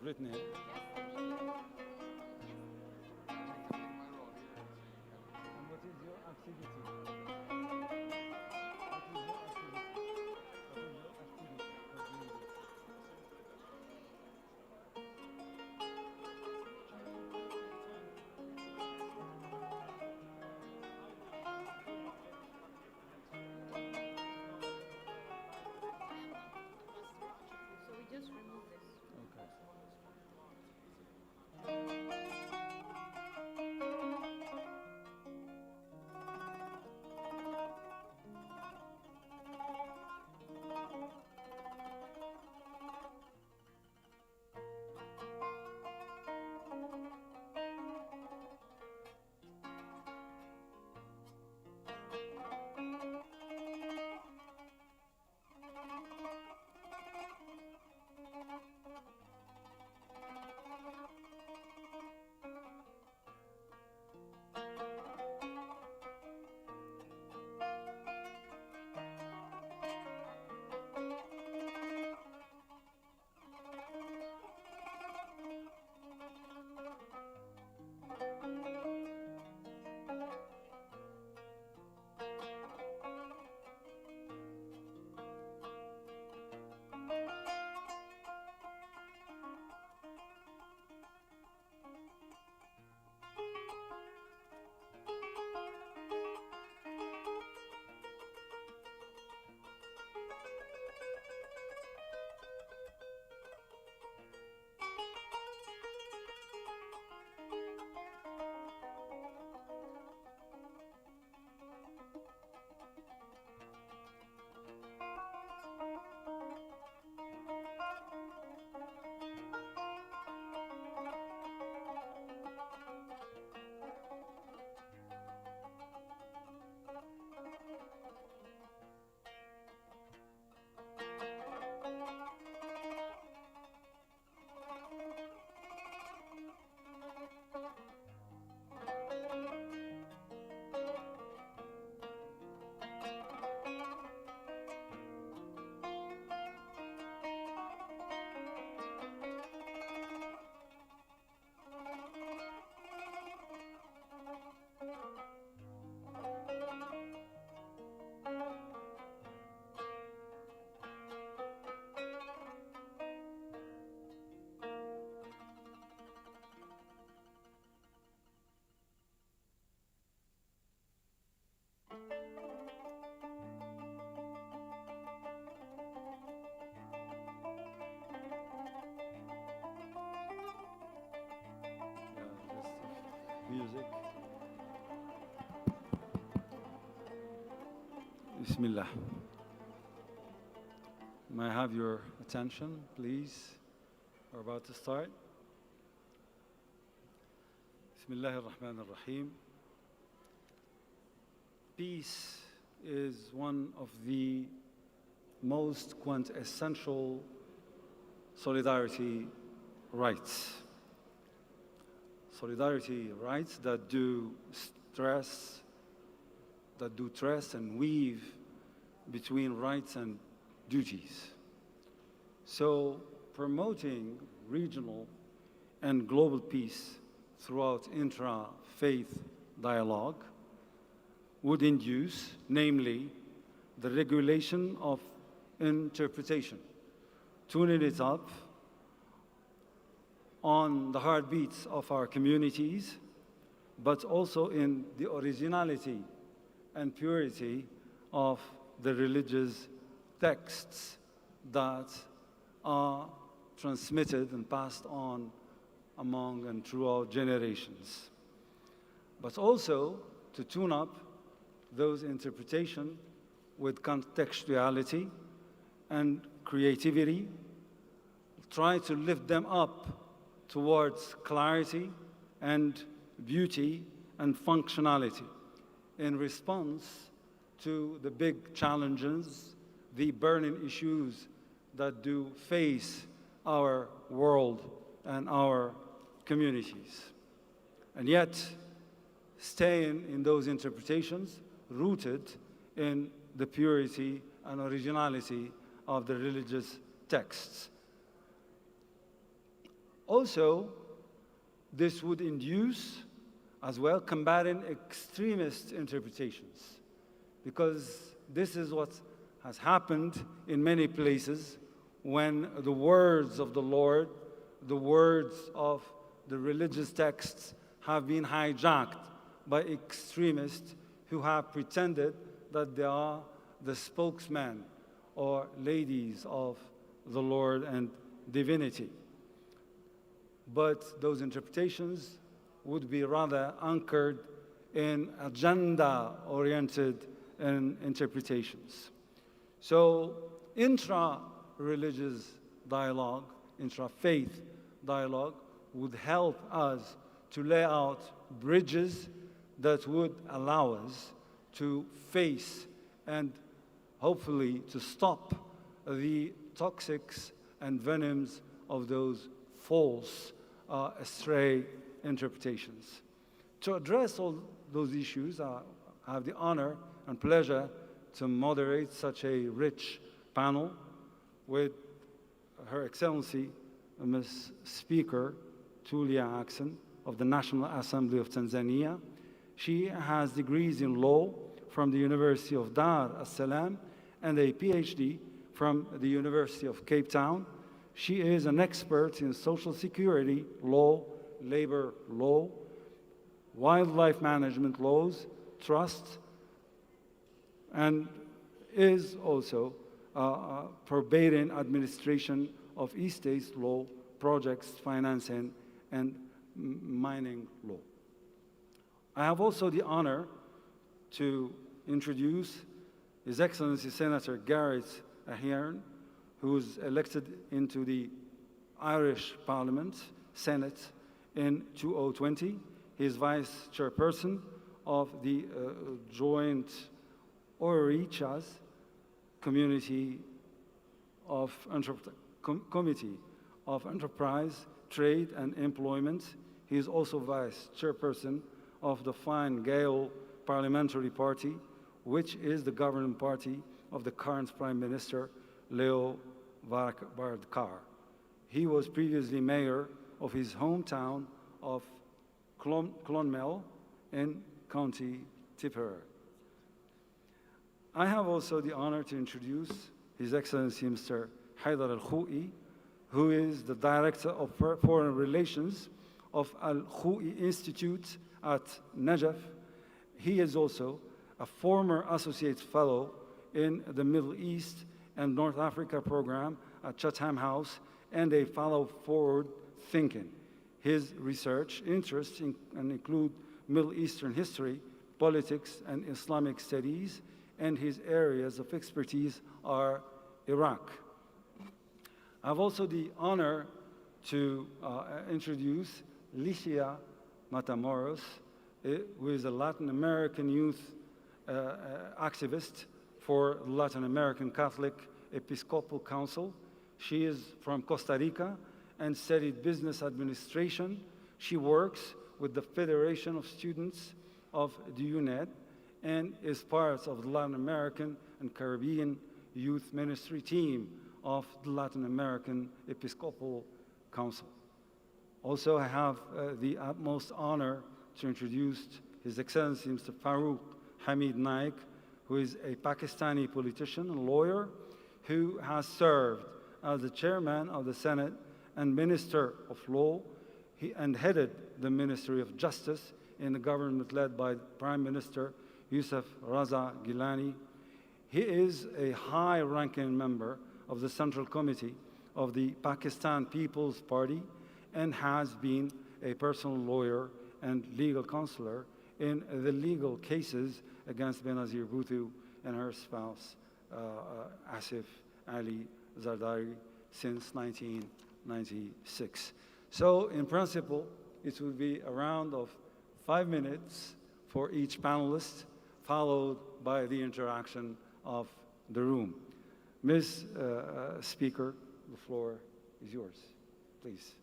written here. And what is your activity? So we just remove this. Okay. Music. Bismillah. May I have your attention, please? We're about to start. Bismillah ar-Rahman ar-Rahim. Peace is one of the most quintessential solidarity rights. Solidarity rights that do stress and weave between rights and duties. So promoting regional and global peace throughout intra-faith dialogue would induce, namely, the regulation of interpretation, tuning it up on the heartbeats of our communities, but also in the originality and purity of the religious texts that are transmitted and passed on among and throughout generations. But also to tune up those interpretations with contextuality and creativity, try to lift them up towards clarity and beauty and functionality in response to the big challenges, the burning issues that do face our world and our communities. And yet, staying in those interpretations rooted in the purity and originality of the religious texts. Also, this would induce as well combating extremist interpretations, because this is what has happened in many places when the words of the Lord, the words of the religious texts have been hijacked by extremists who have pretended that they are the spokesmen or ladies of the Lord and divinity. But those interpretations would be rather anchored in agenda-oriented interpretations. So intra-religious dialogue, intra-faith dialogue would help us to lay out bridges that would allow us to face and hopefully to stop the toxics and venoms of those false, astray interpretations. To address all those issues, I have the honor and pleasure to moderate such a rich panel with Her Excellency, Ms. Speaker Tulia Ackson of the National Assembly of Tanzania. She has degrees in law from the University of Dar es Salaam and a PhD from the University of Cape Town. She is an expert in social security law, labor law, wildlife management laws, trusts, and is also pervading administration of estates law, projects, financing, and mining law. I have also the honor to introduce His Excellency Senator Gareth Ahern, who was elected into the Irish Parliament, Senate, in 2020. He is Vice Chairperson of the Joint Oireachtas Committee of Enterprise, Trade and Employment. He is also Vice Chairperson of the Fine Gael Parliamentary Party, which is the governing party of the current Prime Minister, Leo Varadkar. He was previously mayor of his hometown of Clonmel in County Tipperary. I have also the honor to introduce His Excellency Mr. Haidar Al-Khoui, who is the Director of Foreign Relations of Al-Khoui Institute at Najaf. He is also a former Associate Fellow in the Middle East and North Africa program at Chatham House and a fellow forward thinking. His research interests include Middle Eastern history, politics, and Islamic studies, and his areas of expertise are Iraq. I have also the honor to introduce Licia Matamoros, who is a Latin American youth activist for the Latin American Catholic Episcopal Council. She is from Costa Rica and studied business administration. She works with the Federation of Students of the UNED and is part of the Latin American and Caribbean Youth Ministry team of the Latin American Episcopal Council. Also, I have the utmost honor to introduce His Excellency Mr. Farooq Hamid Naik, who is a Pakistani politician and lawyer who has served as the chairman of the Senate and Minister of Law and headed the Ministry of Justice in the government led by Prime Minister Yusuf Raza Gilani. He is a high-ranking member of the Central Committee of the Pakistan People's Party and has been a personal lawyer and legal counselor in the legal cases against Benazir Bhutto and her spouse, Asif Ali Zardari, since 1996. So, in principle, it will be a round of 5 minutes for each panelist, followed by the interaction of the room. Ms. Speaker, the floor is yours, please.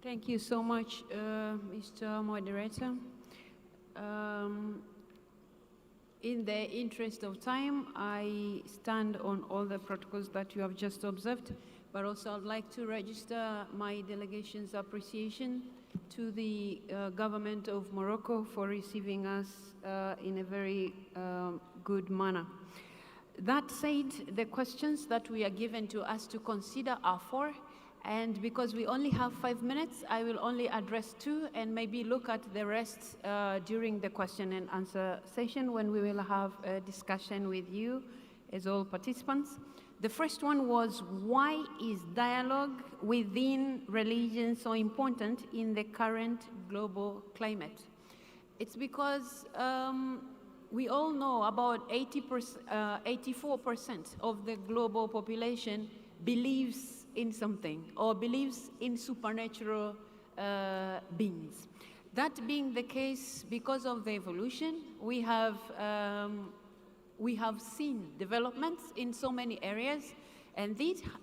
Thank you so much, Mr. Moderator. In the interest of time, I stand on all the protocols that you have just observed, but also I'd like to register my delegation's appreciation to the government of Morocco for receiving us in a very good manner. That said, the questions that we are given to us to consider are 4, and because we only have 5 minutes, I will only address 2 and maybe look at the rest during the question and answer session when we will have a discussion with you as all participants. The first one was, why is dialogue within religion so important in the current global climate? It's because we all know about 84% of the global population believes in something or believes in supernatural beings. That being the case, because of the evolution, we have seen developments in so many areas, and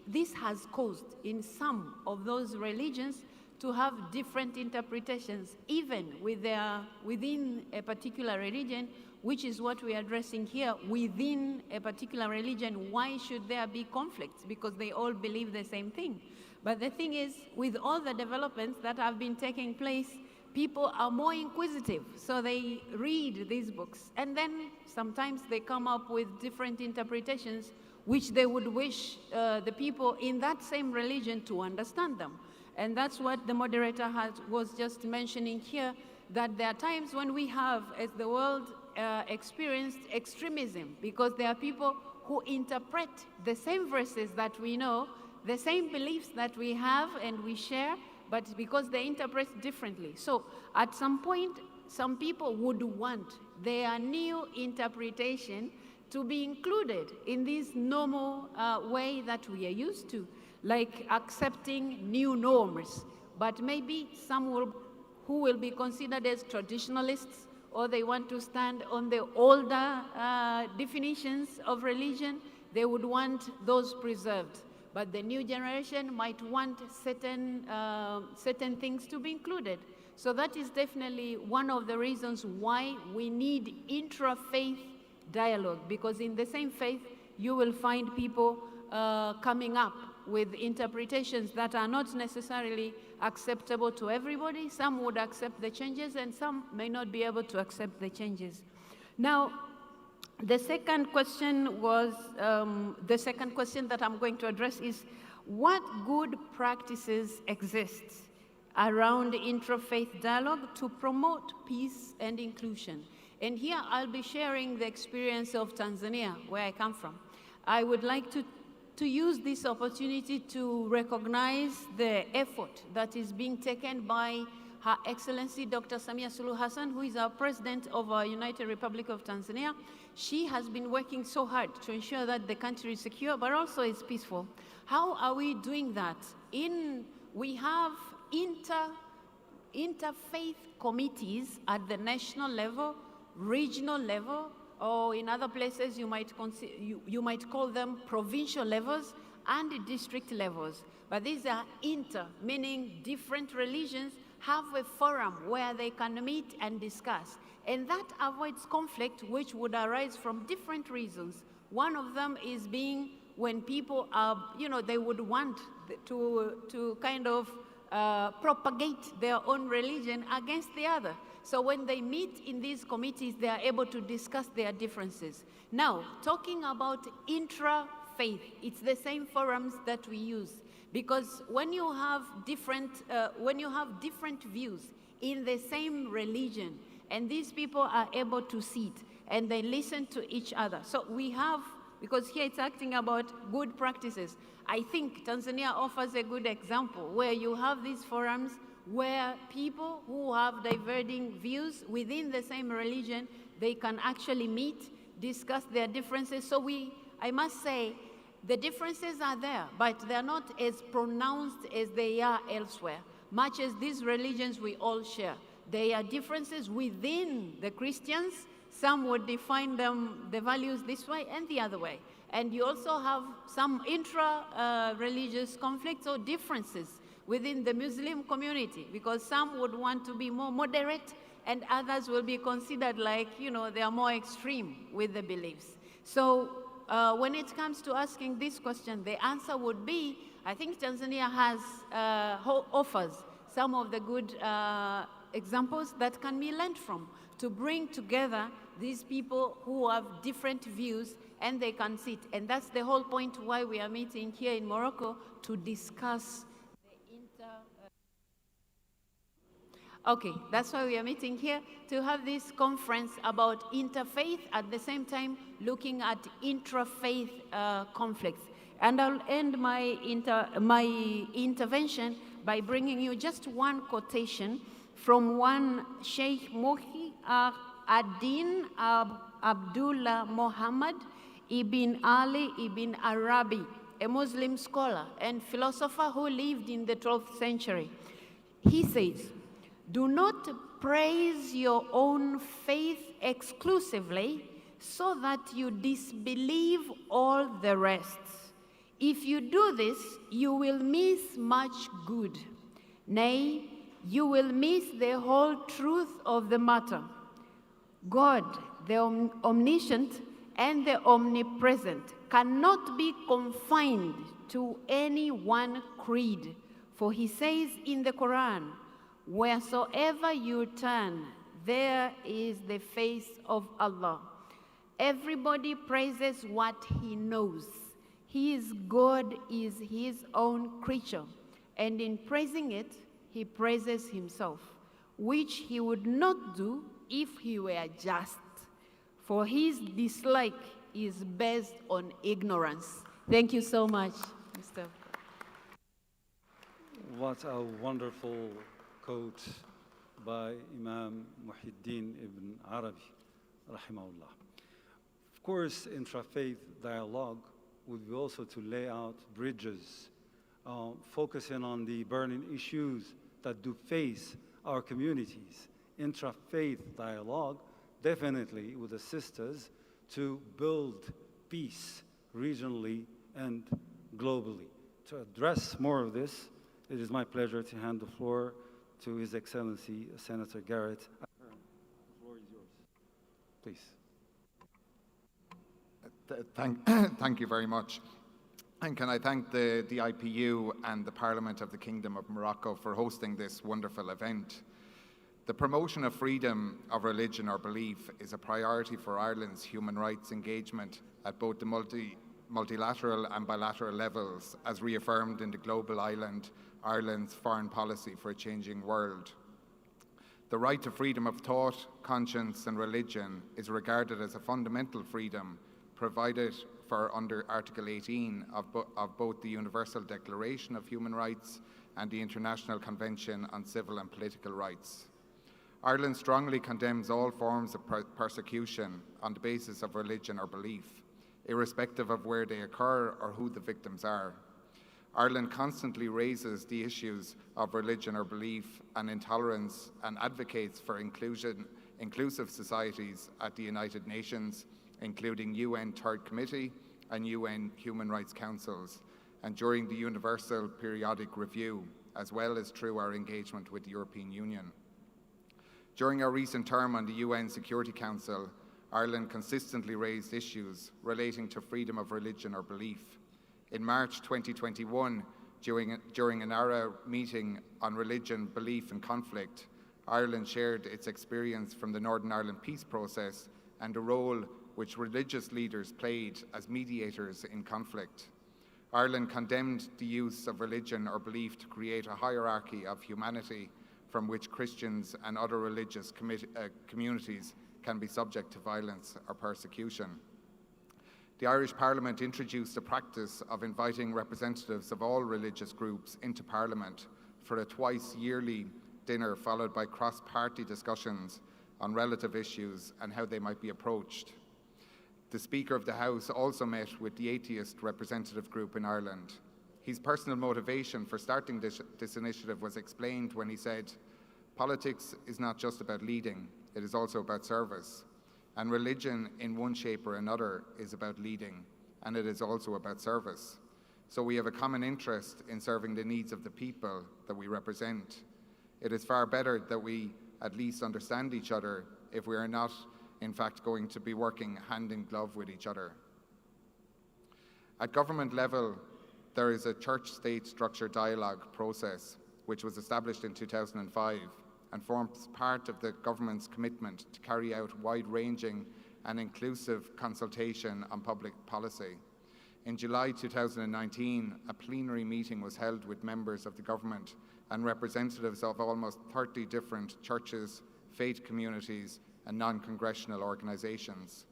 this has caused in some of those religions to have different interpretations, even within a particular religion, which is what we are addressing here. Within a particular religion, why should there be conflicts? Because they all believe the same thing. But the thing is, with all the developments that have been taking place, people are more inquisitive, so they read these books, and then sometimes they come up with different interpretations which they would wish the people in that same religion to understand them. And that's what the moderator was just mentioning here, that there are times when we have, as the world, experienced extremism, because there are people who interpret the same verses that we know, the same beliefs that we have and we share, but because they interpret differently. So at some point, some people would want their new interpretation to be included in this normal way that we are used to, like accepting new norms. But maybe some who will be considered as traditionalists, or they want to stand on the older definitions of religion, they would want those preserved. But the new generation might want certain things to be included. So that is definitely one of the reasons why we need intra-faith dialogue, because in the same faith, you will find people coming up with interpretations that are not necessarily acceptable to everybody. Some would accept the changes, and some may not be able to accept the changes. Now, the second question was, the second question that I'm going to address is, what good practices exist around interfaith dialogue to promote peace and inclusion? And here I'll be sharing the experience of Tanzania, where I come from. I would like to use this opportunity to recognize the effort that is being taken by Her Excellency Dr. Samia Suluhu Hassan, who is our President of our United Republic of Tanzania. She has been working so hard to ensure that the country is secure, but also is peaceful. How are we doing that? We have interfaith committees at the national level, regional level, or in other places you might call them provincial levels and district levels. But these are meaning different religions have a forum where they can meet and discuss. And that avoids conflict, which would arise from different reasons. One of them is being when people are, they would want to kind of propagate their own religion against the other. So when they meet in these committees, they are able to discuss their differences. Now, talking about intra-faith, it's the same forums that we use, because when you have different views in the same religion, and these people are able to sit and they listen to each other. So we have, because here it's acting about good practices. I think Tanzania offers a good example where you have these forums where people who have diverging views within the same religion, they can actually meet, discuss their differences. So I must say, the differences are there, but they're not as pronounced as they are elsewhere. Much as these religions we all share, there are differences within the Christians. Some would define the values this way and the other way. And you also have some intra-religious conflicts or differences within the Muslim community, because some would want to be more moderate and others will be considered like, you know, they are more extreme with the beliefs. So when it comes to asking this question, the answer would be, I think Tanzania has offers some of the good examples that can be learned from to bring together these people who have different views and they can sit. And that's the whole point why we are meeting here in Morocco to discuss Okay, that's why we are meeting here, to have this conference about interfaith, at the same time looking at intra-faith conflicts. And I'll end my intervention by bringing you just one quotation from one Sheikh Muhi ad-Din Abdullah Muhammad ibn Ali ibn Arabi, a Muslim scholar and philosopher who lived in the 12th century. He says, "Do not praise your own faith exclusively so that you disbelieve all the rest. If you do this, you will miss much good. Nay, you will miss the whole truth of the matter. God, the omniscient and the omnipresent, cannot be confined to any one creed. For he says in the Quran, wheresoever you turn, there is the face of Allah. Everybody praises what he knows. His God is his own creature, and in praising it, he praises himself, which he would not do if he were just, for his dislike is based on ignorance." Thank you so much, Mr. What a wonderful quote by Imam Muhyiddin ibn Arabi, rahimahullah. Of course, intrafaith dialogue would be also to lay out bridges, focusing on the burning issues that do face our communities. Intrafaith dialogue definitely would assist us to build peace regionally and globally. To address more of this, it is my pleasure to hand the floor to His Excellency Senator Garrett. The floor is yours. Please. Thank you very much. And can I thank the IPU and the Parliament of the Kingdom of Morocco for hosting this wonderful event. The promotion of freedom of religion or belief is a priority for Ireland's human rights engagement at both the multilateral and bilateral levels, as reaffirmed in the Global Island, Ireland's Foreign Policy for a Changing World. The right to freedom of thought, conscience and religion is regarded as a fundamental freedom provided for under Article 18 of both the Universal Declaration of Human Rights and the International Convention on Civil and Political Rights. Ireland strongly condemns all forms of persecution on the basis of religion or belief, irrespective of where they occur or who the victims are. Ireland constantly raises the issues of religion or belief and intolerance and advocates for inclusive societies at the United Nations, including UN Third Committee and UN Human Rights Councils, and during the Universal Periodic Review, as well as through our engagement with the European Union. During our recent term on the UN Security Council, Ireland consistently raised issues relating to freedom of religion or belief. In March 2021, during an ARA meeting on religion, belief and conflict, Ireland shared its experience from the Northern Ireland peace process and the role which religious leaders played as mediators in conflict. Ireland condemned the use of religion or belief to create a hierarchy of humanity from which Christians and other religious communities can be subject to violence or persecution. The Irish Parliament introduced the practice of inviting representatives of all religious groups into Parliament for a twice-yearly dinner followed by cross-party discussions on relative issues and how they might be approached. The Speaker of the House also met with the atheist representative group in Ireland. His personal motivation for starting this initiative was explained when he said, "Politics is not just about leading, it is also about service. And religion, in one shape or another, is about leading, and it is also about service. So we have a common interest in serving the needs of the people that we represent. It is far better that we at least understand each other if we are not, in fact, going to be working hand in glove with each other. At government level, there is a church-state structured dialogue process which was established in 2005 and forms part of the government's commitment to carry out wide-ranging and inclusive consultation on public policy. In July 2019, a plenary meeting was held with members of the government and representatives of almost 30 different churches, faith communities, and non-congressional organisations.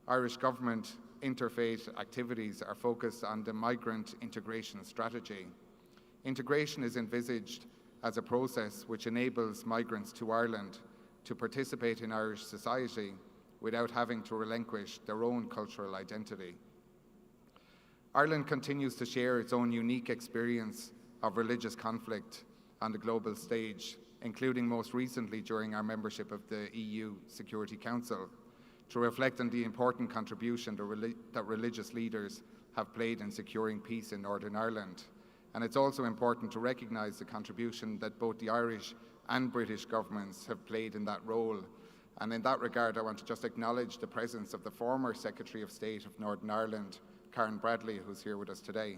Irish government interfaith activities are focused on the migrant integration strategy. Integration is envisaged as a process which enables migrants to Ireland to participate in Irish society without having to relinquish their own cultural identity. Ireland continues to share its own unique experience of religious conflict on the global stage, including most recently during our membership of the EU Security Council, to reflect on the important contribution that religious leaders have played in securing peace in Northern Ireland. And it's also important to recognise the contribution that both the Irish and British governments have played in that role. And in that regard, I want to just acknowledge the presence of the former Secretary of State of Northern Ireland, Karen Bradley, who's here with us today.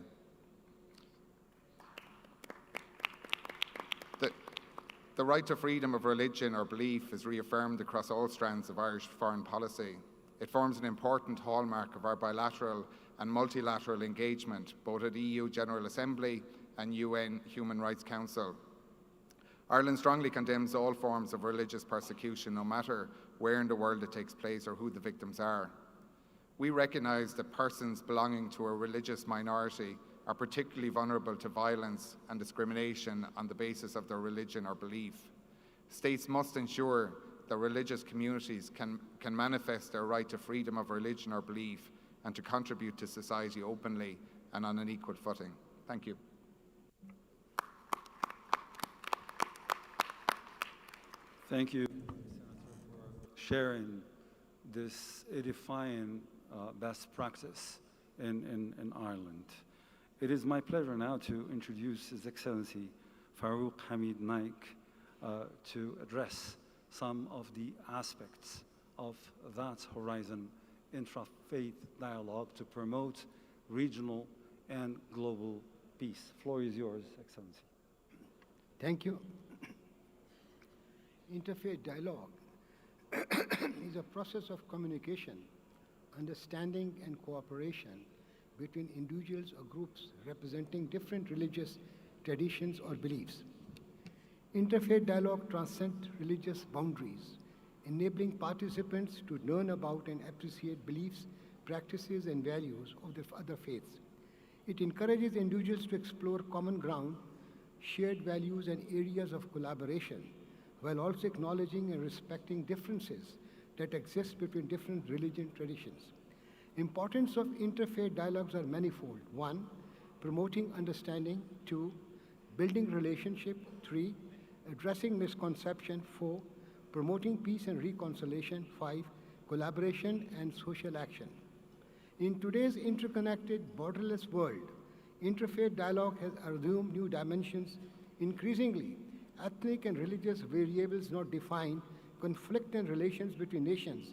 The right to freedom of religion or belief is reaffirmed across all strands of Irish foreign policy. It forms an important hallmark of our bilateral and multilateral engagement, both at EU General Assembly and UN Human Rights Council. Ireland strongly condemns all forms of religious persecution, no matter where in the world it takes place or who the victims are. We recognise that persons belonging to a religious minority are particularly vulnerable to violence and discrimination on the basis of their religion or belief. States must ensure that religious communities can manifest their right to freedom of religion or belief and to contribute to society openly and on an equal footing. Thank you. Thank you, for sharing this edifying best practice in Ireland. It is my pleasure now to introduce His Excellency Farouk Hamid Naik to address some of the aspects of that Horizon Intra-Faith Dialogue to promote regional and global peace. Floor is yours, Excellency. Thank you. Interfaith dialogue is a process of communication, understanding, and cooperation between individuals or groups representing different religious traditions or beliefs. Interfaith dialogue transcends religious boundaries, enabling participants to learn about and appreciate beliefs, practices, and values of the other faiths. It encourages individuals to explore common ground, shared values, and areas of collaboration, while also acknowledging and respecting differences that exist between different religion traditions. Importance of interfaith dialogues are manifold. 1, promoting understanding. 2, building relationship. 3, addressing misconception. 4, promoting peace and reconciliation. 5, collaboration and social action. In today's interconnected, borderless world, interfaith dialogue has assumed new dimensions. Increasingly, ethnic and religious variables not define conflict and relations between nations,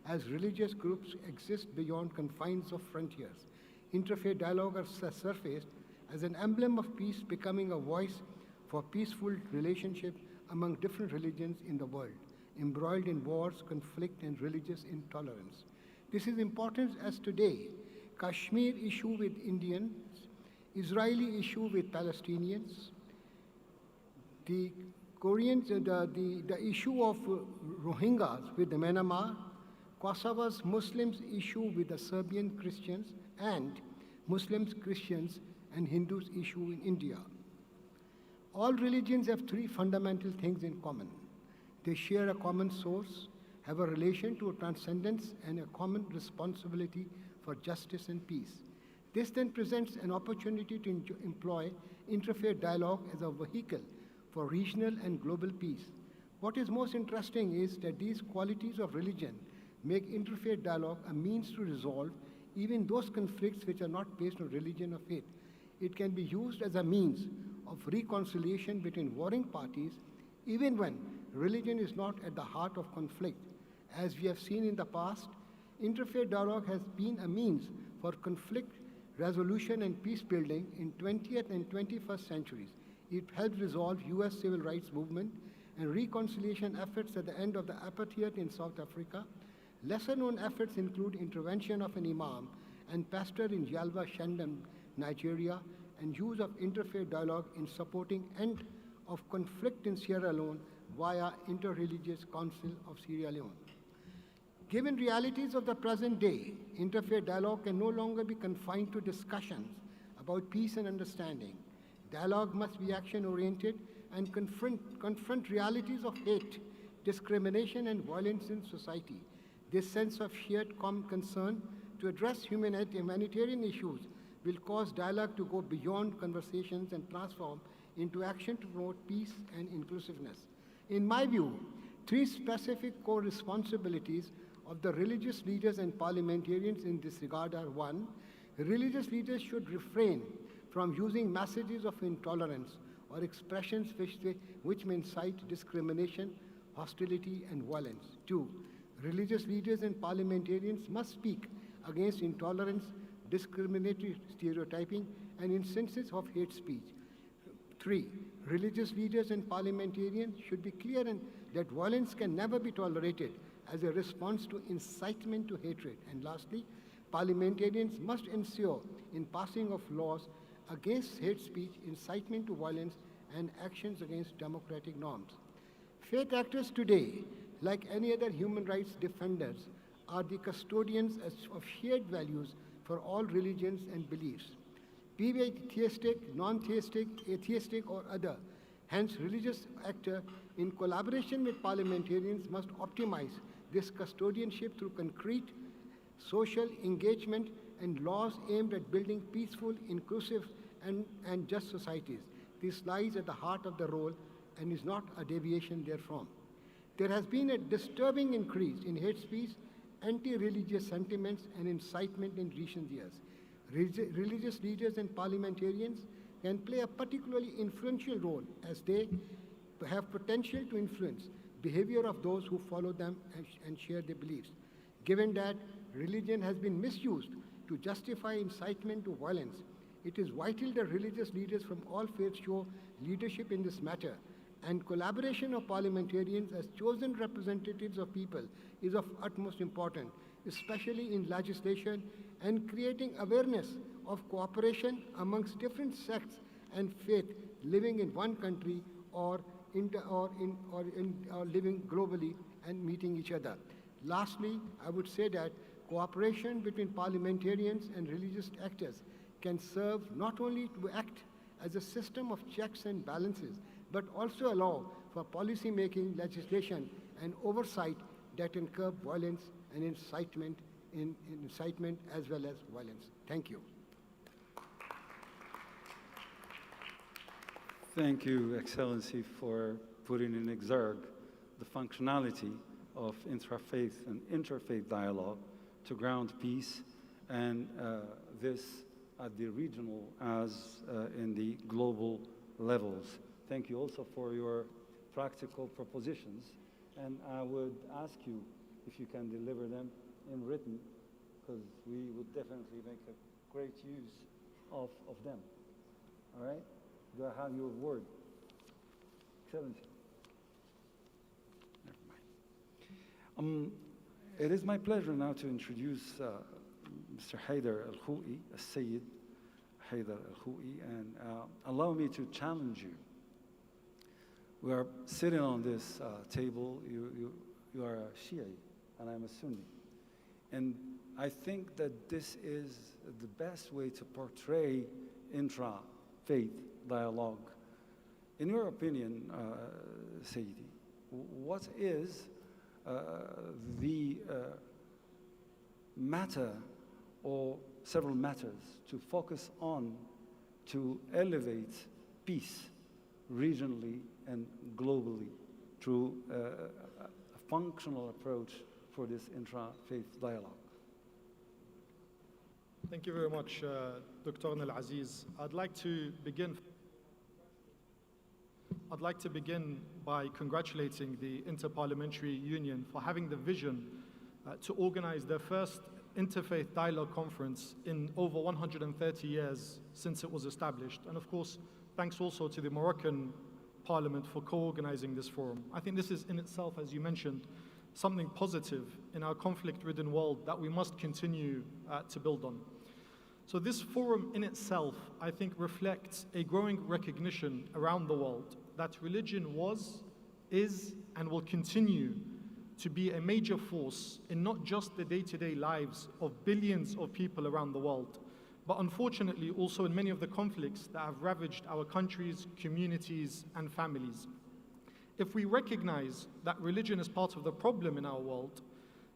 as religious groups exist beyond confines of frontiers. Interfaith dialogue has surfaced as an emblem of peace, becoming a voice for peaceful relationship among different religions in the world, embroiled in wars, conflict, and religious intolerance. This is important as today, Kashmir issue with Indians, Israeli issue with Palestinians, the Koreans, the issue of Rohingyas with the Myanmar, Kosovo's Muslims issue with the Serbian Christians, and Muslims, Christians, and Hindus issue in India. All religions have 3 fundamental things in common. They share a common source, have a relation to a transcendence, and a common responsibility for justice and peace. This then presents an opportunity to employ interfaith dialogue as a vehicle for regional and global peace. What is most interesting is that these qualities of religion make interfaith dialogue a means to resolve even those conflicts which are not based on religion or faith. It can be used as a means of reconciliation between warring parties even when religion is not at the heart of conflict. As we have seen in the past, interfaith dialogue has been a means for conflict resolution and peace building in 20th and 21st centuries. It helped resolve U.S. civil rights movement and reconciliation efforts at the end of the apartheid in South Africa. Lesser-known efforts include intervention of an imam and pastor in Yalwa, Shandam, Nigeria, and use of interfaith dialogue in supporting end of conflict in Sierra Leone via Inter-Religious Council of Sierra Leone. Given realities of the present day, interfaith dialogue can no longer be confined to discussions about peace and understanding. Dialogue must be action-oriented and confront realities of hate, discrimination, and violence in society. This sense of shared common concern to address humanitarian issues will cause dialogue to go beyond conversations and transform into action to promote peace and inclusiveness. In my view, three specific core responsibilities of the religious leaders and parliamentarians in this regard are: one, religious leaders should refrain from using messages of intolerance or expressions which may incite discrimination, hostility, and violence. Two, religious leaders and parliamentarians must speak against intolerance, discriminatory stereotyping, and instances of hate speech. Three, religious leaders and parliamentarians should be clear that violence can never be tolerated as a response to incitement to hatred. And lastly, parliamentarians must ensure in passing of laws against hate speech, incitement to violence, and actions against democratic norms. Faith actors today, like any other human rights defenders, are the custodians of shared values for all religions and beliefs, be they theistic, non-theistic, atheistic, or other. Hence, religious actors, in collaboration with parliamentarians, must optimize this custodianship through concrete social engagement and laws aimed at building peaceful, inclusive, and just societies. This lies at the heart of the role and is not a deviation therefrom. There has been a disturbing increase in hate speech, anti-religious sentiments, and incitement in recent years. Religious leaders and parliamentarians can play a particularly influential role as they have potential to influence behavior of those who follow them and share their beliefs. Given that religion has been misused to justify incitement to violence, it is vital that religious leaders from all faiths show leadership in this matter, and collaboration of parliamentarians as chosen representatives of people is of utmost importance, especially in legislation and creating awareness of cooperation amongst different sects and faith living in one country or living globally and meeting each other. Lastly, I would say that cooperation between parliamentarians and religious actors can serve not only to act as a system of checks and balances, but also allow for policy making, legislation, and oversight that can curb violence and incitement as well as violence. Thank you. Thank you, Excellency, for putting in exergue the functionality of intrafaith and interfaith dialogue to ground peace, and this at the regional as in the global levels. Thank you also for your practical propositions, and I would ask you if you can deliver them in written, because we would definitely make a great use of them. All right? Do I have your word? Excellency. Never mind. It is my pleasure now to introduce Mr. Haider Al-Khou'i, Sayyid Haider Al-Khou'i, and allow me to challenge you. We are sitting on this table. You are a Shi'i, and I'm a Sunni. And I think that this is the best way to portray intra-faith dialogue. In your opinion, Sayyidi, what is the matter or several matters to focus on to elevate peace regionally and globally through a functional approach for this intra-faith dialogue? Thank you very much, Dr. Al-Aziz. I'd like to begin I'd like to begin by congratulating the Inter-Parliamentary Union for having the vision to organize their first Interfaith Dialogue Conference in over 130 years since it was established. And of course, thanks also to the Moroccan Parliament for co-organizing this forum. I think this is in itself, as you mentioned, something positive in our conflict-ridden world that we must continue to build on. So this forum in itself, I think, reflects a growing recognition around the world that religion was, is, and will continue to be a major force in not just the day-to-day lives of billions of people around the world, but unfortunately also in many of the conflicts that have ravaged our countries, communities, and families. If we recognize that religion is part of the problem in our world,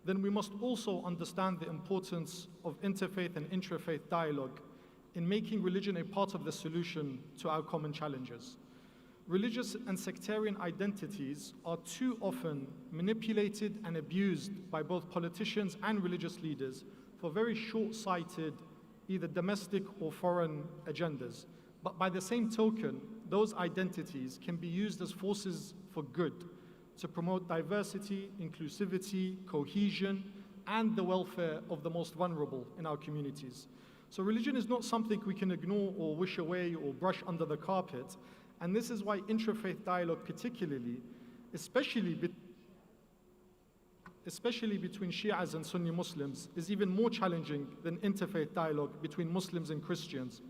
then we must also understand the importance of interfaith and intrafaith dialogue in making religion a part of the solution to our common challenges. Religious and sectarian identities are too often manipulated and abused by both politicians and religious leaders for very short-sighted, either domestic or foreign agendas. But by the same token, those identities can be used as forces for good to promote diversity, inclusivity, cohesion, and the welfare of the most vulnerable in our communities. So religion is not something we can ignore or wish away or brush under the carpet. And this is why intrafaith dialogue particularly, especially between Shias and Sunni Muslims, is even more challenging than interfaith dialogue between Muslims and Christians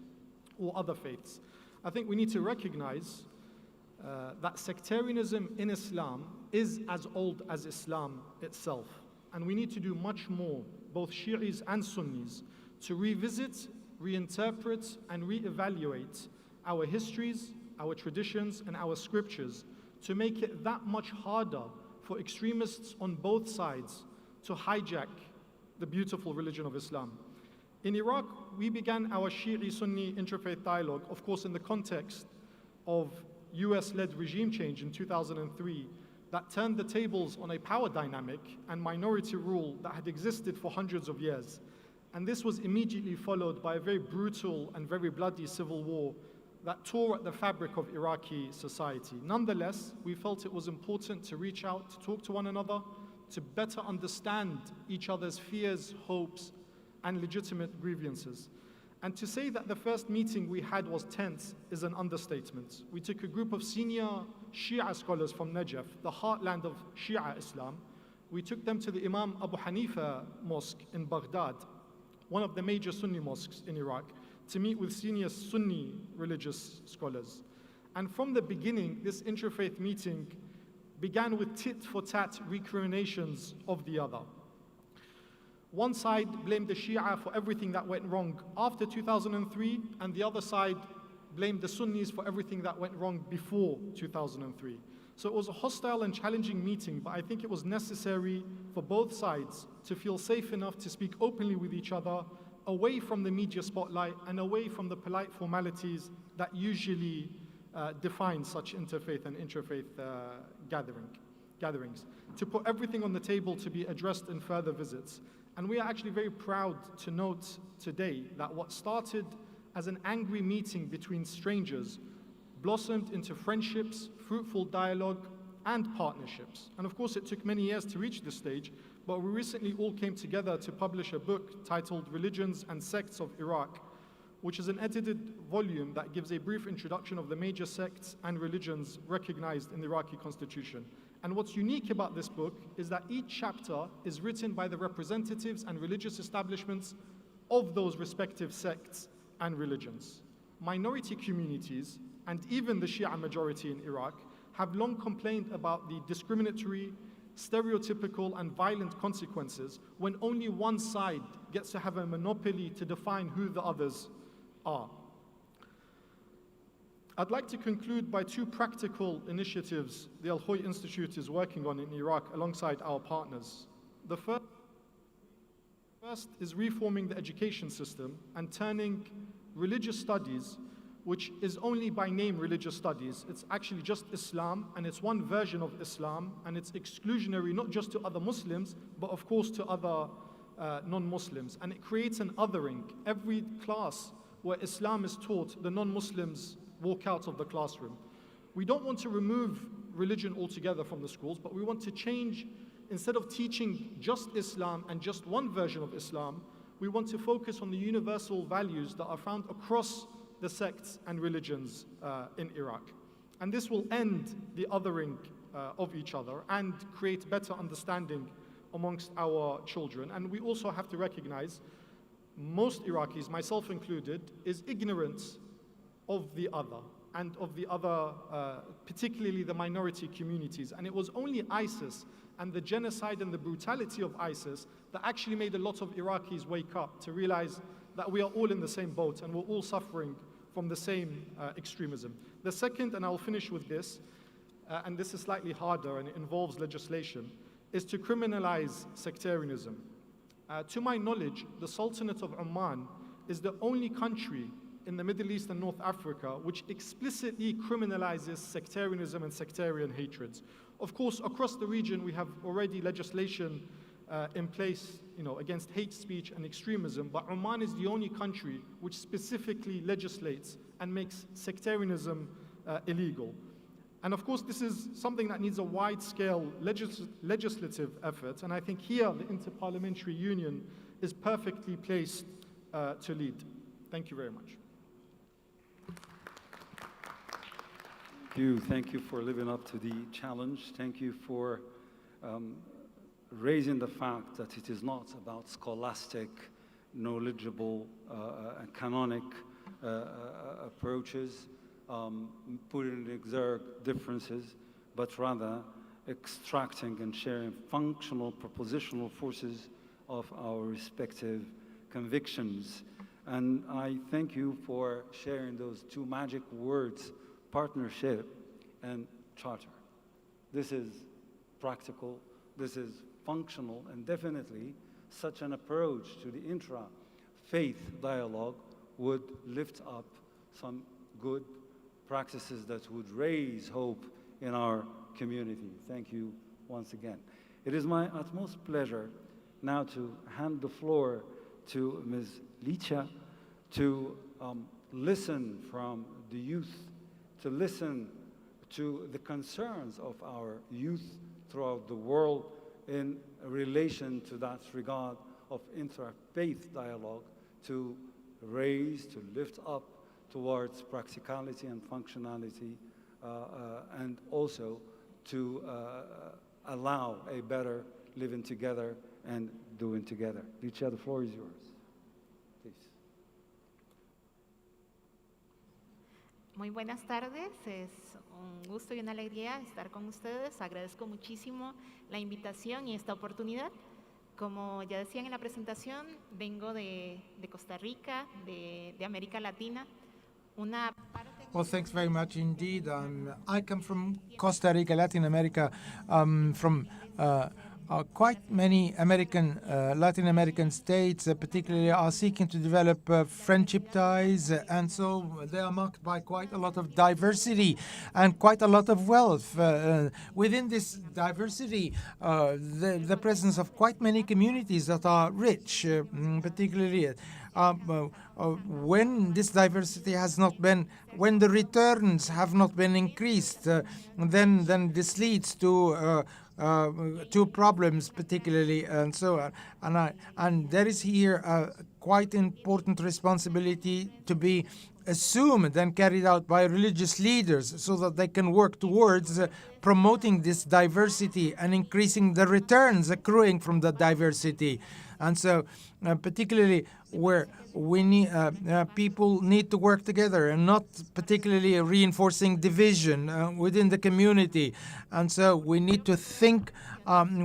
or other faiths. I think we need to recognize that sectarianism in Islam is as old as Islam itself. And we need to do much more, both Shi'is and Sunnis, to revisit, reinterpret, and reevaluate our histories, our traditions, and our scriptures to make it that much harder for extremists on both sides to hijack the beautiful religion of Islam. In Iraq, we began our Shi'i-Sunni interfaith dialogue, of course, in the context of US-led regime change in 2003 that turned the tables on a power dynamic and minority rule that had existed for hundreds of years. And this was immediately followed by a very brutal and very bloody civil war that tore at the fabric of Iraqi society. Nonetheless, we felt it was important to reach out, to talk to one another, to better understand each other's fears, hopes, and legitimate grievances. And to say that the first meeting we had was tense is an understatement. We took a group of senior Shia scholars from Najaf, the heartland of Shia Islam. We took them to the Imam Abu Hanifa Mosque in Baghdad, one of the major Sunni mosques in Iraq, to meet with senior Sunni religious scholars. And from the beginning, this interfaith meeting began with tit-for-tat recriminations of the other. One side blamed the Shia for everything that went wrong after 2003, and the other side blamed the Sunnis for everything that went wrong before 2003. So it was a hostile and challenging meeting, but I think it was necessary for both sides to feel safe enough to speak openly with each other, away from the media spotlight and away from the polite formalities that usually define such interfaith and intrafaith gatherings, to put everything on the table to be addressed in further visits. And we are actually very proud to note today that what started as an angry meeting between strangers blossomed into friendships, fruitful dialogue, and partnerships. And of course, it took many years to reach this stage, but we recently all came together to publish a book titled Religions and Sects of Iraq, which is an edited volume that gives a brief introduction of the major sects and religions recognized in the Iraqi constitution. And what's unique about this book is that each chapter is written by the representatives and religious establishments of those respective sects and religions. Minority communities, and even the Shia majority in Iraq, have long complained about the discriminatory, stereotypical, and violent consequences when only one side gets to have a monopoly to define who the others are. I'd like to conclude by two practical initiatives the Al-Khoy Institute is working on in Iraq alongside our partners. The first is reforming the education system and turning religious studies, which is only by name religious studies. It's actually just Islam, and it's one version of Islam, and it's exclusionary not just to other Muslims, but of course to other non-Muslims. And it creates an othering. Every class where Islam is taught, the non-Muslims walk out of the classroom. We don't want to remove religion altogether from the schools, but we want to change, instead of teaching just Islam and just one version of Islam, we want to focus on the universal values that are found across the sects and religions in Iraq. And this will end the othering of each other and create better understanding amongst our children. And we also have to recognize most Iraqis, myself included, is ignorance of the other and of the other, particularly the minority communities. And it was only ISIS and the genocide and the brutality of ISIS that actually made a lot of Iraqis wake up to realize that we are all in the same boat and we're all suffering from the same extremism. The second, and I'll finish with this, and this is slightly harder and it involves legislation, is to criminalize sectarianism. To my knowledge, the Sultanate of Oman is the only country in the Middle East and North Africa which explicitly criminalizes sectarianism and sectarian hatreds. Of course, across the region, we have already legislation in place, against hate speech and extremism, but Oman is the only country which specifically legislates and makes sectarianism illegal. And of course, this is something that needs a wide-scale legislative effort, and I think here the Inter-Parliamentary Union is perfectly placed to lead. Thank you very much. Thank you for living up to the challenge. Thank you for raising the fact that it is not about scholastic, knowledgeable, and canonic approaches, putting in exerg differences, but rather extracting and sharing functional, propositional forces of our respective convictions. And I thank you for sharing those two magic words, partnership and charter. This is practical, this is functional, and definitely such an approach to the intra-faith dialogue would lift up some good practices that would raise hope in our community. Thank you once again. It is my utmost pleasure now to hand the floor to Ms. Licha to listen from the youth, to listen to the concerns of our youth throughout the world in relation to that regard of interfaith dialogue, to raise, to lift up towards practicality and functionality, and also to allow a better living together and doing together. Licha, the floor is yours. Please. Muy buenas tardes, es un gusto y una alegría estar con ustedes. Agradezco muchísimo la invitación y esta oportunidad. Como ya decían en la presentación, vengo de Costa Rica, de América Latina. Well, thanks very much indeed. I come from Costa Rica, Latin America, from quite many Latin American states, particularly are seeking to develop friendship ties, and so they are marked by quite a lot of diversity and quite a lot of wealth. Within this diversity, the presence of quite many communities that are rich, particularly when this diversity has not been, when the returns have not been increased, then this leads to problems, particularly, and so on. And there is here a quite important responsibility to be assumed and carried out by religious leaders so that they can work towards promoting this diversity and increasing the returns accruing from the diversity. And so, particularly where we need, people need to work together and not particularly reinforcing division within the community. And so we need to think,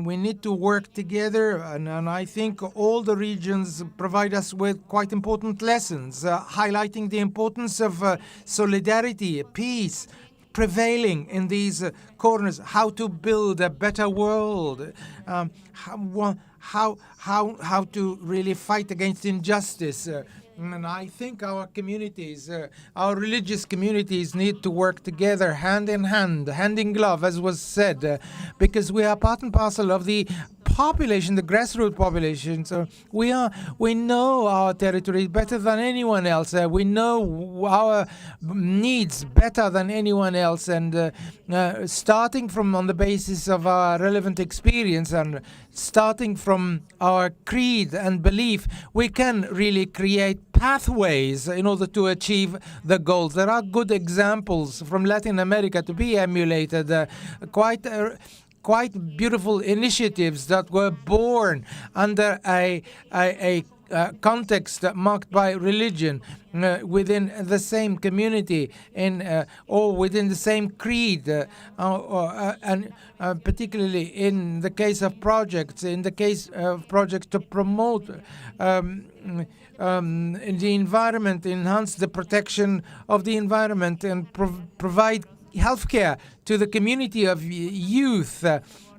we need to work together. And I think all the regions provide us with quite important lessons, highlighting the importance of solidarity, peace, prevailing in these corners, how to build a better world, how to really fight against injustice. And I think our communities, our religious communities need to work together hand in hand, hand in glove, as was said, because we are part and parcel of the population, the grassroots population. So we know our territory better than anyone else. We know our needs better than anyone else, and starting from on the basis of our relevant experience and starting from our creed and belief, we can really create pathways in order to achieve the goals. There are good examples from Latin America to be emulated, quite beautiful initiatives that were born under a context marked by religion within the same community or within the same creed, and particularly in the case of projects, to promote the environment, enhance the protection of the environment, and provide healthcare to the community of youth.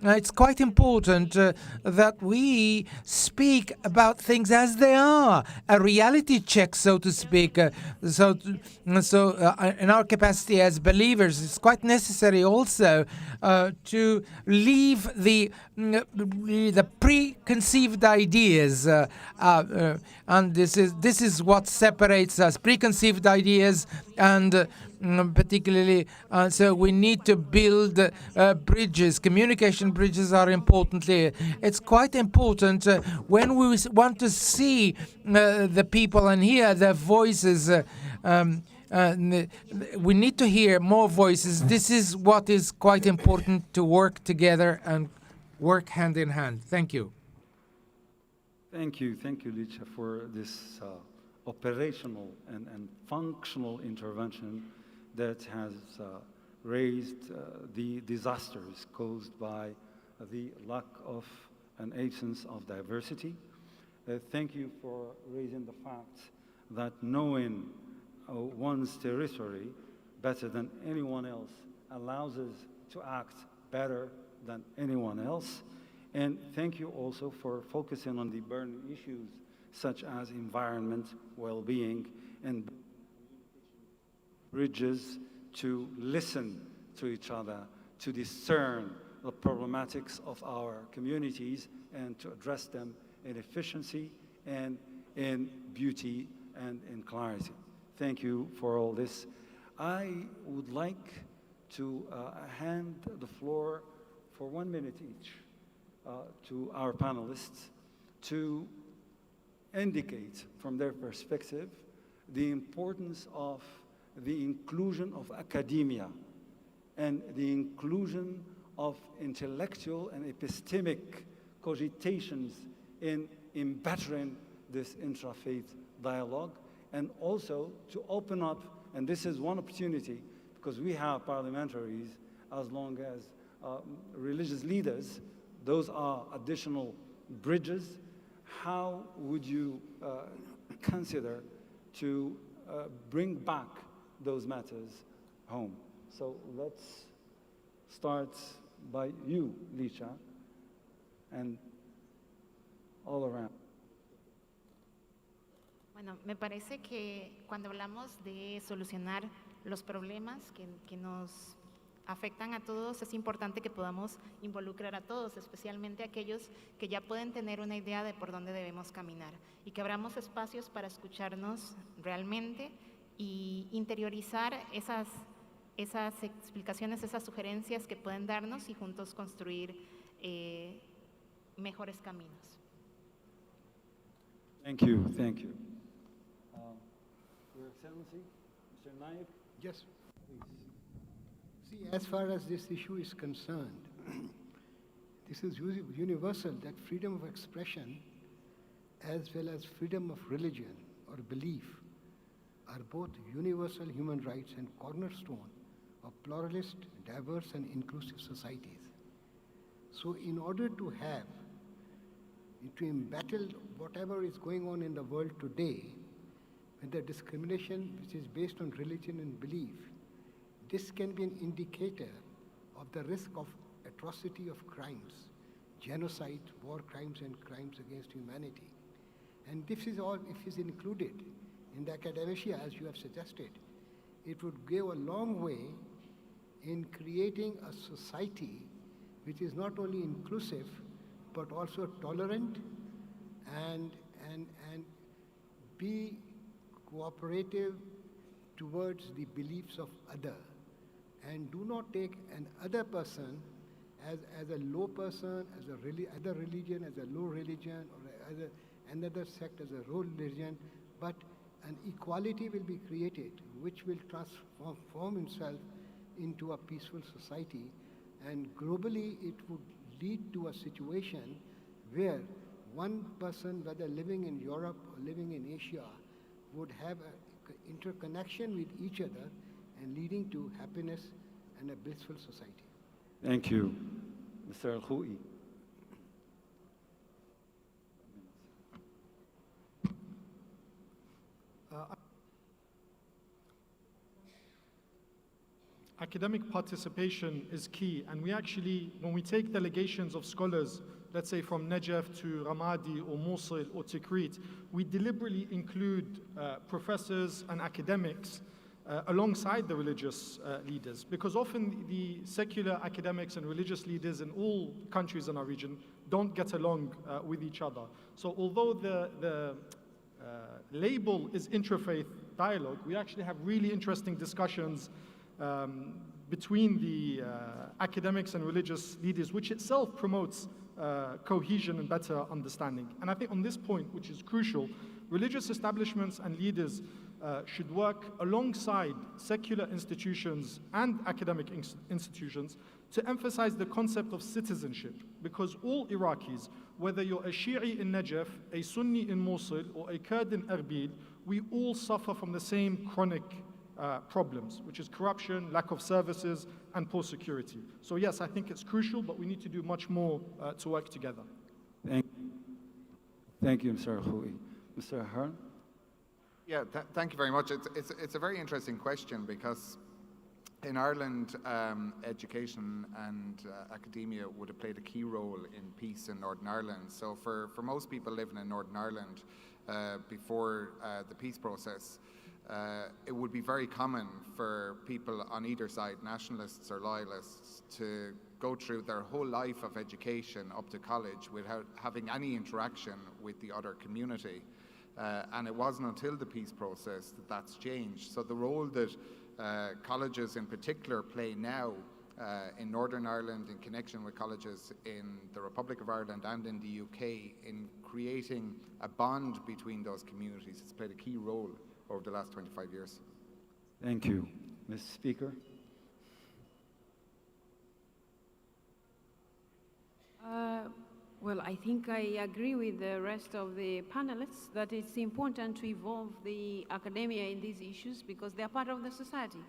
It's quite important that we speak about things as they are, a reality check, so to speak. So in our capacity as believers, it's quite necessary also to leave the preconceived ideas, and this is what separates us: preconceived ideas, and particularly, so we need to build bridges. Communication bridges are important here. It's quite important when we want to see the people and hear their voices. We need to hear more voices. This is what is quite important, to work together and work hand in hand. Thank you. Thank you, Licia, for this operational and functional intervention that has raised the disasters caused by the lack of an absence of diversity. Thank you for raising the fact that knowing one's territory better than anyone else allows us to act better than anyone else. And thank you also for focusing on the burning issues such as environment, well-being, and bridges to listen to each other, to discern the problematics of our communities, and to address them in efficiency and in beauty and in clarity. Thank you for all this. I would like to hand the floor for 1 minute each to our panelists to indicate from their perspective the importance of the inclusion of academia and the inclusion of intellectual and epistemic cogitations in bettering this intra-faith dialogue, and also to open up, and this is one opportunity, because we have parliamentaries as long as religious leaders, those are additional bridges. How would you consider to bring back those matters home? So let's start by you, Licia, and all around. Bueno, me parece que cuando hablamos de solucionar los problemas que nos afectan a todos, es importante que podamos involucrar a todos, especialmente aquellos que ya pueden tener una idea de por dónde debemos caminar, y que abramos espacios para escucharnos realmente y interiorizar esas explicaciones, esas sugerencias que pueden darnos, y juntos construir mejores caminos. Thank you, thank you. Your Excellency, Mr. Naik? Yes. See, as far as this issue is concerned, this is universal, that freedom of expression as well as freedom of religion or belief are both universal human rights and cornerstone of pluralist, diverse, and inclusive societies. So in order to embattle whatever is going on in the world today, with the discrimination which is based on religion and belief, this can be an indicator of the risk of atrocity of crimes, genocide, war crimes, and crimes against humanity. And this is all, if is included in the academia, as you have suggested, it would go a long way in creating a society which is not only inclusive, but also tolerant and be cooperative towards the beliefs of other. And do not take an other person as a low person, as a other religion, as a low religion, or as another sect as a low religion, but an equality will be created which will transform itself into a peaceful society. And globally, it would lead to a situation where one person, whether living in Europe or living in Asia, would have an interconnection with each other and leading to happiness and a blissful society. Thank you. Mr. Al-Khoui. Academic participation is key, and we actually, when we take delegations of scholars, let's say from Najaf to Ramadi or Mosul or Tikrit, we deliberately include professors and academics alongside the religious leaders, because often the secular academics and religious leaders in all countries in our region don't get along with each other. So although the label is Interfaith Dialogue, we actually have really interesting discussions between the academics and religious leaders, which itself promotes cohesion and better understanding. And I think on this point, which is crucial, religious establishments and leaders should work alongside secular institutions and academic institutions to emphasize the concept of citizenship, because all Iraqis, whether you're a Shi'i in Najaf, a Sunni in Mosul, or a Kurd in Erbil, we all suffer from the same chronic problems, which is corruption, lack of services, and poor security. So yes, I think it's crucial, but we need to do much more to work together. Thank you, Mr. Al-Khoui. Mr. Ahern? Yeah, thank you very much. It's a very interesting question, because in Ireland, education and academia would have played a key role in peace in Northern Ireland. So for most people living in Northern Ireland before the peace process, it would be very common for people on either side, nationalists or loyalists, to go through their whole life of education up to college without having any interaction with the other community. And it wasn't until the peace process that that's changed. So the role that colleges in particular play now in Northern Ireland in connection with colleges in the Republic of Ireland and in the UK in creating a bond between those communities has played a key role over the last 25 years. Thank you. Ms. Speaker? Well, I think I agree with the rest of the panelists that it's important to involve the academia in these issues because they're part of the society.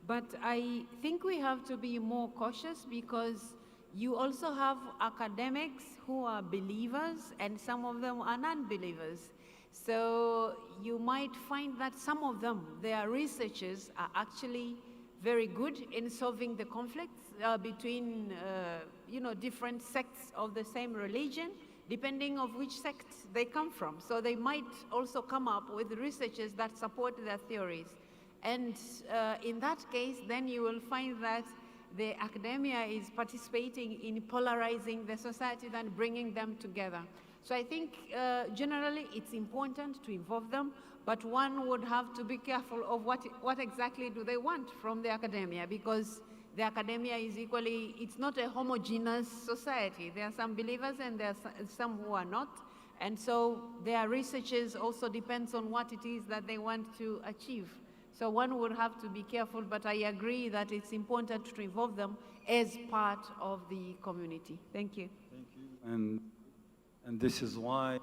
But I think we have to be more cautious because you also have academics who are believers and some of them are non-believers. So you might find that some of them, their researchers are actually very good in solving the conflicts between different sects of the same religion, depending on which sect they come from. So they might also come up with researchers that support their theories. And in that case, then you will find that the academia is participating in polarizing the society than bringing them together. So I think generally it's important to involve them, but one would have to be careful of what exactly do they want from the academia, because the academia is equally, it's not a homogeneous society. There are some believers and there are some who are not. And so their researches also depends on what it is that they want to achieve. So one would have to be careful, but I agree that it's important to involve them as part of the community. Thank you. Thank you. And this is why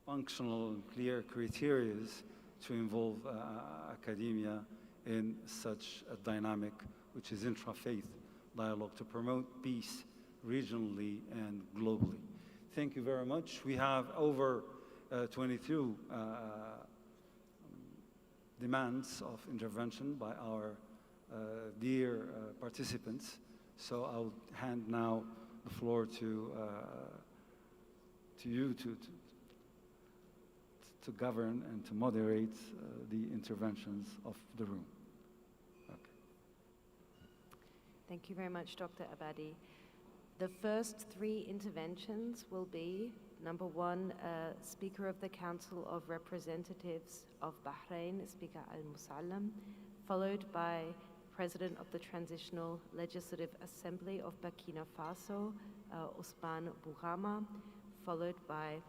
functional and clear criteria to involve academia in such a dynamic, which is intra-faith dialogue, to promote peace regionally and globally. Thank you very much. We have over 22 demands of intervention by our dear participants. So I'll hand now the floor to you to govern and to moderate the interventions of the room. Okay. Thank you very much, Dr. Abadi. The first three interventions will be, number one, Speaker of the Council of Representatives of Bahrain, Speaker Al-Musallam, followed by President of the Transitional Legislative Assembly of Burkina Faso, Ousmane Bougama, followed by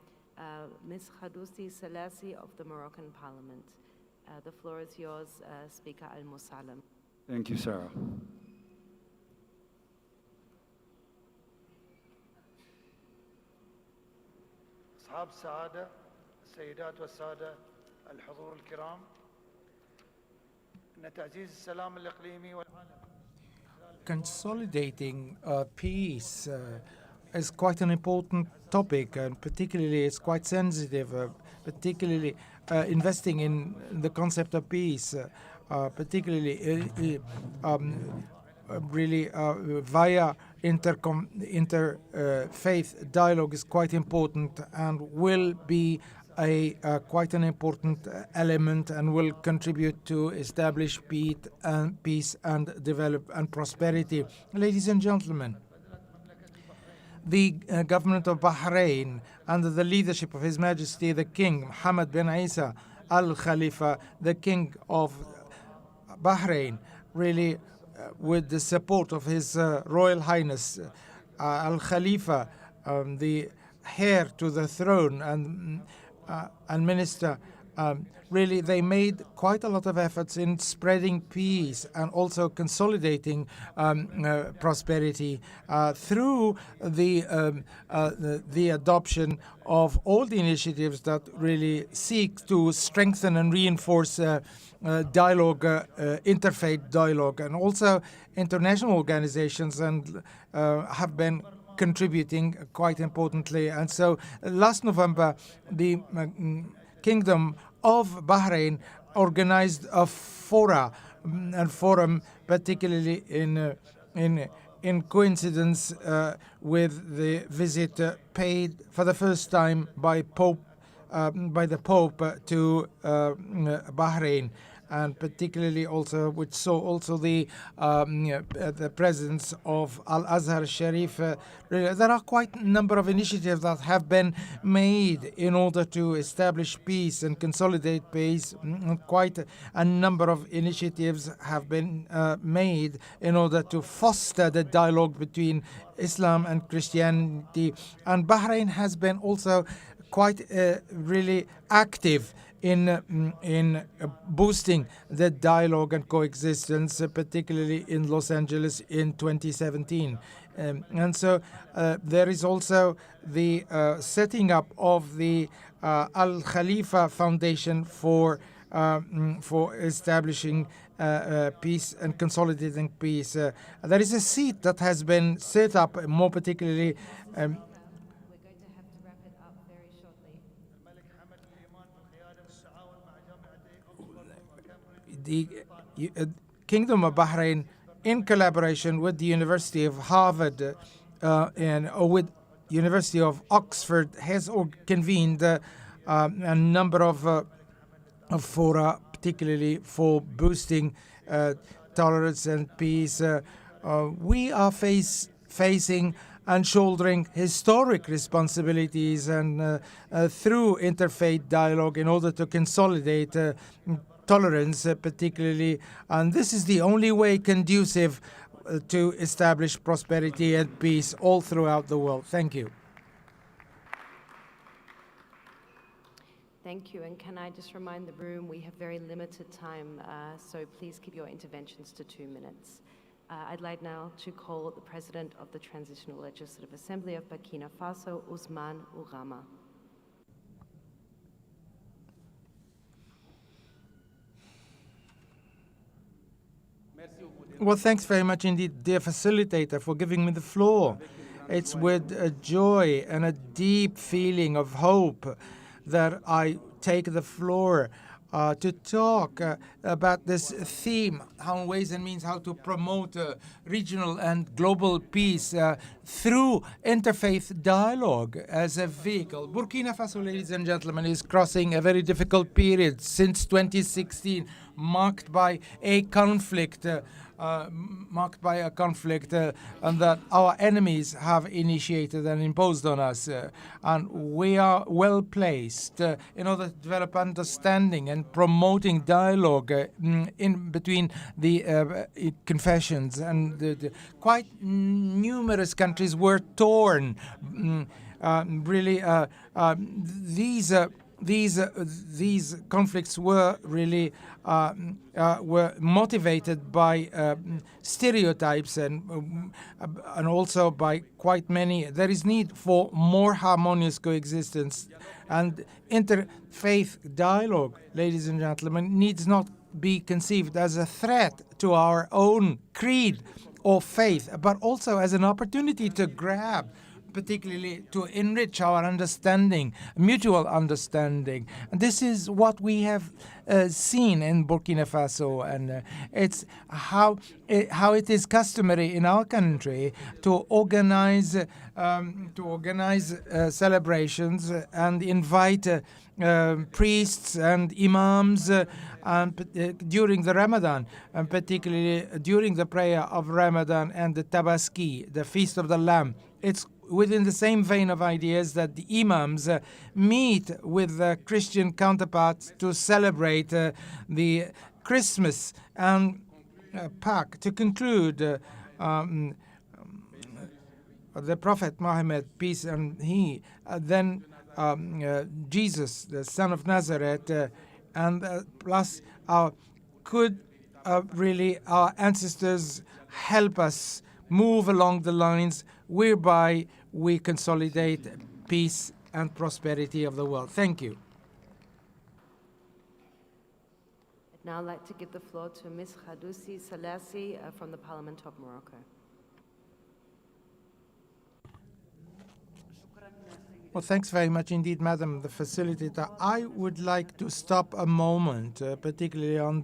Ms. Khadousti Selassie of the Moroccan Parliament. The floor is yours, Speaker Al-Musallam. Thank you, Sarah. أصحاب السعادة السيدات والسادة الحضور الكرام إن تعزيز السلام الإقليمي والعالمي Consolidating peace is quite an important topic, and particularly it's quite sensitive, particularly investing in the concept of peace, particularly really via interfaith dialogue is quite important and will be quite an important element and will contribute to establish peace and develop and prosperity. Ladies and gentlemen, the government of Bahrain, under the leadership of His Majesty the King Mohammed bin Isa Al Khalifa, the King of Bahrain, really with the support of His Royal Highness Al Khalifa, the heir to the throne and minister, really they made quite a lot of efforts in spreading peace and also consolidating prosperity through the adoption of all the initiatives that really seek to strengthen and reinforce dialogue, interfaith dialogue, and also international organizations and have been contributing quite importantly. And so last November, the Kingdom of Bahrain organized a forum, particularly in coincidence with the visit paid for the first time by the Pope to Bahrain, and particularly also which saw also the presence of Al-Azhar Sharif. There are quite a number of initiatives that have been made in order to establish peace and consolidate peace. Quite a number of initiatives have been made in order to foster the dialogue between Islam and Christianity. And Bahrain has been also quite really active in boosting the dialogue and coexistence, particularly in Los Angeles in 2017. And so there is also the setting up of the Al Khalifa Foundation for establishing peace and consolidating peace. There is a seat that has been set up, more particularly the Kingdom of Bahrain, in collaboration with the University of Harvard and with University of Oxford, has convened a number of fora, particularly for boosting tolerance and peace. We are facing and shouldering historic responsibilities and through interfaith dialogue in order to consolidate tolerance, particularly, and this is the only way conducive to establish prosperity and peace all throughout the world. Thank you. Thank you, and can I just remind the room we have very limited time, so please keep your interventions to 2 minutes. I'd like now to call the President of the Transitional Legislative Assembly of Burkina Faso, Ousmane Bougama. Well, thanks very much indeed, dear facilitator, for giving me the floor. It's with a joy and a deep feeling of hope that I take the floor to talk about this theme, how in ways and means how to promote regional and global peace through interfaith dialogue as a vehicle. Burkina Faso, ladies and gentlemen, is crossing a very difficult period since 2016, marked by a conflict marked by a conflict and that our enemies have initiated and imposed on us. And we are well placed in order to develop understanding and promoting dialogue in between the confessions. And quite numerous countries were torn. These conflicts were really were motivated by stereotypes and also by quite many. There is need for more harmonious coexistence, and interfaith dialogue, ladies and gentlemen, needs not be conceived as a threat to our own creed or faith, but also as an opportunity to grab, particularly to enrich our understanding, mutual understanding. And this is what we have seen in Burkina Faso, and it's how it is customary in our country to organize celebrations and invite priests and imams during the Ramadan, and particularly during the prayer of Ramadan and the Tabaski, the Feast of the Lamb. It's within the same vein of ideas that the imams meet with their Christian counterparts to celebrate the Christmas and Pâques. To conclude, the Prophet Muhammad, peace and he, then Jesus, the son of Nazareth, and plus could really our ancestors help us move along the lines whereby we consolidate peace and prosperity of the world. Thank you. I'd now like to give the floor to Ms. Khadousi Salassi from the Parliament of Morocco. Well, thanks very much indeed, Madam the Facilitator. I would like to stop a moment, particularly on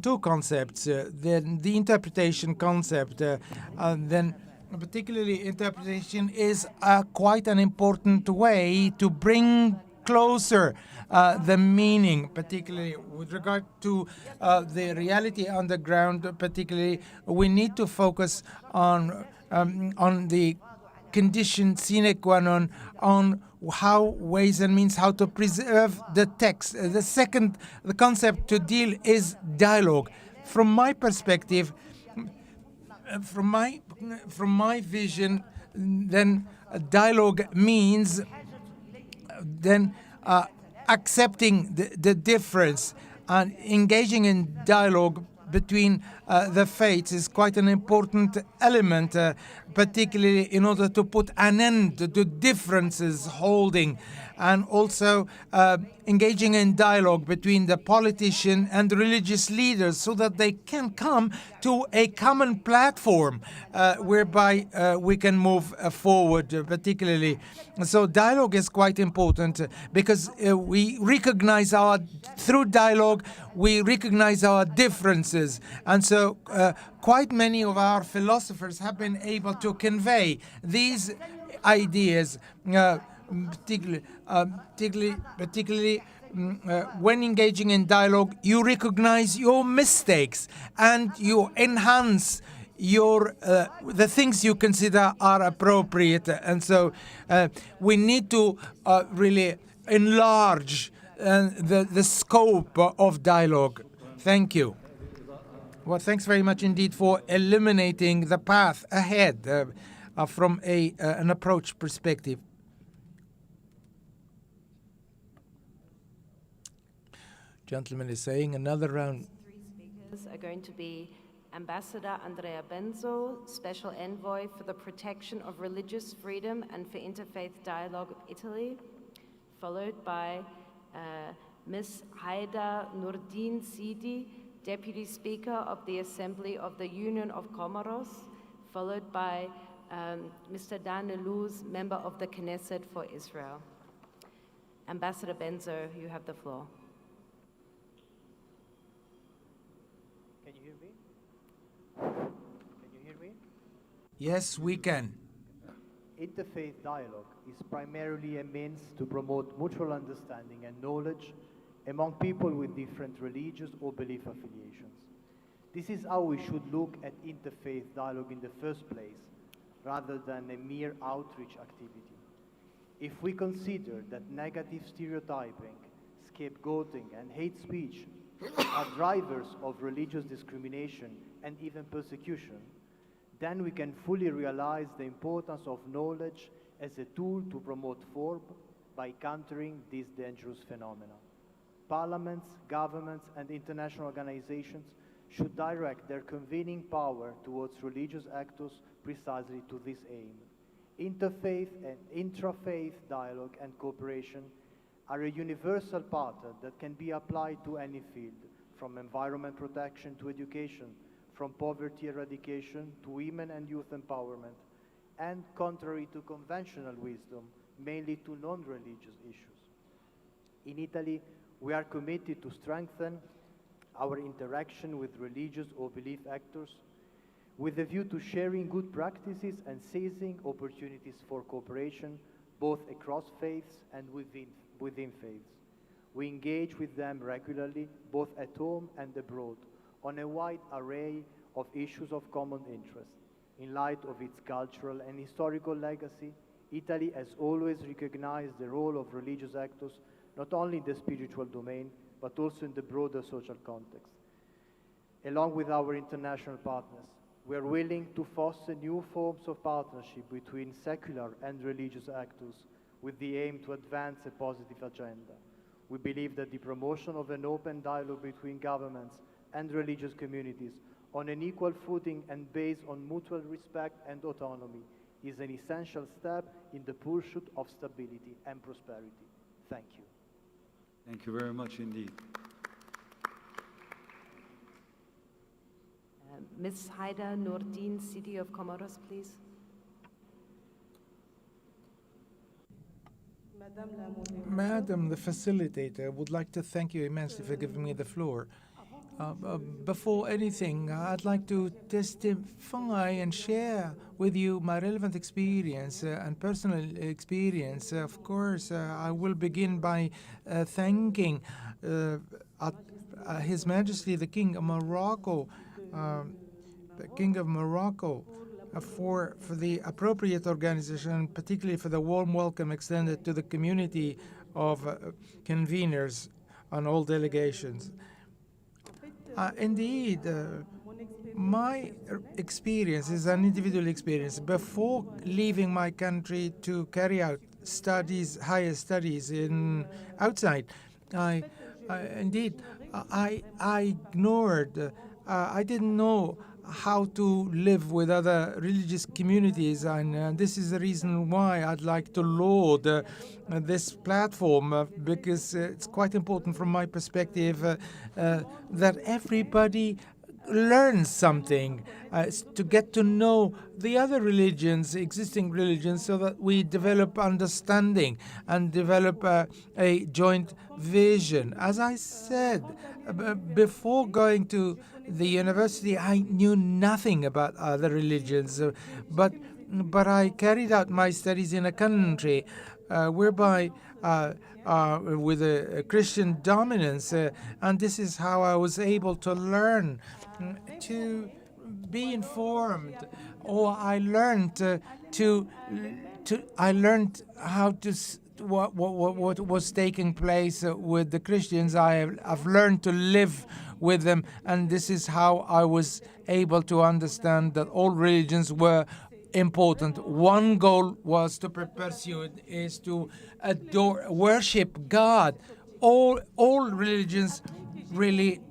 two concepts. The interpretation concept, then particularly interpretation is quite an important way to bring closer the meaning, particularly with regard to the reality on the ground. Particularly, we need to focus on the condition sine qua non on how ways and means how to preserve the text. The concept to deal is dialogue. From my perspective, from my vision, then dialogue means then accepting the difference and engaging in dialogue between the faiths is quite an important element, particularly in order to put an end to differences holding, and also engaging in dialogue between the politician and the religious leaders so that they can come to a common platform whereby we can move forward, particularly. So dialogue is quite important because we recognize through dialogue, we recognize our differences. And so quite many of our philosophers have been able to convey these ideas, particularly when engaging in dialogue, you recognize your mistakes and you enhance the things you consider are appropriate. And so we need to really enlarge the scope of dialogue. Thank you. Well, thanks very much indeed for illuminating the path ahead from an approach perspective. Gentleman is saying another round. Three speakers are going to be Ambassador Andrea Benzo, Special Envoy for the Protection of Religious Freedom and for Interfaith Dialogue of Italy, followed by Ms. Haida Nurdin Sidi, Deputy Speaker of the Assembly of the Union of Comoros, followed by Mr. Dan Luz, Member of the Knesset for Israel. Ambassador Benzo, you have the floor. Can you hear me? Can you hear me? Yes, we can. Interfaith dialogue is primarily a means to promote mutual understanding and knowledge among people with different religious or belief affiliations. This is how we should look at interfaith dialogue in the first place, rather than a mere outreach activity. If we consider that negative stereotyping, scapegoating, and hate speech are drivers of religious discrimination and even persecution, then we can fully realize the importance of knowledge as a tool to promote reform by countering these dangerous phenomena. Parliaments, governments, and international organizations should direct their convening power towards religious actors precisely to this aim. Interfaith and intra-faith dialogue and cooperation are a universal pattern that can be applied to any field, from environment protection to education, from poverty eradication to women and youth empowerment, and contrary to conventional wisdom, mainly to non-religious issues. In Italy, we are committed to strengthen our interaction with religious or belief actors with a view to sharing good practices and seizing opportunities for cooperation both across faiths and within faiths. We engage with them regularly, both at home and abroad, on a wide array of issues of common interest. In light of its cultural and historical legacy, Italy has always recognized the role of religious actors not only in the spiritual domain, but also in the broader social context. Along with our international partners, we are willing to foster new forms of partnership between secular and religious actors with the aim to advance a positive agenda. We believe that the promotion of an open dialogue between governments and religious communities on an equal footing and based on mutual respect and autonomy is an essential step in the pursuit of stability and prosperity. Thank you. Thank you very much indeed. Ms. Haida Nordin, City of Comoros, please. Madam, the facilitator, I would like to thank you immensely for giving me the floor. Before anything, I'd like to testify and share with you my relevant experience and personal experience. Of course, I will begin by thanking His Majesty the King of Morocco, for the appropriate organization, particularly for the warm welcome extended to the community of conveners on all delegations. Indeed, my experience is an individual experience. Before leaving my country to carry out studies, higher studies outside, I ignored, I didn't know how to live with other religious communities, and this is the reason why I'd like to laud this platform, because it's quite important from my perspective that everybody learns something, to get to know the other religions, existing religions, so that we develop understanding and develop a joint vision. As I said, before going to the university, I knew nothing about other religions, but I carried out my studies in a country whereby with a Christian dominance, and this is how I was able to learn to be informed, or I learned how to what was taking place with the Christians. I've learned to live with them, and this is how I was able to understand that all religions were important. One goal was to pursue it, is to adore, worship God. All religions really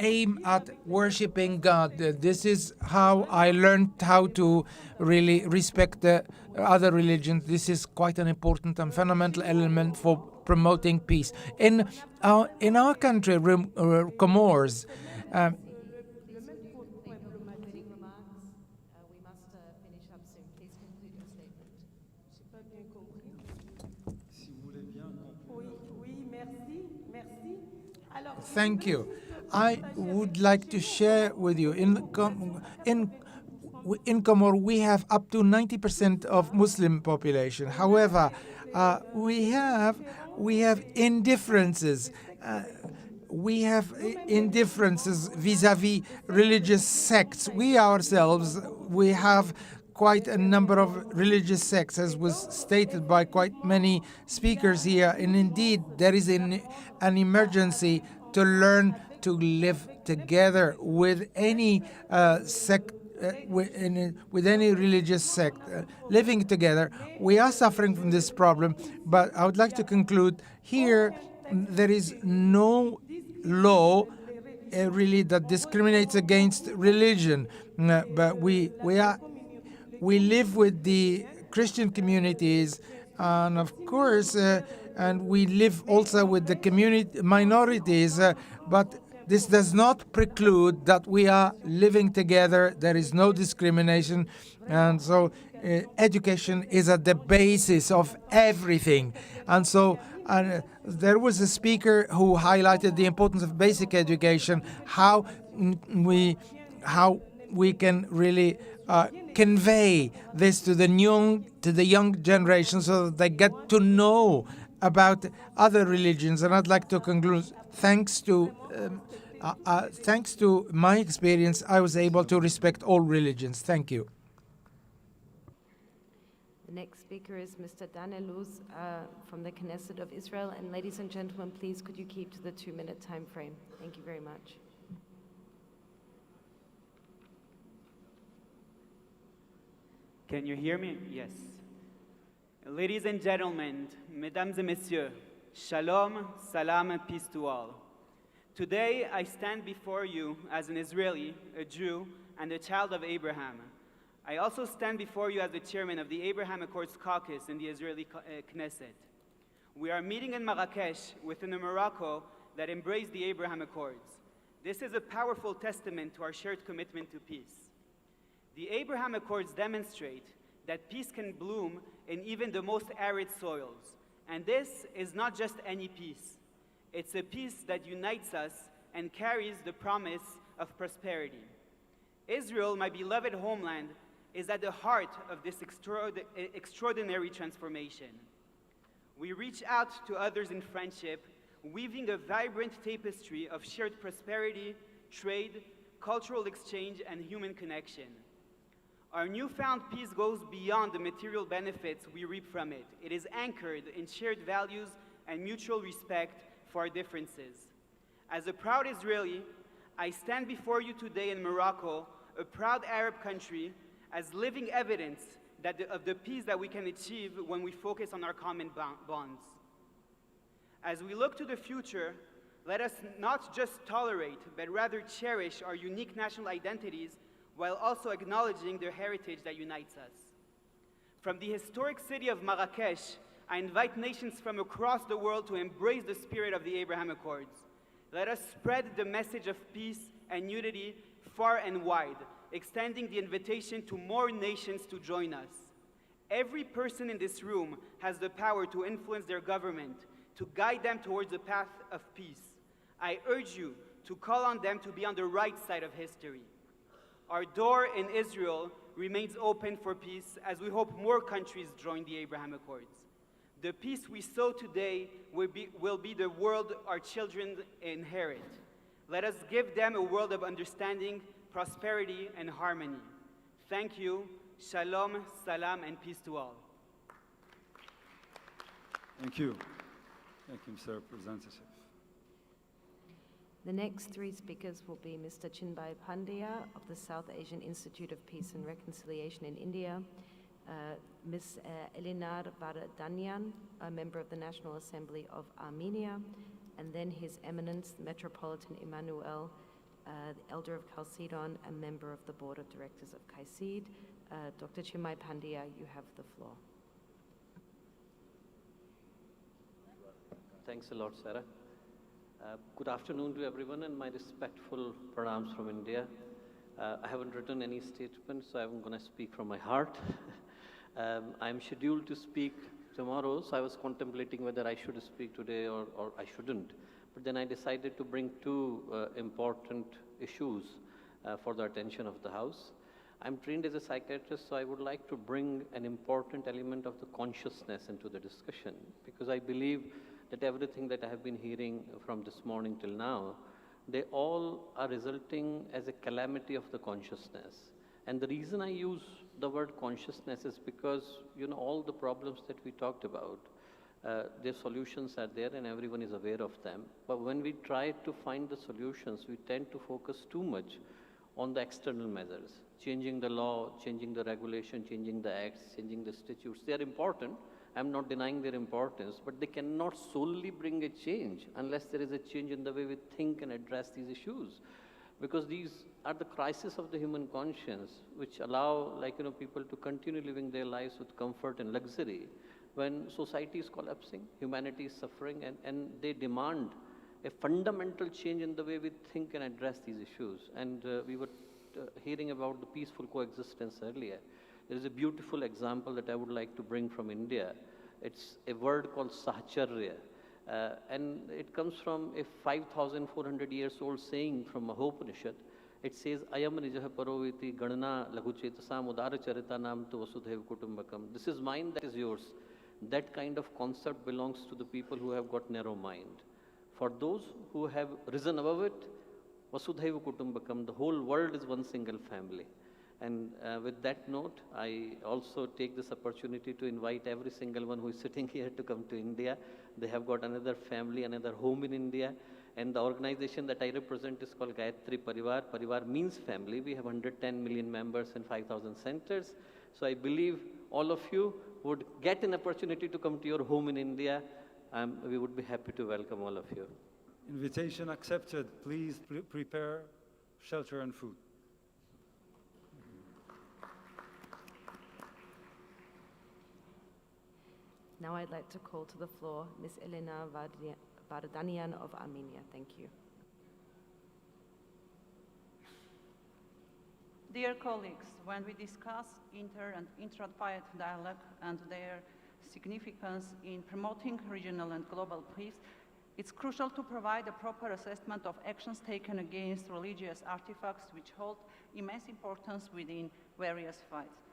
aim at worshiping God. This is how I learned how to really respect the other religions. This is quite an important and fundamental element for promoting peace. In our country, Comoros, thank you. I would like to share with you, in Comoros, we have up to 90% of Muslim population. However, we have indifferences. we have indifferences vis-à-vis religious sects. We ourselves, we have quite a number of religious sects, as was stated by quite many speakers here. And indeed, there is an emergency to learn to live together with any sect, with any religious sect, living together. We are suffering from this problem, but I would like to conclude here, there is no law really that discriminates against religion, but we live with the Christian communities, and of course, and we live also with the community minorities, but this does not preclude that we are living together. There is no discrimination, and so education is at the basis of everything. And so there was a speaker who highlighted the importance of basic education, how we can really convey this to the young generation so that they get to know about other religions. And I'd like to conclude, thanks to my experience, I was able to respect all religions. Thank you. The next speaker is Mr. Daneluz from the Knesset of Israel. And ladies and gentlemen, please could you keep to the 2-minute time frame? Thank you very much. Can you hear me? Yes. Ladies and gentlemen, mesdames et messieurs, shalom, salam, and peace to all. Today, I stand before you as an Israeli, a Jew, and a child of Abraham. I also stand before you as the chairman of the Abraham Accords Caucus in the Israeli Knesset. We are meeting in Marrakesh within a Morocco that embraced the Abraham Accords. This is a powerful testament to our shared commitment to peace. The Abraham Accords demonstrate that peace can bloom in even the most arid soils. And this is not just any peace. It's a peace that unites us and carries the promise of prosperity. Israel, my beloved homeland, is at the heart of this extraordinary transformation. We reach out to others in friendship, weaving a vibrant tapestry of shared prosperity, trade, cultural exchange, and human connection. Our newfound peace goes beyond the material benefits we reap from it. It is anchored in shared values and mutual respect for our differences. As a proud Israeli, I stand before you today in Morocco, a proud Arab country, as living evidence of the peace that we can achieve when we focus on our common bonds. As we look to the future, let us not just tolerate, but rather cherish our unique national identities while also acknowledging the heritage that unites us. From the historic city of Marrakesh, I invite nations from across the world to embrace the spirit of the Abraham Accords. Let us spread the message of peace and unity far and wide, extending the invitation to more nations to join us. Every person in this room has the power to influence their government, to guide them towards the path of peace. I urge you to call on them to be on the right side of history. Our door in Israel remains open for peace as we hope more countries join the Abraham Accords. The peace we sow today will be the world our children inherit. Let us give them a world of understanding, prosperity, and harmony. Thank you. Shalom, salam, and peace to all. Thank you. Thank you, Mr. Representative. The next 3 speakers will be Mr. Chinbhai Pandya of the South Asian Institute of Peace and Reconciliation in India, Ms. Elinar Varadanyan, a member of the National Assembly of Armenia, and then His Eminence, Metropolitan Emmanuel, the Elder of Chalcedon, a member of the Board of Directors of CAICID. Dr. Chinbhai Pandya, you have the floor. Thanks a lot, Sarah. Good afternoon to everyone, and my respectful pranams from India. I haven't written any statement, so I'm going to speak from my heart. I'm scheduled to speak tomorrow, so I was contemplating whether I should speak today or I shouldn't. But then I decided to bring 2 important issues for the attention of the House. I'm trained as a psychiatrist, so I would like to bring an important element of the consciousness into the discussion, because I believe that everything that I have been hearing from this morning till now, they all are resulting as a calamity of the consciousness. And the reason I use the word consciousness is because, all the problems that we talked about, their solutions are there and everyone is aware of them. But when we try to find the solutions, we tend to focus too much on the external measures, changing the law, changing the regulation, changing the acts, changing the statutes. They are important. I'm not denying their importance, but they cannot solely bring a change unless there is a change in the way we think and address these issues. Because these are the crises of the human conscience, which allow people to continue living their lives with comfort and luxury when society is collapsing, humanity is suffering, and they demand a fundamental change in the way we think and address these issues. And we were hearing about the peaceful coexistence earlier. There is a beautiful example that I would like to bring from India. It's a word called sahacharya. And it comes from a 5,400 years old saying from Mahopanishad. It says, Ayam nijah paroviti ganana laghuchetasam udara charitanam tu vasudhaiva kutumbakam. This is mine, that is yours. That kind of concept belongs to the people who have got narrow mind. For those who have risen above it, vasudhaiva kutumbakam, the whole world is one single family. And with that note, I also take this opportunity to invite every single one who is sitting here to come to India. They have got another family, another home in India. And the organization that I represent is called Gayatri Parivar. Parivar means family. We have 110 million members and 5,000 centers. So I believe all of you would get an opportunity to come to your home in India. We would be happy to welcome all of you. Invitation accepted. Please prepare shelter and food. Now I'd like to call to the floor Ms. Elena Vardanian of Armenia. Thank you. Dear colleagues, when we discuss inter- and intra-faith dialogue and their significance in promoting regional and global peace, it's crucial to provide a proper assessment of actions taken against religious artifacts which hold immense importance within various faiths.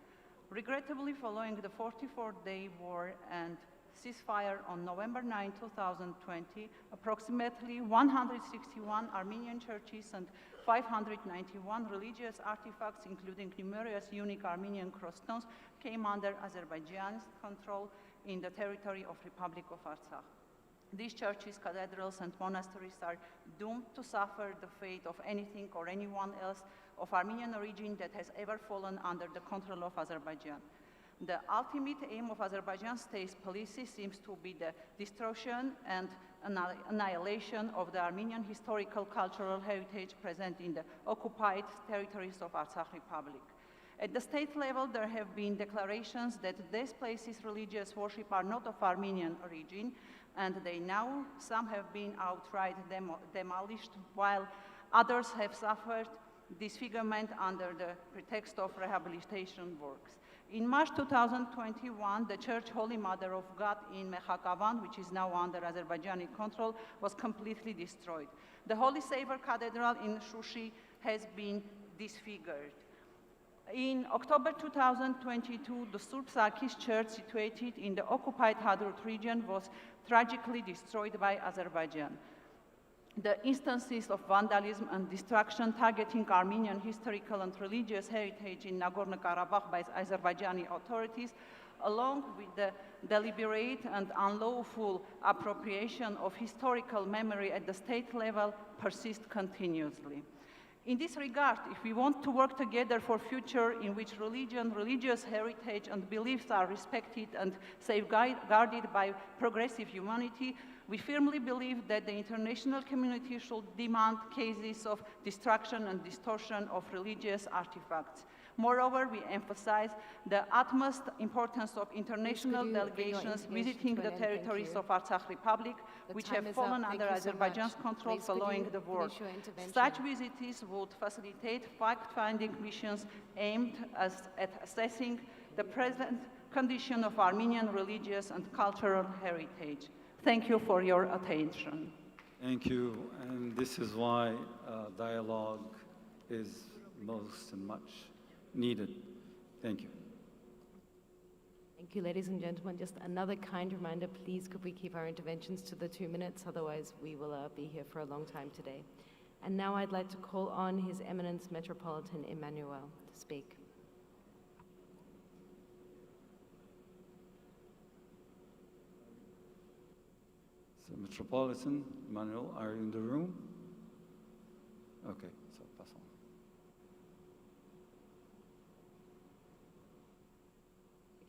Regrettably, following the 44-day war and ceasefire on November 9, 2020, approximately 161 Armenian churches and 591 religious artifacts, including numerous unique Armenian crossstones, came under Azerbaijan's control in the territory of Republic of Artsakh. These churches, cathedrals, and monasteries are doomed to suffer the fate of anything or anyone else of Armenian origin that has ever fallen under the control of Azerbaijan. The ultimate aim of Azerbaijan state policy seems to be the destruction and annihilation of the Armenian historical cultural heritage present in the occupied territories of Artsakh Republic. At the state level, there have been declarations that these places' religious worship are not of Armenian origin, and some have been outright demolished, while others have suffered disfigurement under the pretext of rehabilitation works. In March 2021, the Church Holy Mother of God in Mekhakavan, which is now under Azerbaijani control, was completely destroyed. The Holy Savior Cathedral in Shushi has been disfigured. In October 2022, the Surp Sarkis Church, situated in the occupied Hadrut region, was tragically destroyed by Azerbaijan. The instances of vandalism and destruction targeting Armenian historical and religious heritage in Nagorno-Karabakh by Azerbaijani authorities, along with the deliberate and unlawful appropriation of historical memory at the state level, persist continuously. In this regard, if we want to work together for a future in which religion, religious heritage, and beliefs are respected and safeguarded by progressive humanity, we firmly believe that the international community should demand cases of destruction and distortion of religious artifacts. Moreover, we emphasize the utmost importance of international delegations visiting the territories of Artsakh Republic, which have fallen under Azerbaijan's control following the war. Such visits would facilitate fact-finding missions aimed at assessing the present condition of Armenian religious and cultural heritage. Thank you for your attention. Thank you, and this is why dialogue is most and much needed. Thank you. Thank you, ladies and gentlemen. Just another kind reminder, please could we keep our interventions to the 2 minutes, otherwise we will be here for a long time today. And now I'd like to call on His Eminence Metropolitan Emmanuel to speak. So Metropolitan Emmanuel, are you in the room? Okay, so pass on.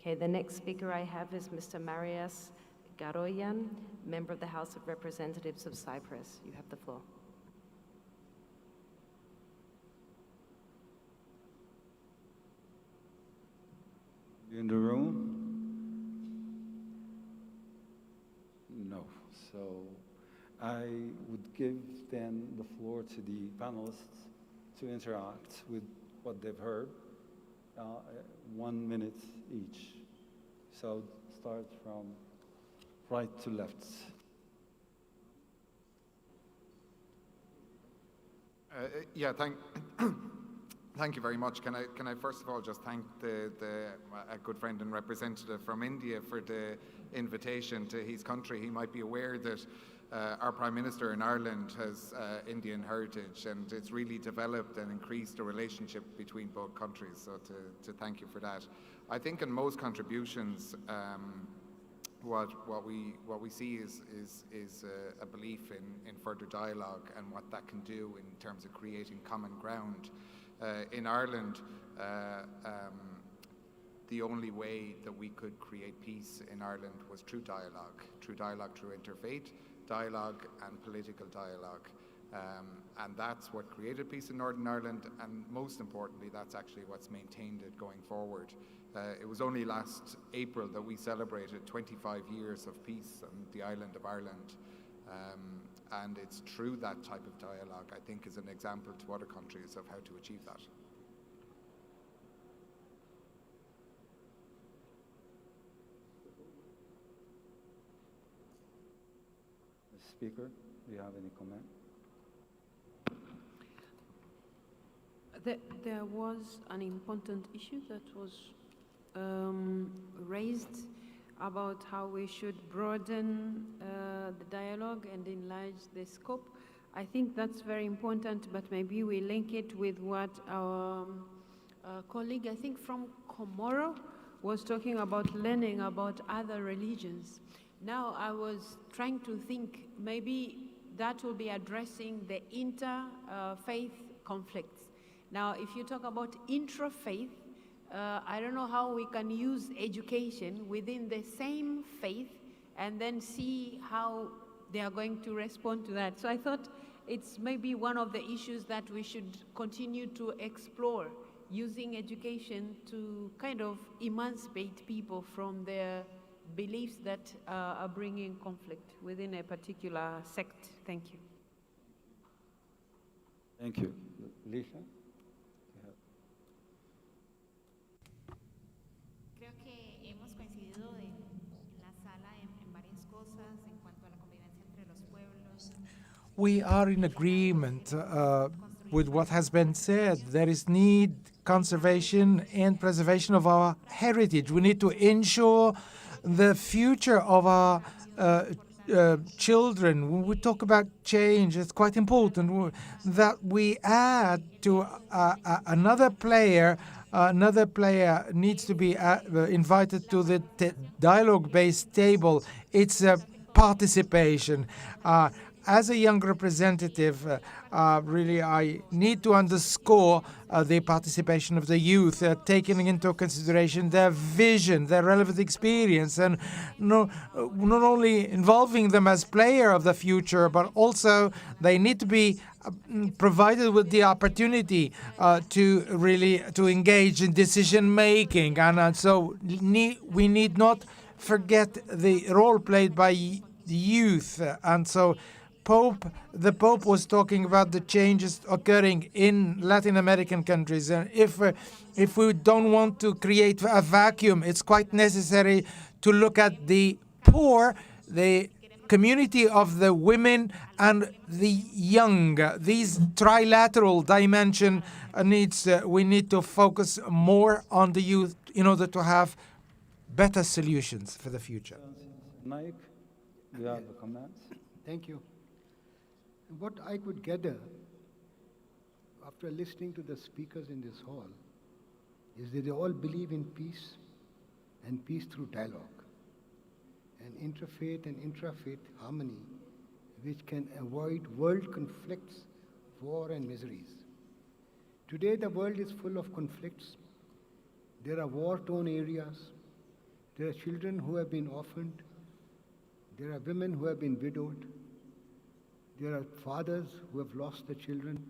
Okay, the next speaker I have is Mr. Marias Garoyan, member of the House of Representatives of Cyprus. You have the floor. You in the room? No. So I would give then the floor to the panelists to interact with what they've heard, 1 minute each. So start from right to left. Yeah, thank you very much. Can I first of all just thank a good friend and representative from India for the invitation to his country. He might be aware that our Prime Minister in Ireland has Indian heritage, and it's really developed and increased the relationship between both countries. So to thank you for that. I think in most contributions, what we see is a belief in further dialogue and what that can do in terms of creating common ground. In Ireland, the only way that we could create peace in Ireland was through dialogue, through interfaith dialogue and political dialogue. And that's what created peace in Northern Ireland, and most importantly, that's actually what's maintained it going forward. It was only last April that we celebrated 25 years of peace on the island of Ireland. And it's through that type of dialogue, I think, is an example to other countries of how to achieve that. Speaker, do you have any comment? There was an important issue that was raised about how we should broaden the dialogue and enlarge the scope. I think that's very important, but maybe we link it with what our colleague, I think from Comoro, was talking about learning about other religions. Now I was trying to think maybe that will be addressing the interfaith conflicts. Now, if you talk about intrafaith, I don't know how we can use education within the same faith and then see how they are going to respond to that. So I thought it's maybe one of the issues that we should continue to explore, using education to kind of emancipate people from their beliefs that are bringing conflict within a particular sect. Thank you. Thank you. Lisa? Creo que hemos coincidido en la sala en varias cosas en cuanto a la convivencia entre los pueblos. We are in agreement with what has been said. There is need, conservation and preservation of our heritage. We need to ensure the future of our children. When we talk about change, it's quite important that we add to another player. Another player needs to be invited to the dialogue-based table. It's participation. As a young representative, really, I need to underscore the participation of the youth, taking into consideration their vision, their relevant experience, and not only involving them as player of the future, but also they need to be provided with the opportunity to engage in decision making, and so we need not forget the role played by the youth, and so. The Pope was talking about the changes occurring in Latin American countries, and if we don't want to create a vacuum, it's quite necessary to look at the poor, the community of the women and the young. These trilateral dimension we need to focus more on the youth in order to have better solutions for the future. Naik, do you have a comment? Thank you. What I could gather after listening to the speakers in this hall is that they all believe in peace and peace through dialogue and interfaith and intrafaith harmony, which can avoid world conflicts, war and miseries. Today the world is full of conflicts. There are war-torn areas. There are children who have been orphaned. There are women who have been widowed. There are fathers who have lost their children.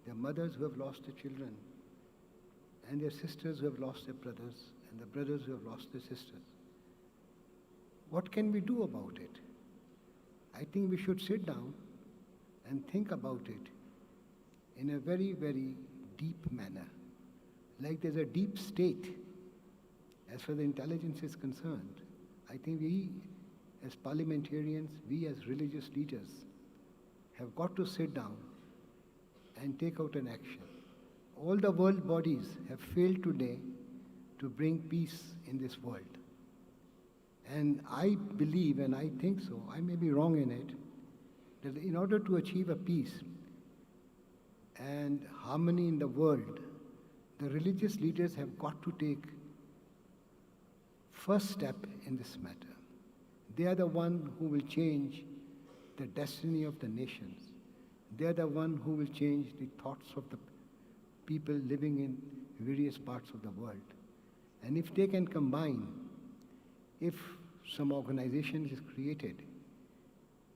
There are mothers who have lost their children. And their sisters who have lost their brothers. And the brothers who have lost their sisters. What can we do about it? I think we should sit down and think about it in a very, very deep manner. Like there's a deep state as far as the intelligence is concerned. I think we as parliamentarians, we as religious leaders have got to sit down and take out an action. All the world bodies have failed today to bring peace in this world. And I believe, and I think so, I may be wrong in it, that in order to achieve a peace and harmony in the world, the religious leaders have got to take first step in this matter. They are the one who will change the destiny of the nations. They are the one who will change the thoughts of the people living in various parts of the world. And if they can combine, if some organization is created,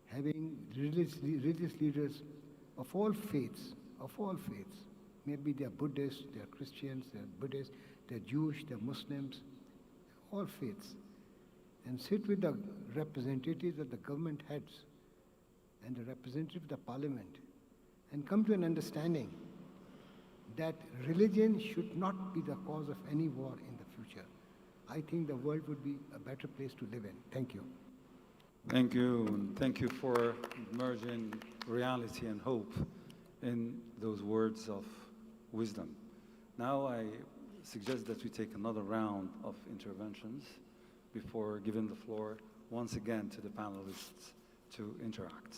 having religious leaders of all faiths, maybe they are Buddhists, they are Christians, they are Buddhists, they are Jewish, they are Muslims, all faiths, and sit with the representatives of the government heads and the representative of the parliament and come to an understanding that religion should not be the cause of any war in the future. I think the world would be a better place to live in. Thank you. Thank you, and thank you for merging reality and hope in those words of wisdom. Now I suggest that we take another round of interventions before giving the floor once again to the panelists to interact.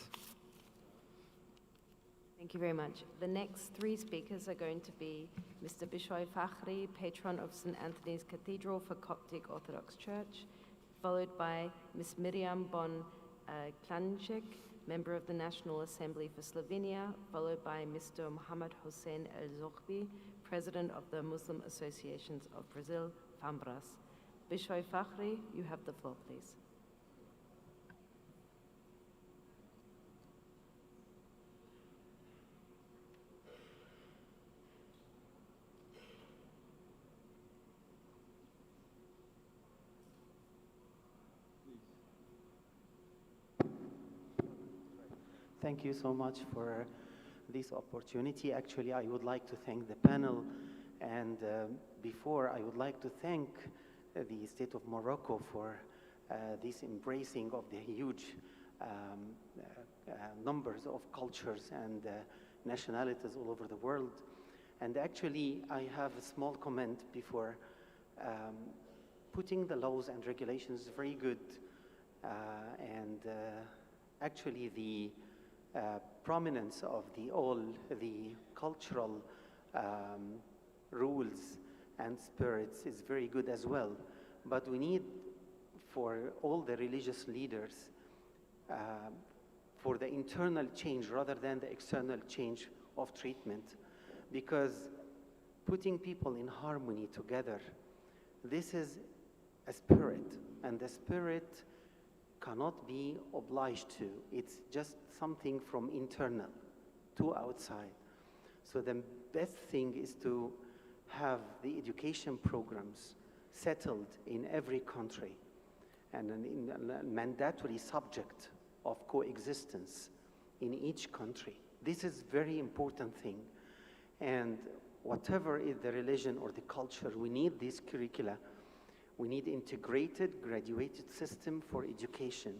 Thank you very much. The next three speakers are going to be Mr. Bishoy Fakhri, patron of St. Anthony's Cathedral for Coptic Orthodox Church, followed by Ms. Miriam Bon Klanjik, member of the National Assembly for Slovenia, followed by Mr. Mohamed Hossein El-Zoghbi, president of the Muslim Associations of Brazil, FAMBRAS. Bishoy Fakhri, you have the floor, please. Thank you so much for this opportunity. Actually, I would like to thank the panel, and before I would like to thank the state of Morocco for this embracing of the huge numbers of cultures and nationalities all over the world. And actually, I have a small comment before. Putting the laws and regulations is very good, and actually the prominence of the cultural rules and spirits is very good as well. But we need, for all the religious leaders, for the internal change rather than the external change of treatment. Because putting people in harmony together, this is a spirit, and the spirit cannot be obliged to. It's just something from internal to outside. So the best thing is to have the education programs settled in every country and a mandatory subject of coexistence in each country. This is very important thing. And whatever is the religion or the culture, we need this curricula. We need integrated, graduated system for education.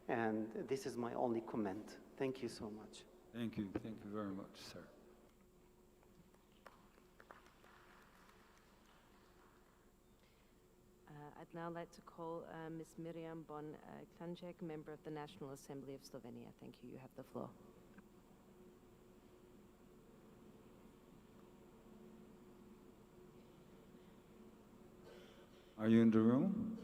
And this is my only comment. Thank you so much. Thank you very much, sir. I'd now like to call Ms. Miriam Bon-Klanjek, member of the National Assembly of Slovenia. Thank you. You have the floor. Are you in the room?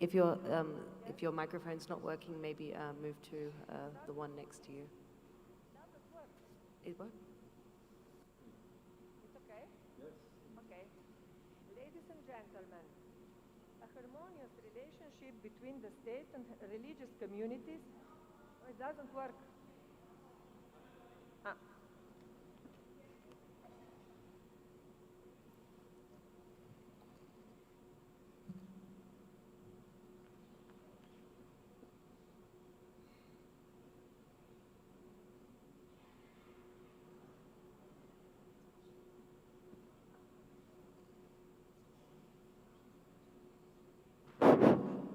If your microphone's not working, maybe move to the one next to you. It works? It's okay? Yes. Okay. Ladies and gentlemen, a harmonious relationship between the state and religious communities, it doesn't work.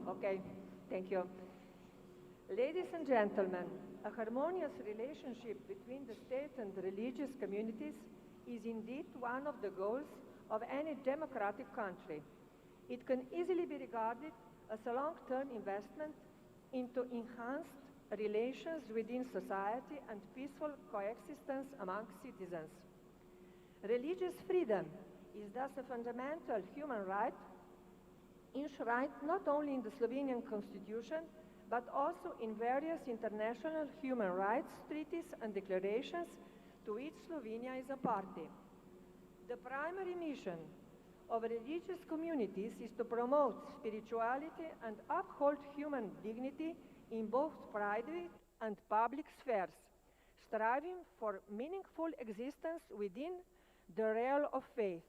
Okay, thank you. Ladies and gentlemen, a harmonious relationship between the state and the religious communities is indeed one of the goals of any democratic country. It can easily be regarded as a long-term investment into enhanced relations within society and peaceful coexistence among citizens. Religious freedom is thus a fundamental human right enshrined not only in the Slovenian Constitution, but also in various international human rights treaties and declarations to which Slovenia is a party. The primary mission of religious communities is to promote spirituality and uphold human dignity in both private and public spheres, striving for meaningful existence within the realm of faith.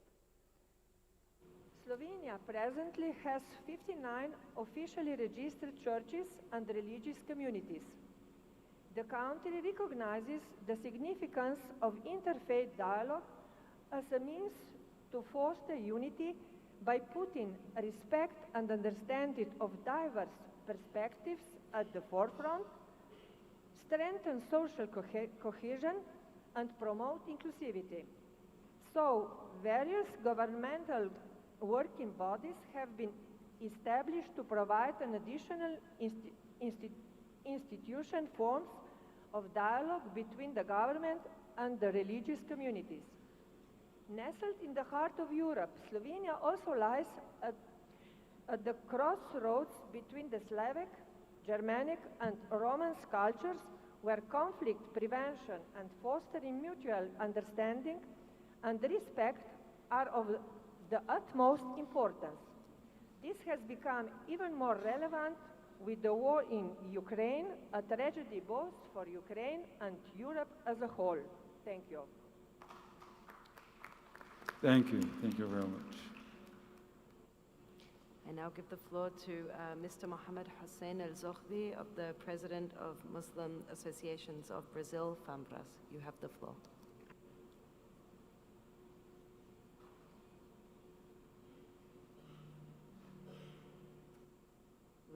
Slovenia presently has 59 officially registered churches and religious communities. The country recognizes the significance of interfaith dialogue as a means to foster unity by putting respect and understanding of diverse perspectives at the forefront, strengthen social cohesion, and promote inclusivity. So, various governmental working bodies have been established to provide an additional institution forms of dialogue between the government and the religious communities. Nestled in the heart of Europe, Slovenia also lies at the crossroads between the Slavic, Germanic, and Romance cultures, where conflict prevention and fostering mutual understanding and respect are of the utmost importance. This has become even more relevant with the war in Ukraine, a tragedy both for Ukraine and Europe as a whole. Thank you. Thank you. Thank you very much. I now give the floor to Mr. Mohammed Hussein El-Zohri, of the President of Muslim Associations of Brazil, FAMBRAS. You have the floor.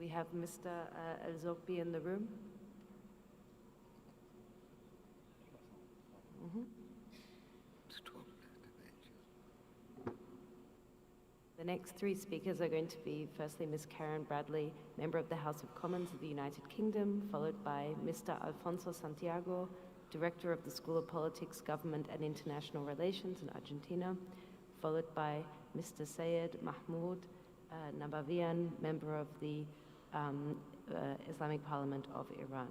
We have Mr. El-Zohri in the room. The next three speakers are going to be firstly Ms. Karen Bradley, Member of the House of Commons of the United Kingdom, followed by Mr. Alfonso Santiago, Director of the School of Politics, Government and International Relations in Argentina, followed by Mr. Sayed Mahmoud Nabavian, Member of the Islamic Parliament of Iran.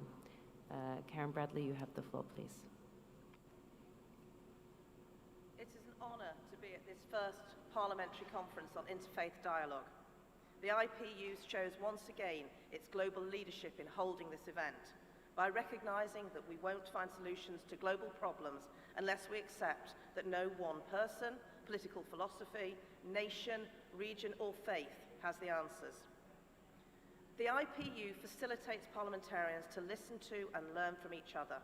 Karen Bradley, you have the floor, please. It is an honour to be at this first Parliamentary Conference on Interfaith Dialogue. The IPU shows once again its global leadership in holding this event by recognising that we won't find solutions to global problems unless we accept that no one person, political philosophy, nation, region or faith has the answers. The IPU facilitates parliamentarians to listen to and learn from each other.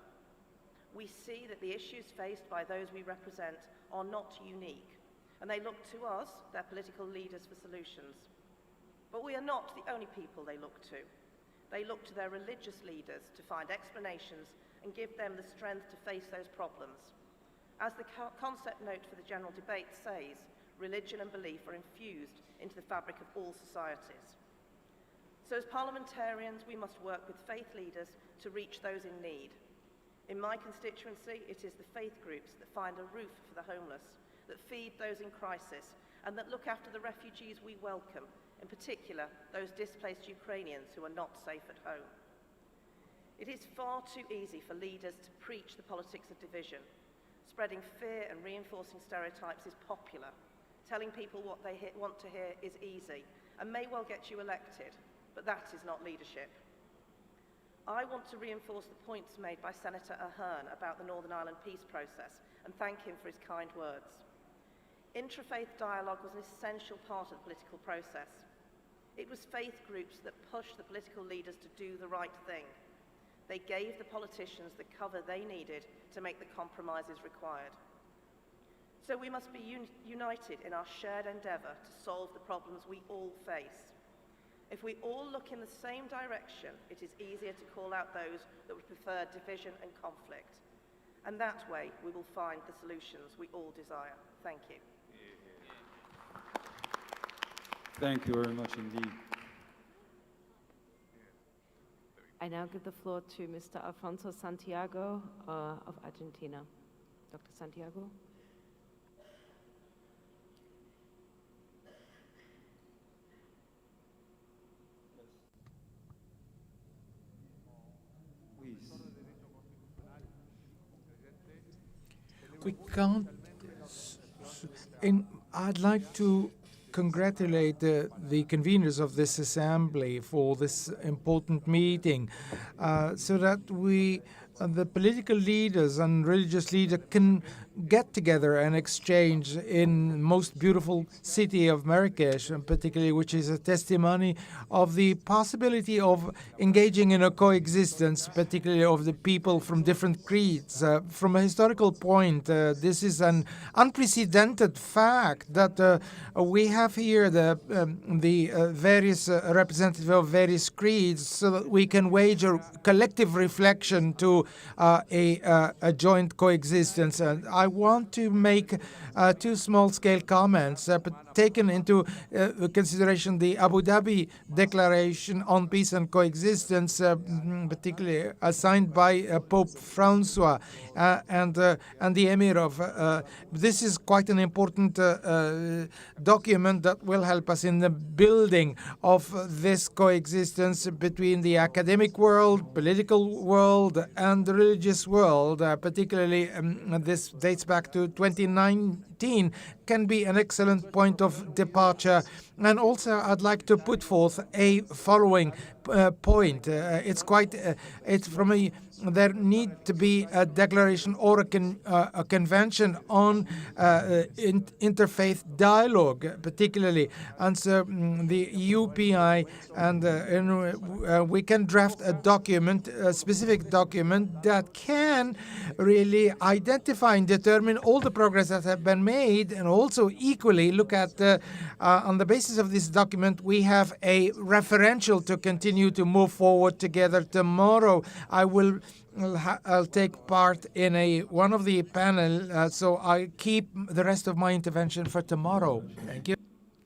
We see that the issues faced by those we represent are not unique, and they look to us, their political leaders, for solutions. But we are not the only people they look to. They look to their religious leaders to find explanations and give them the strength to face those problems. As the concept note for the general debate says, religion and belief are infused into the fabric of all societies. So as parliamentarians, we must work with faith leaders to reach those in need. In my constituency, it is the faith groups that find a roof for the homeless, that feed those in crisis, and that look after the refugees we welcome, in particular those displaced Ukrainians who are not safe at home. It is far too easy for leaders to preach the politics of division. Spreading fear and reinforcing stereotypes is popular. Telling people what they want to hear is easy and may well get you elected, but that is not leadership. I want to reinforce the points made by Senator Ahern about the Northern Ireland peace process and thank him for his kind words. Interfaith dialogue was an essential part of the political process. It was faith groups that pushed the political leaders to do the right thing. They gave the politicians the cover they needed to make the compromises required. So we must be united in our shared endeavour to solve the problems we all face. If we all look in the same direction, it is easier to call out those that would prefer division and conflict. And that way, we will find the solutions we all desire. Thank you. Thank you very much indeed. I now give the floor to Mr. Alfonso Santiago of Argentina. Dr. Santiago. We can't. I'd like to congratulate the conveners of this assembly for this important meeting, so that the political leaders and religious leaders can get together and exchange in most beautiful city of Marrakesh, and particularly, which is a testimony of the possibility of engaging in a coexistence, particularly of the people from different creeds. From a historical point, this is an unprecedented fact that we have here the various representatives of various creeds, so that we can wage a collective reflection to a joint coexistence. And I want to make two small-scale comments taken into consideration the Abu Dhabi Declaration on Peace and Coexistence, particularly signed by Pope Francois and the Emir of. This is quite an important document that will help us in the building of this coexistence between the academic world, political world, and the religious world. Particularly, this dates back to 2019, can be an excellent point of departure. And also, I'd like to put forth a following point. It's from a. There need to be a declaration or a convention on interfaith dialogue, particularly. And so the UPI, and we can draft a document, a specific document that can really identify and determine all the progress that have been made, and also equally look at, on the basis of this document, we have a referential to continue to move forward together. Tomorrow, I'll take part in one of the panel, so I keep the rest of my intervention for tomorrow. Thank you.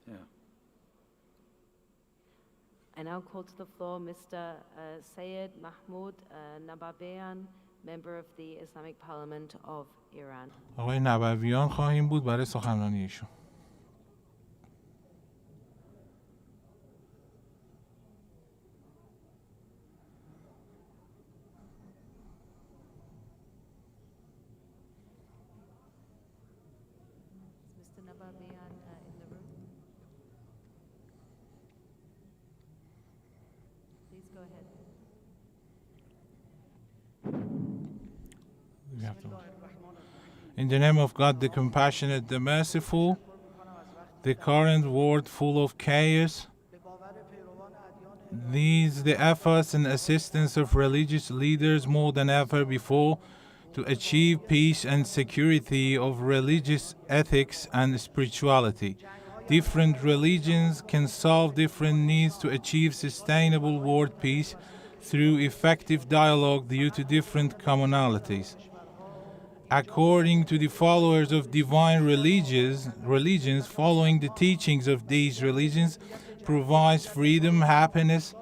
Yeah. I now call to the floor Mr. Sayed Mahmoud Nababean, member of the Islamic Parliament of Iran. آقای نبویان خواهیم بود برای سخنرانی ایشون. In the name of God, the compassionate, the merciful, the current world full of chaos, needs the efforts and assistance of religious leaders more than ever before to achieve peace and security of religious ethics and spirituality. Different religions can solve different needs to achieve sustainable world peace through effective dialogue due to different commonalities. according to the followers of divine religions, following the teachings of these religions, provides freedom, happiness,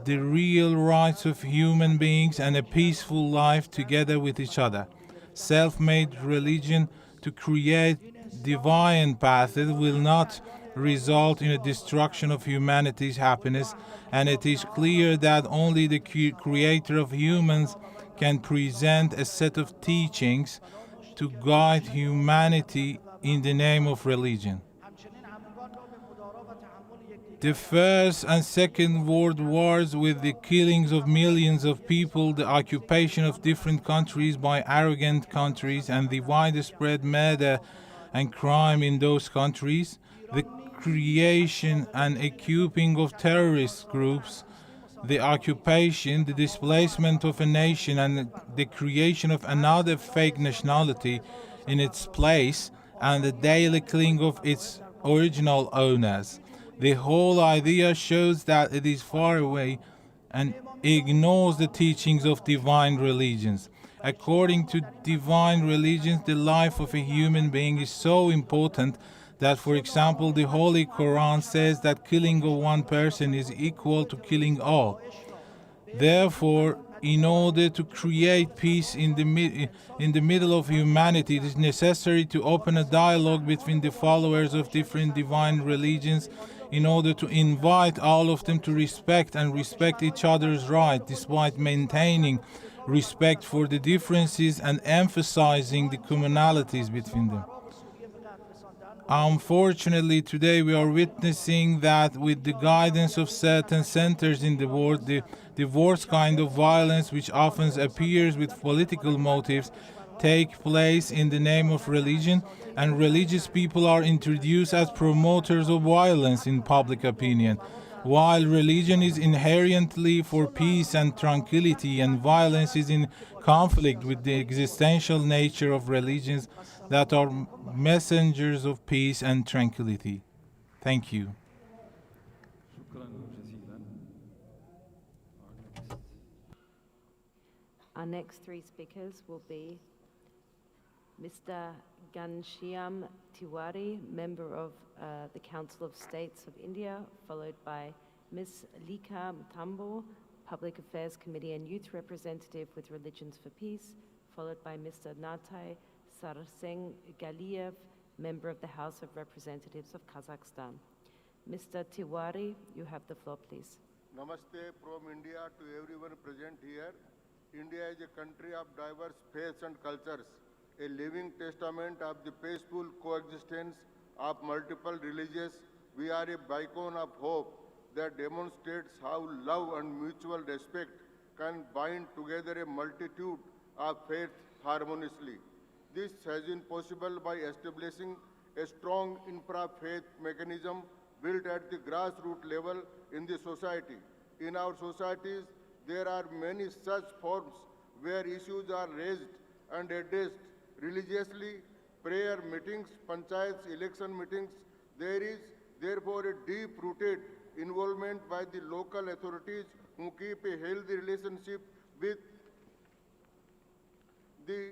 the real rights of human beings, and a peaceful life together with each other. Self-made religion to create divine paths will not result in a destruction of humanity's happiness, and it is clear that only the creator of humans can present a set of teachings to guide humanity in the name of religion. The First and Second World Wars, with the killings of millions of people, the occupation of different countries by arrogant countries, and the widespread murder and crime in those countries, the creation and equipping of terrorist groups, the occupation, the displacement of a nation, and the creation of another fake nationality in its place, and the daily killing of its original owners. The whole idea shows that it is far away and ignores the teachings of divine religions. According to divine religions, the life of a human being is so important that, for example, the Holy Quran says that killing of one person is equal to killing all. Therefore, in order to create peace in the middle of humanity, it is necessary to open a dialogue between the followers of different divine religions in order to invite all of them to respect each other's rights, despite maintaining respect for the differences and emphasizing the commonalities between them. Unfortunately, today we are witnessing that with the guidance of certain centers in the world, the worst kind of violence, which often appears with political motives, take place in the name of religion, and religious people are introduced as promoters of violence in public opinion. While religion is inherently for peace and tranquility, and violence is in conflict with the existential nature of religions that are messengers of peace and tranquility. Thank you. Our next three speakers will be Mr. Ghanshyam Tiwari, member of the Council of States of India, followed by Ms. Lika Mtambo, Public Affairs Committee and Youth Representative with Religions for Peace, followed by Mr. Natai Sarseng Galiev, member of the House of Representatives of Kazakhstan. Mr. Tiwari, you have the floor, please. Namaste from India to everyone present here. India is a country of diverse faiths and cultures, a living testament of the peaceful coexistence of multiple religions. We are a beacon of hope that demonstrates how love and mutual respect can bind together a multitude of faiths harmoniously. This has been possible by establishing a strong infra-faith mechanism built at the grassroots level in the society. In our societies, there are many such forms where issues are raised and addressed religiously: prayer meetings, panchayats, election meetings. There is therefore a deep-rooted involvement by the local authorities who keep a healthy relationship with the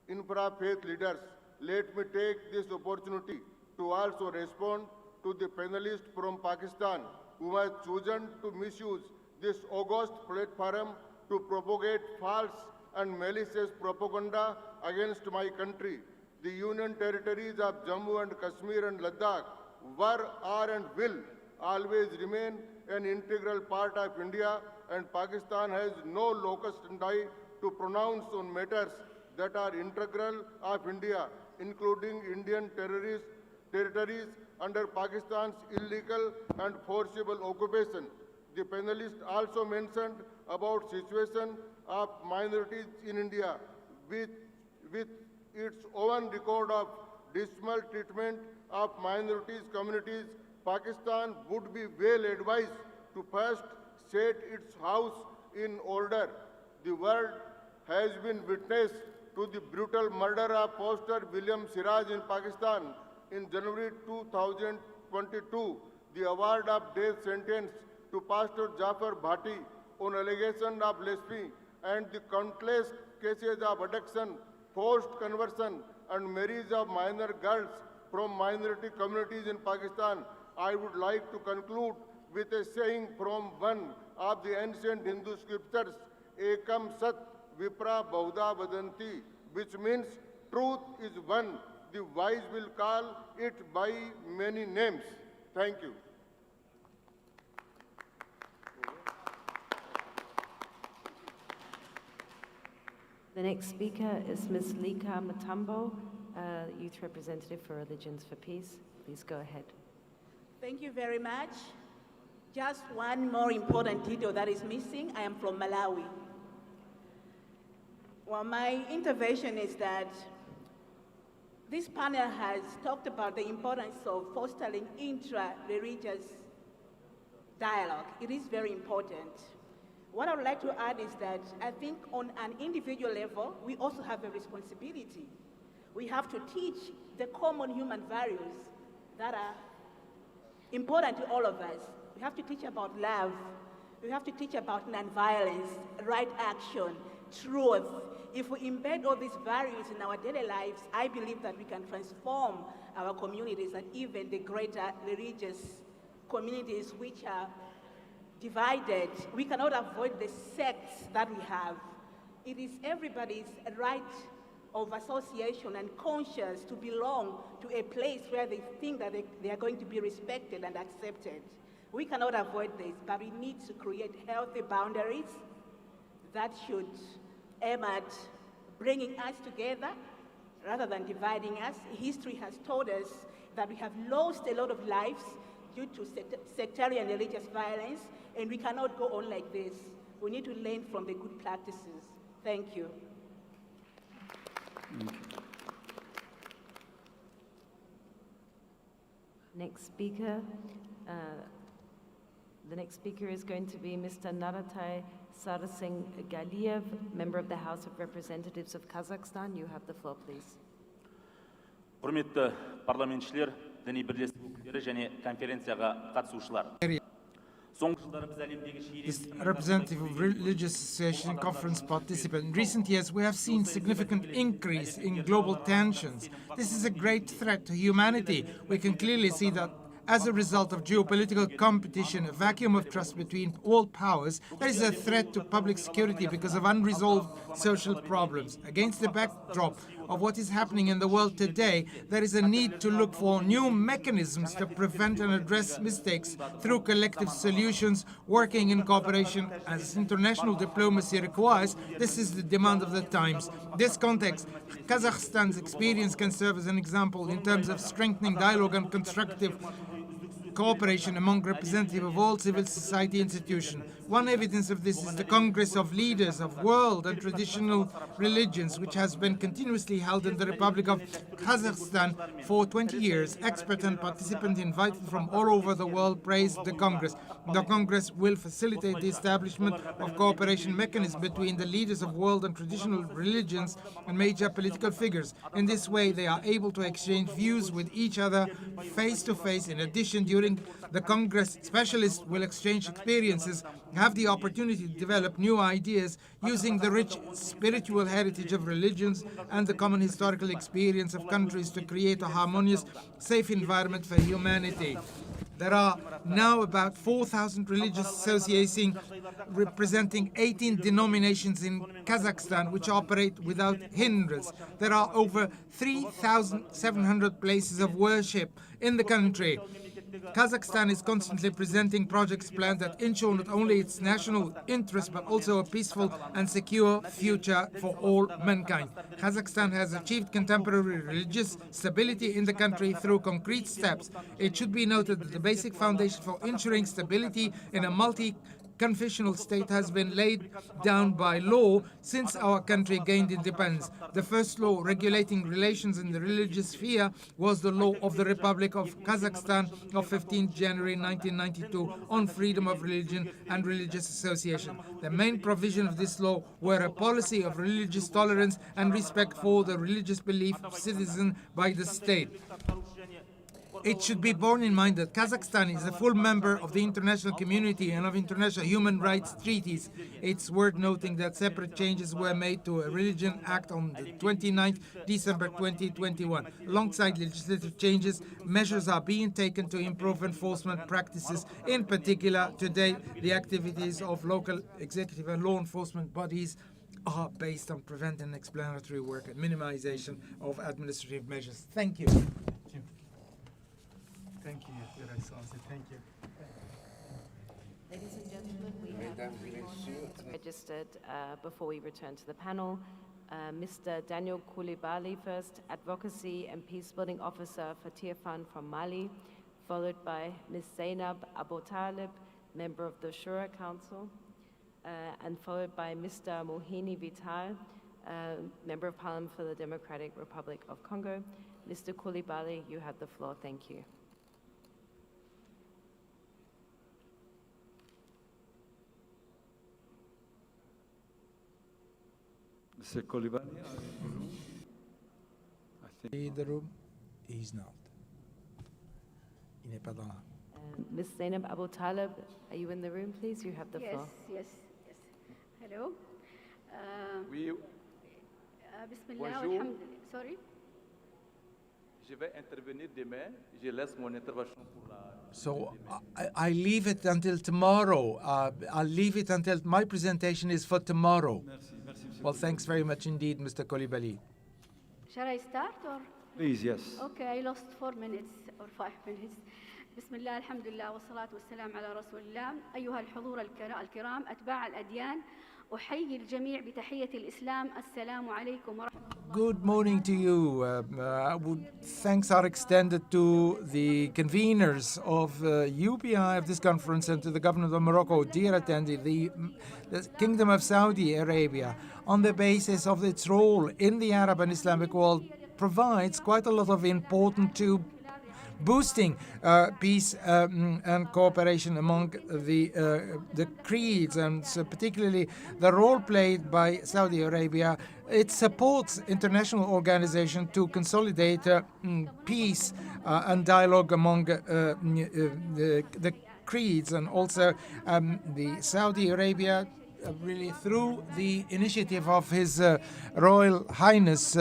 infra-faith leaders. Let me take this opportunity to also respond to the panelist from Pakistan who has chosen to misuse this august platform to propagate false and malicious propaganda against my country. The Union Territories of Jammu and Kashmir and Ladakh were, are and will always remain an integral part of India, and Pakistan has no locus standi to pronounce on matters that are integral of India, including Indian territories under Pakistan's illegal and forcible occupation. The panelist also mentioned about situation of minorities in India. With its own record of dismal treatment of minorities communities, Pakistan would be well advised to first set its house in order. The world has been witness to the brutal murder of Pastor William Siraj in Pakistan in January 2022. The award of death sentence to Pastor Jafar Bhatti on allegation of blasphemy, and the countless cases of abduction, forced conversion, and marriage of minor girls from minority communities in Pakistan, I would like to conclude with a saying from one of the ancient Hindu scriptures, Ekam Sat Vipra Bahuda Vadanti, which means truth is one. The wise will call it by many names. Thank you. The next speaker is Ms. Lika Matambo, Youth Representative for Religions for Peace. Please go ahead. Thank you very much. Just one more important detail that is missing. I am from Malawi. Well, my intervention is that this panel has talked about the importance of fostering intra-religious dialogue. It is very important. What I would like to add is that I think on an individual level, we also have a responsibility. We have to teach the common human values that are important to all of us. We have to teach about love. We have to teach about nonviolence, right action, truth. If we embed all these values in our daily lives, I believe that we can transform our communities and even the greater religious communities which are divided. We cannot avoid the sects that we have. It is everybody's right of association and conscience to belong to a place where they think that they are going to be respected and accepted. We cannot avoid this, but we need to create healthy boundaries that should aim at bringing us together rather than dividing us. History has told us that we have lost a lot of lives due to sectarian religious violence, and we cannot go on like this. We need to learn from the good practices. Thank you. Next speaker, the next speaker is going to be Mr. Naratai Sarasing Galiev, member of the House of Representatives of Kazakhstan. You have the floor, please. Құрметті парламентшілер, діни бірлестік өкілдері және конференцияға қатысушылар. This representative of Religious Association Conference participant. In recent years, we have seen significant increase in global tensions. This is a great threat to humanity. We can clearly see that as a result of geopolitical competition, a vacuum of trust between all powers, there is a threat to public security because of unresolved social problems. Against the backdrop of what is happening in the world today, there is a need to look for new mechanisms to prevent and address mistakes through collective solutions, working in cooperation as international diplomacy requires. This is the demand of the times. In this context, Kazakhstan's experience can serve as an example in terms of strengthening dialogue and constructive cooperation among representatives of all civil society institutions. One evidence of this is the Congress of Leaders of World and Traditional Religions, which has been continuously held in the Republic of Kazakhstan for 20 years. Experts and participants invited from all over the world praised the Congress. The Congress will facilitate the establishment of cooperation mechanisms between the leaders of world and traditional religions and major political figures. In this way, they are able to exchange views with each other face to face. In addition, during the Congress, specialists will exchange experiences, have the opportunity to develop new ideas using the rich spiritual heritage of religions and the common historical experience of countries to create a harmonious, safe environment for humanity. There are now about 4,000 religious associations representing 18 denominations in Kazakhstan which operate without hindrance. There are over 3,700 places of worship in the country. Kazakhstan is constantly presenting projects planned that ensure not only its national interests but also a peaceful and secure future for all mankind. Kazakhstan has achieved contemporary religious stability in the country through concrete steps. It should be noted that the basic foundation for ensuring stability in a multi-confessional state has been laid down by law since our country gained independence. The first law regulating relations in the religious sphere was the law of the Republic of Kazakhstan of 15 January 1992 on freedom of religion and religious association. The main provision of this law were a policy of religious tolerance and respect for the religious belief of citizens by the state. It should be borne in mind that Kazakhstan is a full member of the international community and of international human rights treaties. It's worth noting that separate changes were made to a Religion Act on the 29th December 2021. Alongside legislative changes, measures are being taken to improve enforcement practices. In particular, today, the activities of local executive and law enforcement bodies are based on preventing explanatory work and minimization of administrative measures. Thank you. Thank you, Your Excellency. Thank you. Ladies and gentlemen, we have 3 more names registered before we return to the panel. Mr. Daniel Koulibaly first, Advocacy and Peacebuilding Officer for Tirfan from Mali, followed by Ms. Zainab Abu Talib, Member of the Shura Council, and followed by Mr. Mohini Vital, Member of Parliament for the Democratic Republic of Congo. Mr. Koulibaly, you have the floor. Thank you. Mr. Koulibaly, I think In the room? He's not. Il n'est pas dans la... Ms. Zainab Abu Talib, are you in the room, please? You have the floor. Yes. Hello. Oui. Bismillah, Bonjour. alhamdulillah. Sorry. Je vais intervenir demain. Je laisse mon intervention pour la... So I leave it until tomorrow. I'll leave it until my presentation is for tomorrow. Well, thanks very much indeed, Mr. Koulibaly. Shall I start or? Please, yes. Okay, I lost 4 minutes or 5 minutes. بسم الله الحمد لله والصلاة والسلام على رسول الله. أيها الحضور الكرام أتباع الأديان أحيي الجميع بتحية الإسلام. السلام عليكم ورحمة الله. Good morning to you. Thanks are extended to the conveners of UPI of this conference and to the government of Morocco, dear attendee, the Kingdom of Saudi Arabia, on the basis of its role in the Arab and Islamic world, provides quite a lot of important to boosting peace and cooperation among the creeds, and so particularly the role played by Saudi Arabia. It supports international organization to consolidate peace and dialogue among the creeds, and also the Saudi Arabia really through the initiative of His Royal Highness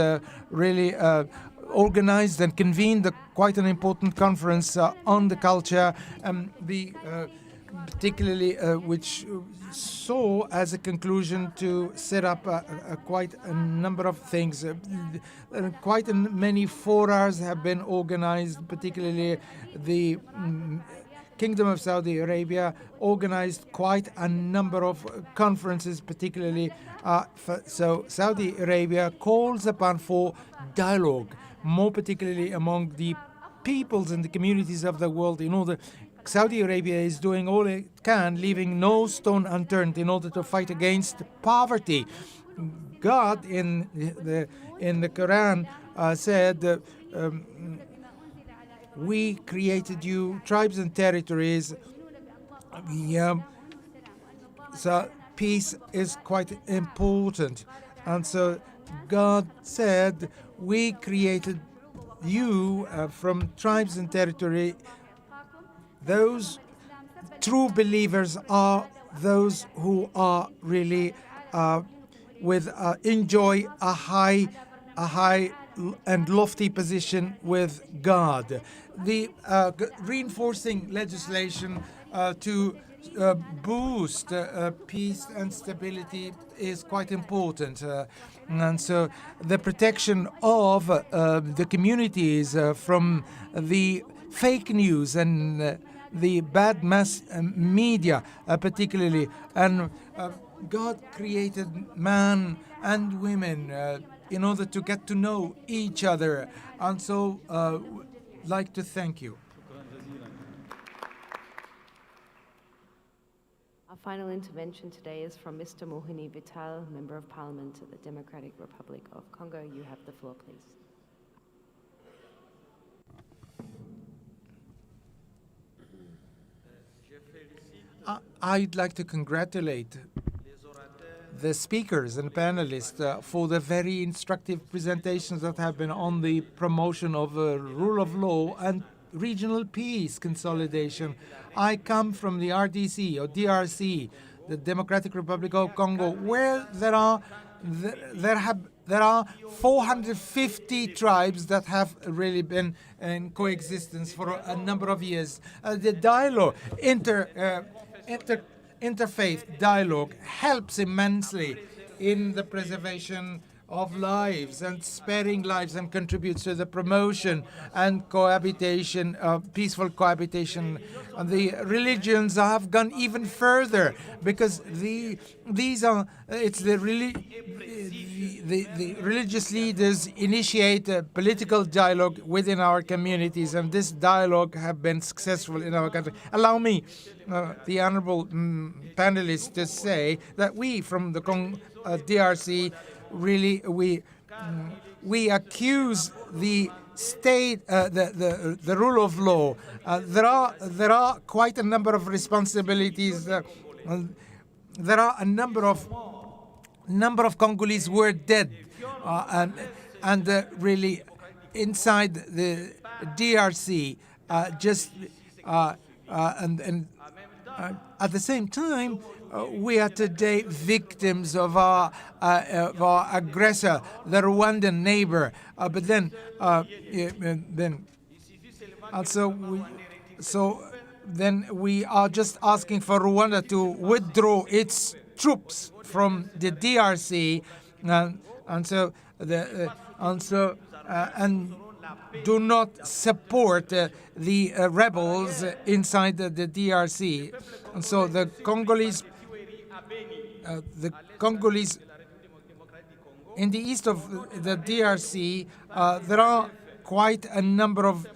really organized and convened quite an important conference on the culture, particularly which saw as a conclusion to set up quite a number of things. Quite many forums have been organized, particularly the Kingdom of Saudi Arabia organized quite a number of conferences, particularly so Saudi Arabia calls upon for dialogue, more particularly among the peoples and the communities of the world. In order, Saudi Arabia is doing all it can, leaving no stone unturned in order to fight against poverty. God in the Quran said, we created you tribes and territories. So peace is quite important. And so God said, we created you from tribes and territory. Those true believers are those who are really enjoy a high and lofty position with God. The reinforcing legislation to boost peace and stability is quite important. And so the protection of the communities from the fake news and the bad mass media particularly. And God created man and women in order to get to know each other. And so like to thank you. Our final intervention today is from Mr. Mohini Vital, Member of Parliament of the Democratic Republic of Congo. You have the floor, please. I'd like to congratulate the speakers and panelists for the very instructive presentations that have been on the promotion of rule of law and regional peace consolidation. I come from the RDC or DRC, the Democratic Republic of Congo, where there are 450 tribes that have really been in coexistence for a number of years. The dialogue, interfaith dialogue, helps immensely in the preservation of lives and sparing lives, and contributes to the promotion and cohabitation, peaceful cohabitation. The religions have gone even further, because the religious leaders initiate a political dialogue within our communities, and this dialogue have been successful in our country. Allow me, the honorable panelists, to say that we from the DRC really we accuse the state, the rule of law. There are quite a number of responsibilities. There are a number of Congolese who are dead, and really inside the DRC, at the same time, we are today victims of our aggressor, the Rwandan neighbor. But then we are just asking for Rwanda to withdraw its troops from the DRC, and do not support the rebels inside the DRC. And so the Congolese in the east of the DRC, there are quite a number of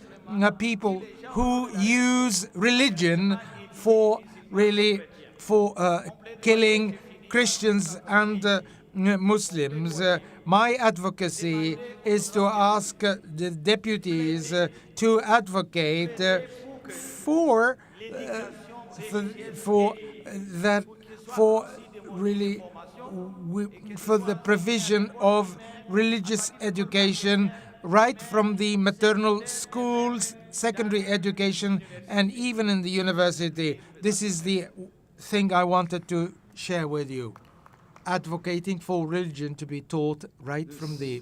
people who use religion for killing Christians and Muslims. My advocacy is to ask the deputies to advocate for the provision of religious education right from the maternal schools, secondary education, and even in the university. This is the thing I wanted to share with you. Advocating for religion to be taught right from the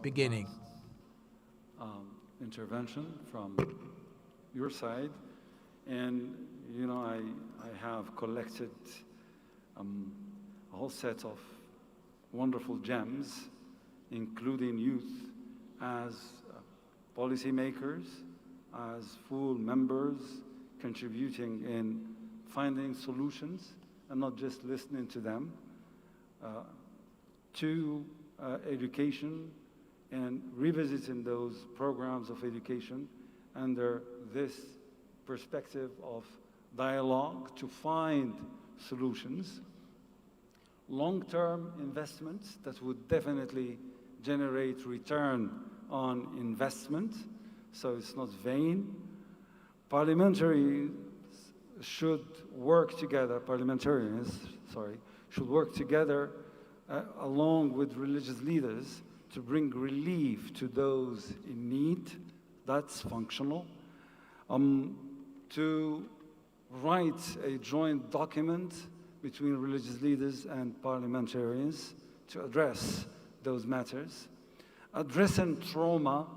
beginning. Intervention from your side, and I have collected a whole set of wonderful gems, including youth as policymakers, as full members, contributing in finding solutions and not just listening to them. To education and revisiting those programs of education under this perspective of dialogue to find solutions, long-term investments that would definitely generate return on investment, so it's not vain. Parliamentarians should work together along with religious leaders to bring relief to those in need. That's functional. To write a joint document between religious leaders and parliamentarians to address those matters. Addressing trauma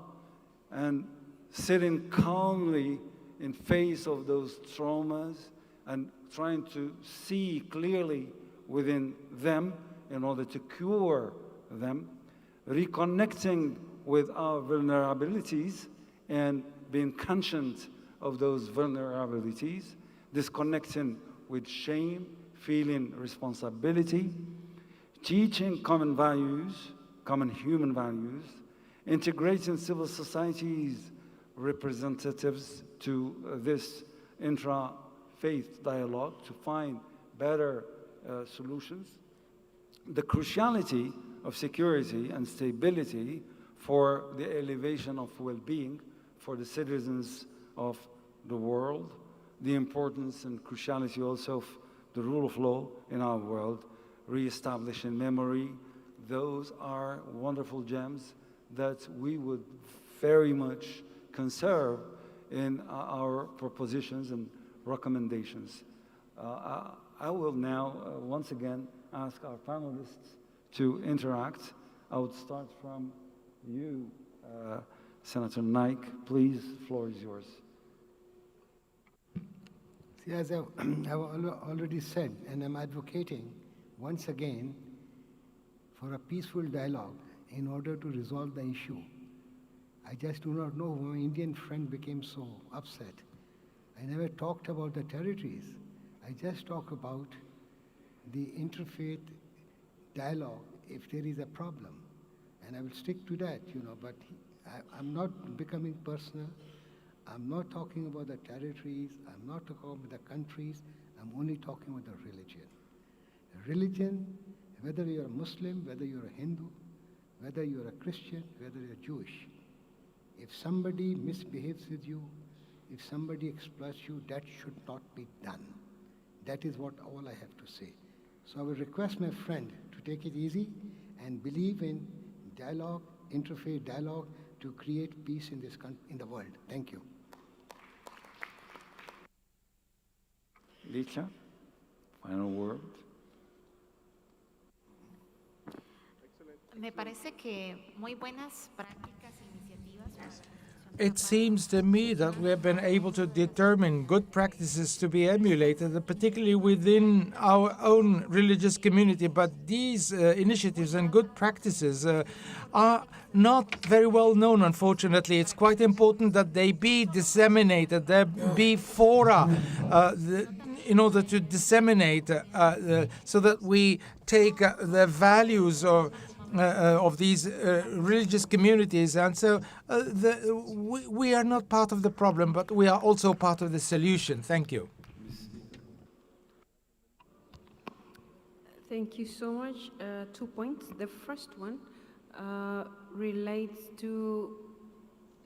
and sitting calmly in face of those traumas and trying to see clearly within them in order to cure them, reconnecting with our vulnerabilities and being conscious of those vulnerabilities, disconnecting with shame, feeling responsibility, teaching common values, common human values, integrating civil society's representatives to this intra-faith dialogue to find better solutions. The cruciality of security and stability for the elevation of well-being for the citizens of the world, the importance and cruciality also of the rule of law in our world, re-establishing memory. Those are wonderful gems that we would very much conserve in our propositions and recommendations. I will now once again ask our panelists to interact. I would start from you, Senator Naik. Please, the floor is yours. See, as I've already said, and I'm advocating once again for a peaceful dialogue in order to resolve the issue. I just do not know why my Indian friend became so upset. I never talked about the territories. I just talk about the interfaith dialogue if there is a problem. And I will stick to that, but I'm not becoming personal. I'm not talking about the territories. I'm not talking about the countries. I'm only talking about the religion. Religion, whether you're a Muslim, whether you're a Hindu, whether you're a Christian, whether you're Jewish, if somebody misbehaves with you, if somebody exploits you, that should not be done. That is what all I have to say. So I will request my friend to take it easy and believe in dialogue, interfaith dialogue, to create peace in the world. Thank you. Licha, final word. Me parece que muy buenas prácticas e iniciativas. It seems to me that we have been able to determine good practices to be emulated, particularly within our own religious community. But these initiatives and good practices are not very well known, unfortunately. It's quite important that they be disseminated, there be fora in order to disseminate so that we take the values of these religious communities. And so we are not part of the problem, but we are also part of the solution. Thank you. Thank you so much. 2 points. The first one relates to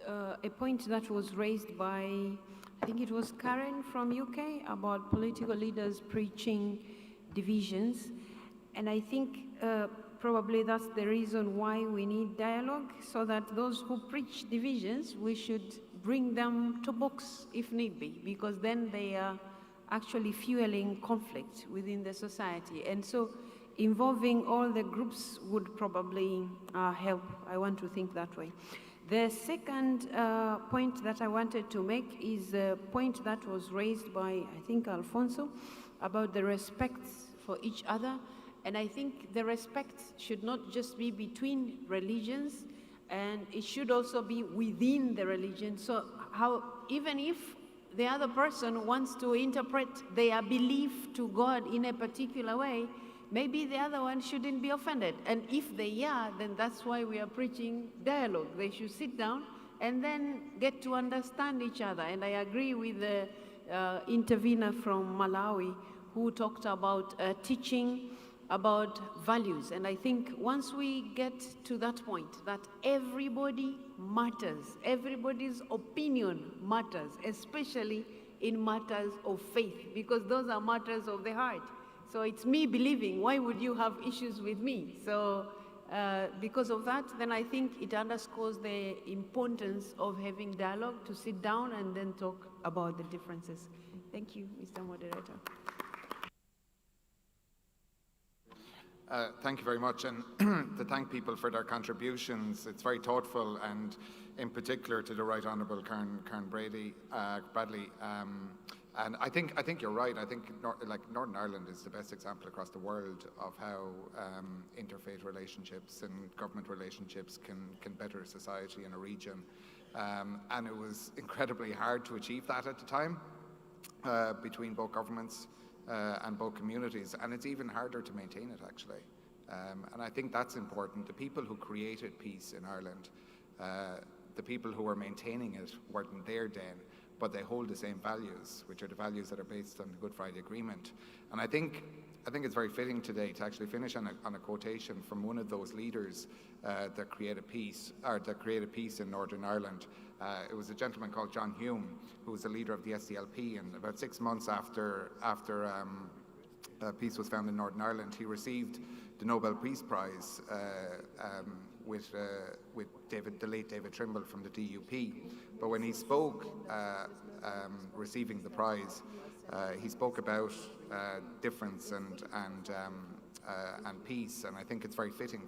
a point that was raised by, I think it was Karen from UK, about political leaders preaching divisions. And I think probably that's the reason why we need dialogue, so that those who preach divisions, we should bring them to books if need be, because then they are actually fueling conflict within the society. And so involving all the groups would probably help. I want to think that way. The second point that I wanted to make is a point that was raised by, I think, Alfonso, about the respect for each other. And I think the respect should not just be between religions, and it should also be within the religion. So how, even if the other person wants to interpret their belief to God in a particular way, maybe the other one shouldn't be offended. And if they are, then that's why we are preaching dialogue. They should sit down and then get to understand each other. And I agree with the intervener from Malawi who talked about teaching about values. And I think once we get to that point, that everybody matters, everybody's opinion matters, especially in matters of faith, because those are matters of the heart. So it's me believing, why would you have issues with me? So because of that, then I think it underscores the importance of having dialogue, to sit down and then talk about the differences. Thank you, Mr. Moderator. Thank you very much, and to thank people for their contributions. It's very thoughtful, and in particular to the Right Honourable Karen Bradley. And I think you're right. I think Northern Ireland is the best example across the world of how interfaith relationships and government relationships can better society in a region. And it was incredibly hard to achieve that at the time between both governments and both communities, and it's even harder to maintain it, actually. And I think that's important. The people who created peace in Ireland, the people who are maintaining it weren't there then, but they hold the same values, which are the values that are based on the Good Friday Agreement. And I think it's very fitting today to actually finish on a quotation from one of those leaders that created peace in Northern Ireland. It was a gentleman called John Hume, who was the leader of the SDLP, and about 6 months after peace was found in Northern Ireland, he received the Nobel Peace Prize, with the late David Trimble from the DUP. But when he spoke, receiving the prize, he spoke about difference and peace, and I think it's very fitting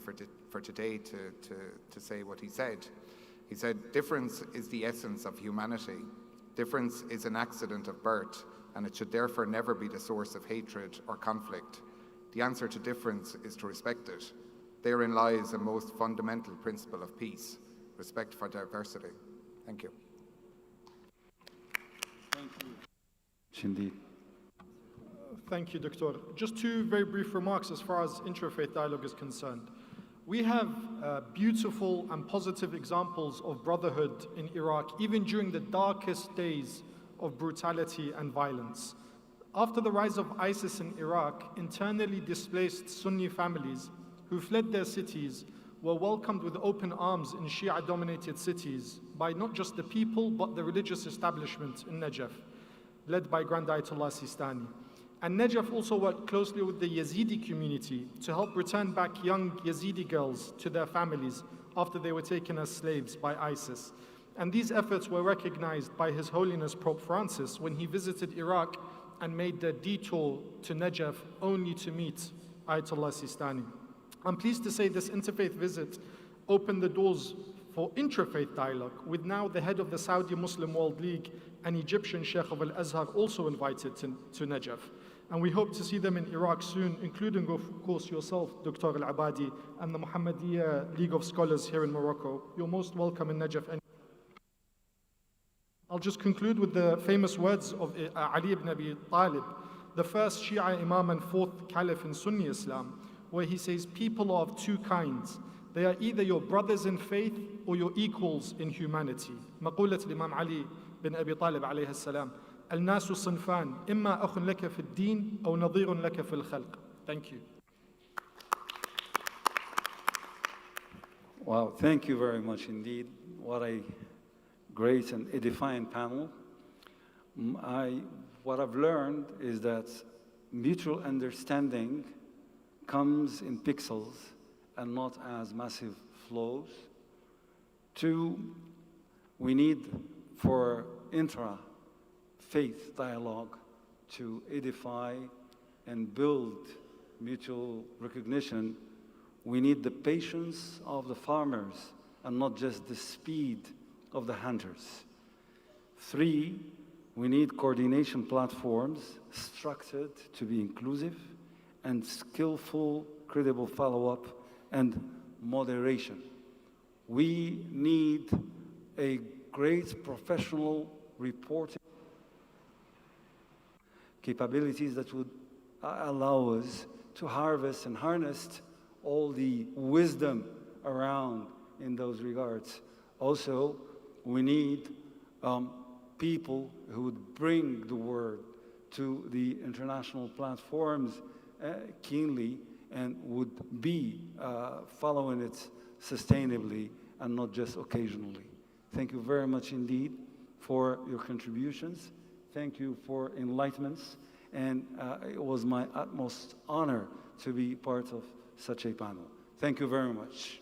for today to say what he said. He said, "Difference is the essence of humanity. Difference is an accident of birth, and it should therefore never be the source of hatred or conflict. The answer to difference is to respect it. Therein lies a most fundamental principle of peace, respect for diversity." Thank you. Thank you. Indeed. Thank you, Doctor. Just two very brief remarks as far as interfaith dialogue is concerned. We have beautiful and positive examples of brotherhood in Iraq, even during the darkest days of brutality and violence. After the rise of ISIS in Iraq, internally displaced Sunni families who fled their cities were welcomed with open arms in Shia-dominated cities by not just the people, but the religious establishment in Najaf, led by Grand Ayatollah Sistani. And Najaf also worked closely with the Yazidi community to help return back young Yazidi girls to their families after they were taken as slaves by ISIS. And these efforts were recognized by His Holiness Pope Francis when he visited Iraq and made the detour to Najaf only to meet Ayatollah Sistani. I'm pleased to say this interfaith visit opened the doors for interfaith dialogue, with now the head of the Saudi Muslim World League and Egyptian Sheikh of Al-Azhar also invited to Najaf. And we hope to see them in Iraq soon, including, of course, yourself, Dr. Al-Abadi, and the Muhammadiyya League of Scholars here in Morocco. You're most welcome in Najaf. I'll just conclude with the famous words of Ali ibn Abi Talib, the first Shia Imam and fourth Caliph in Sunni Islam, where he says, "People are of two kinds. They are either your brothers in faith or your equals in humanity." مقولة الإمام علي بن أبي طالب عليه السلام. الناس صنفان إما أخ لك في الدين أو نظير لك في الخلق. Thank you. Wow, thank you very much indeed. What a great and edifying panel. What I've learned is that mutual understanding comes in pixels and not as massive flows. Two, we need for intra-faith dialogue to edify and build mutual recognition. We need the patience of the farmers and not just the speed of the hunters. Three, we need coordination platforms structured to be inclusive and skillful, credible follow-up and moderation. We need a great professional reporting capabilities that would allow us to harvest and harness all the wisdom around in those regards. Also, we need people who would bring the word to the international platforms keenly and would be following it sustainably and not just occasionally. Thank you very much indeed for your contributions. Thank you for enlightenments. And it was my utmost honor to be part of such a panel. Thank you very much.